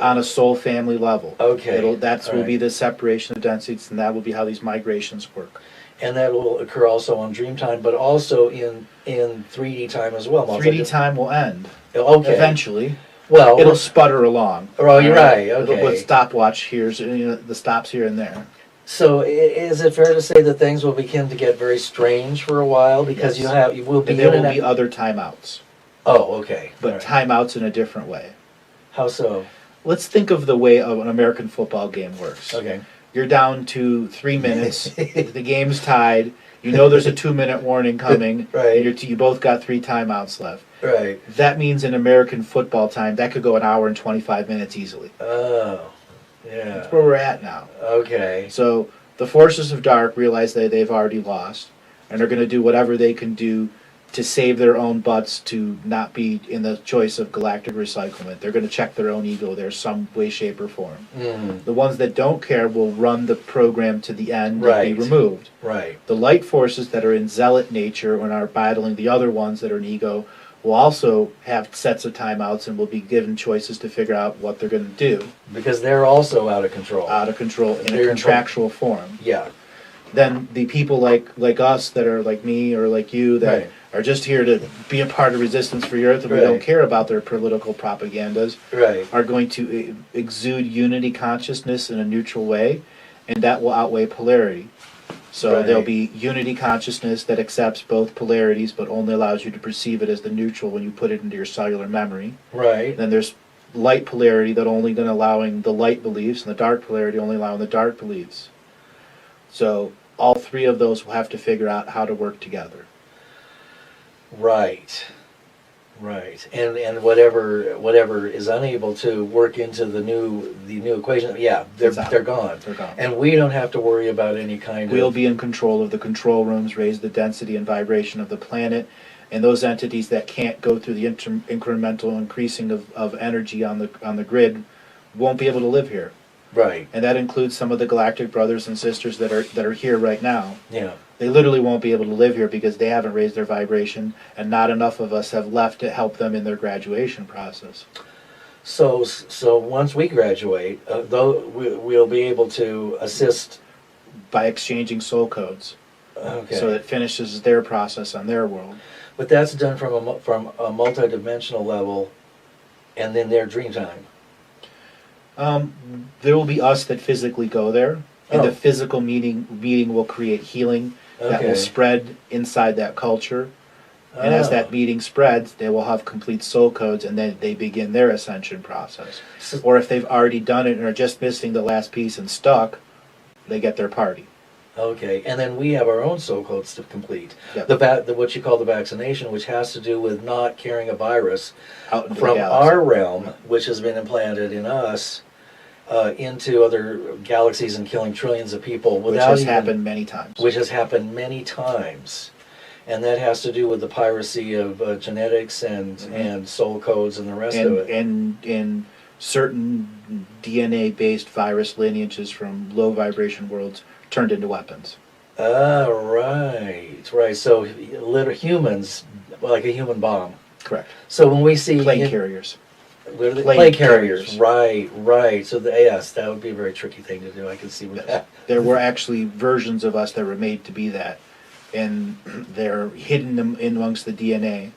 On a soul family level. Okay. That will All be right. the separation of densities, and that will be how these migrations work. And that will occur also on Dreamtime, but also in 3D time as well. 3D time will end. Okay. Eventually. Well, It'll sputter along. Oh, you're right. It'll Okay. put stopwatch here, the stops here and there. so is it fair to say that things will begin to get very strange for a while because Yes. you will be And there in will and be out- other timeouts, Oh, okay. but All right. timeouts in a different way. How so? Let's think of the way an American football game works. Okay. You're down to 3 minutes. The game's tied. You know there's a 2-minute warning coming. Right. And you both got 3 timeouts left. Right. That means in American football time, that could go an hour and 25 minutes easily. Oh, yeah. That's where we're at now. Okay. So the forces of dark realize that they've already lost, and are going to do whatever they can do to save their own butts, to not be in the choice of galactic recyclement. They're going to check their own ego there some way, shape, or form. Mm. The ones that don't care will run the program to the end Right. and be removed. Right. The light forces that are in zealot nature and are battling the other ones that are in ego will also have sets of timeouts and will be given choices to figure out what they're going to do. Because they're also out of control. Out of control in They're a contractual form. Yeah. Then the people like us that are like me or like you that Right. are just here to be a part of resistance for the earth and we Right. don't care about their political propagandas Right. are going to exude unity consciousness in a neutral way, and that will outweigh polarity. So Right. there'll be unity consciousness that accepts both polarities but only allows you to perceive it as the neutral when you put it into your cellular memory. Right. Then there's light polarity that only going to allowing the light beliefs, and the dark polarity only allowing the dark beliefs. So all three of those will have to figure out how to work together. Right. Right. And whatever is unable to work into the new equation, yeah, they're gone. They're gone. And we don't have to worry about any kind We'll of be in control of the control rooms, raise the density and vibration of the planet, and those entities that can't go through the incremental increasing of energy on the grid won't be able to live here. right. And that includes some of the galactic brothers and sisters that are here right now. Yeah. They literally won't be able to live here because they haven't raised their vibration, and not enough of us have left to help them in their graduation process. So once we graduate, though we'll be able to assist. By exchanging soul codes. Okay. So it finishes their process on their world. But that's done from a multidimensional level, and then their dream time. There will be us that physically go there, and Oh. the physical meeting will create healing that will Okay. spread inside that culture. And as Oh. that meeting spreads, they will have complete soul codes, and then they begin their ascension process. So- Or if they've already done it and are just missing the last piece and stuck, they get their party. Okay, and then we have our own soul codes to complete. Yep. The what you call the vaccination, which has to do with not carrying a virus Out into the from galaxy. our realm, which has been implanted in us, into other galaxies and killing trillions of people Which without has even, happened many times. Which has happened many times, and that has to do with the piracy of genetics and soul codes and the rest of it. and certain DNA-based virus lineages from low vibration worlds turned into weapons. Ah, right. So little humans, like a human bomb. Correct. So when we see Plague carriers. what are they? Plague Plague carriers. carriers. Right. So yes, that would be a very tricky thing to do. I can see with that. There were actually versions of us that were made to be that, and they're hidden amongst the DNA.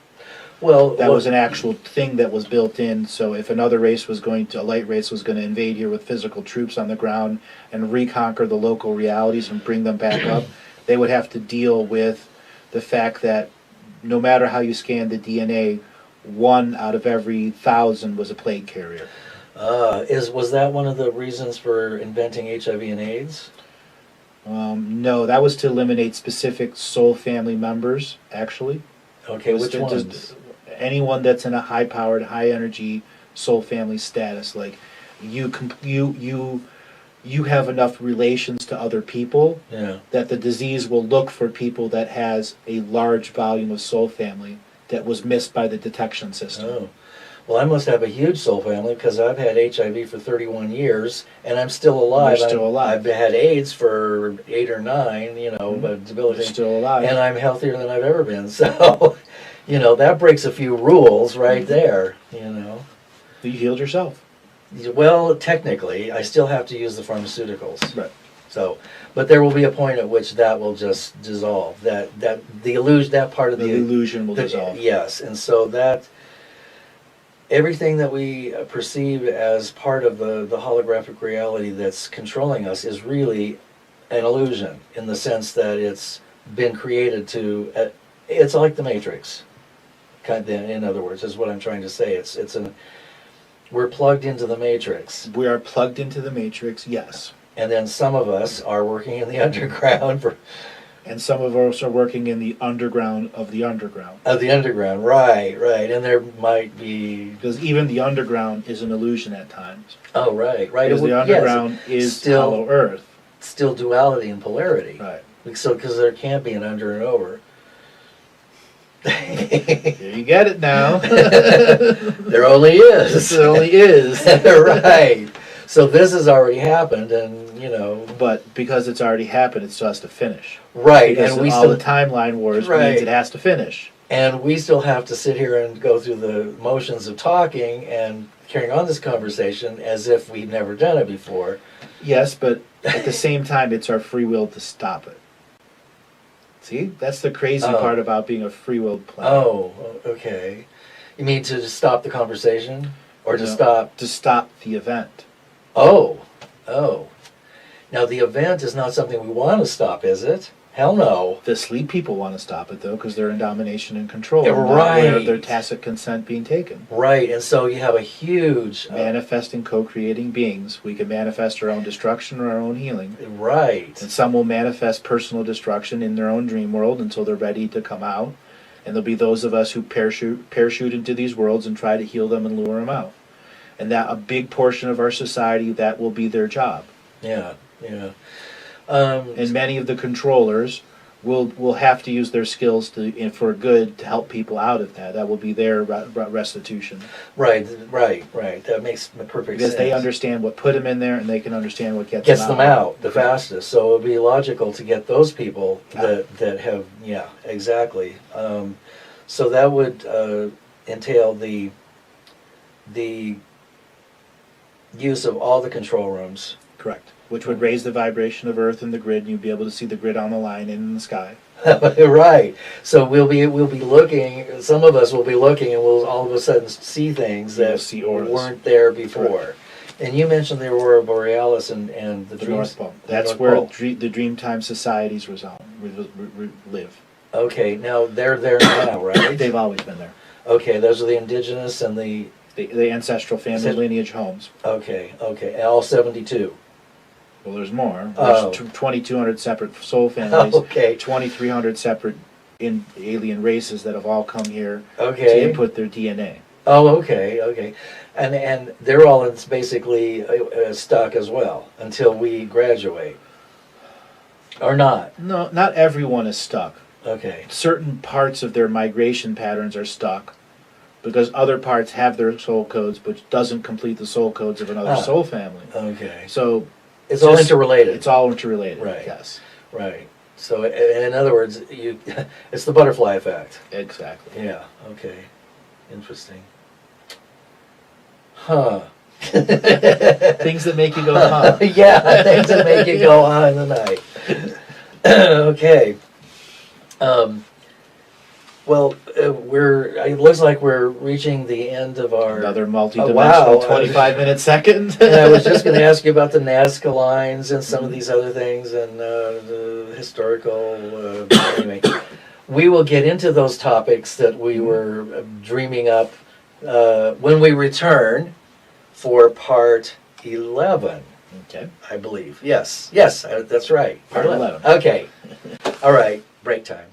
Well, That was an actual thing that was built in, so if another race was a light race was going to invade here with physical troops on the ground and reconquer the local realities and bring them back up, they would have to deal with the fact that no matter how you scan the DNA, 1 out of every 1,000 was a plague carrier. was that one of the reasons for inventing HIV and AIDS? No, that was to eliminate specific soul family members, actually. Okay, It was which to ones? just anyone that's in a high-powered, high-energy soul family status, like you have enough relations to other people Yeah. that the disease will look for people that has a large volume of soul family that was missed by the detection system. Oh. Well, I must have a huge soul family because I've had HIV for 31 years and I'm still alive. You're still alive. I've had AIDS for 8 or 9, but You're debilitating. still alive. And I'm healthier than I've ever been. So, that breaks a few rules right there, You healed yourself. Well, technically, I still have to use the pharmaceuticals. Right. So, but there will be a point at which that will just dissolve. That the illusion, that part of The illusion will dissolve. Yes, and so that everything that we perceive as part of the holographic reality that's controlling us is really an illusion in the sense that it's been created to. It's like the Matrix, in other words, is what I'm trying to say. We're plugged into the Matrix. We are plugged into the Matrix, yes. And then some of us are working in the underground And some of us are working in the underground of the underground. of the underground, right. And there might be Because even the underground is an illusion at times. right. Because the underground is hollow earth. Still duality and polarity. Right. So because there can't be an under and over. Here you get it now. There only is. There only is. Right. So this has already happened, and you know. But because it's already happened, it still has to finish. Right, Because and we all still the timeline wars Right. means it has to finish. and we still have to sit here and go through the motions of talking and carrying on this conversation as if we've never done it before. Yes, but at the same time, it's our free will to stop it. See, that's the crazy Oh. part about being a free-willed planet. Oh, okay. You mean to just stop the conversation, or to No. stop? To stop the event. Oh, oh. Now the event is not something we want to stop, is it? Hell no. The sleep people want to stop it though, because they're in domination and control. Yeah, and not aware of right. their tacit consent being taken. Right, and so you have a huge Manifesting, co-creating beings. We can manifest our own destruction or our own healing. right. And some will manifest personal destruction in their own dream world until they're ready to come out. And there'll be those of us who parachute into these worlds and try to heal them and lure them out. And that a big portion of our society, that will be their job. Yeah, yeah. And many of the controllers will have to use their skills for good to help people out of that. That will be their restitution. Right, right, right. That makes perfect Because sense. they understand what put them in there, and they can understand what gets Gets them out the Correct. fastest. So it would be logical to get those people Out. that have, yeah, exactly. So that would entail the use of all the control rooms. Correct. Which would raise the vibration of Earth and the grid, and you'd be able to see the grid on the line and in the sky. Right. So we'll be looking. Some of us will be looking, and we'll all of a sudden see things You'll that see auras. weren't there before. And you mentioned the aurora borealis and the The dreams- North Pole. the That's North where Pole. the Dreamtime societies live. Okay, now they're there now, right? They've always been there. Okay, those are the indigenous and the. The ancestral family Ancest- lineage homes. Okay, okay, all 72. Well, there's more. Oh. There's 2,200 separate soul families. Okay, 2,300 separate alien races that have all come here to okay. input their DNA. Oh, okay, okay. And they're all basically stuck as well until we graduate. Or not. No, not everyone is stuck. Okay. Certain parts of their migration patterns are stuck because other parts have their soul codes, but doesn't complete the soul codes of another Ah. soul family. Okay. So It's all just- interrelated. it's all interrelated. Right. Yes, Right. So in other words, it's the butterfly effect. exactly. Yeah. Okay. Interesting. Huh. Things that make you go, huh? Yeah, things that make you go on in the night. Okay. Well, it looks like we're reaching the end of our. Another Oh, multi-dimensional wow. 25-minute second. And I was just going to ask you about the Nazca lines and some of these other things and the historical. Anyway, we will get into those topics that we were dreaming up when we return for part 11. Okay. I believe. Yes, that's right. Part 11. Okay. All right. Break time.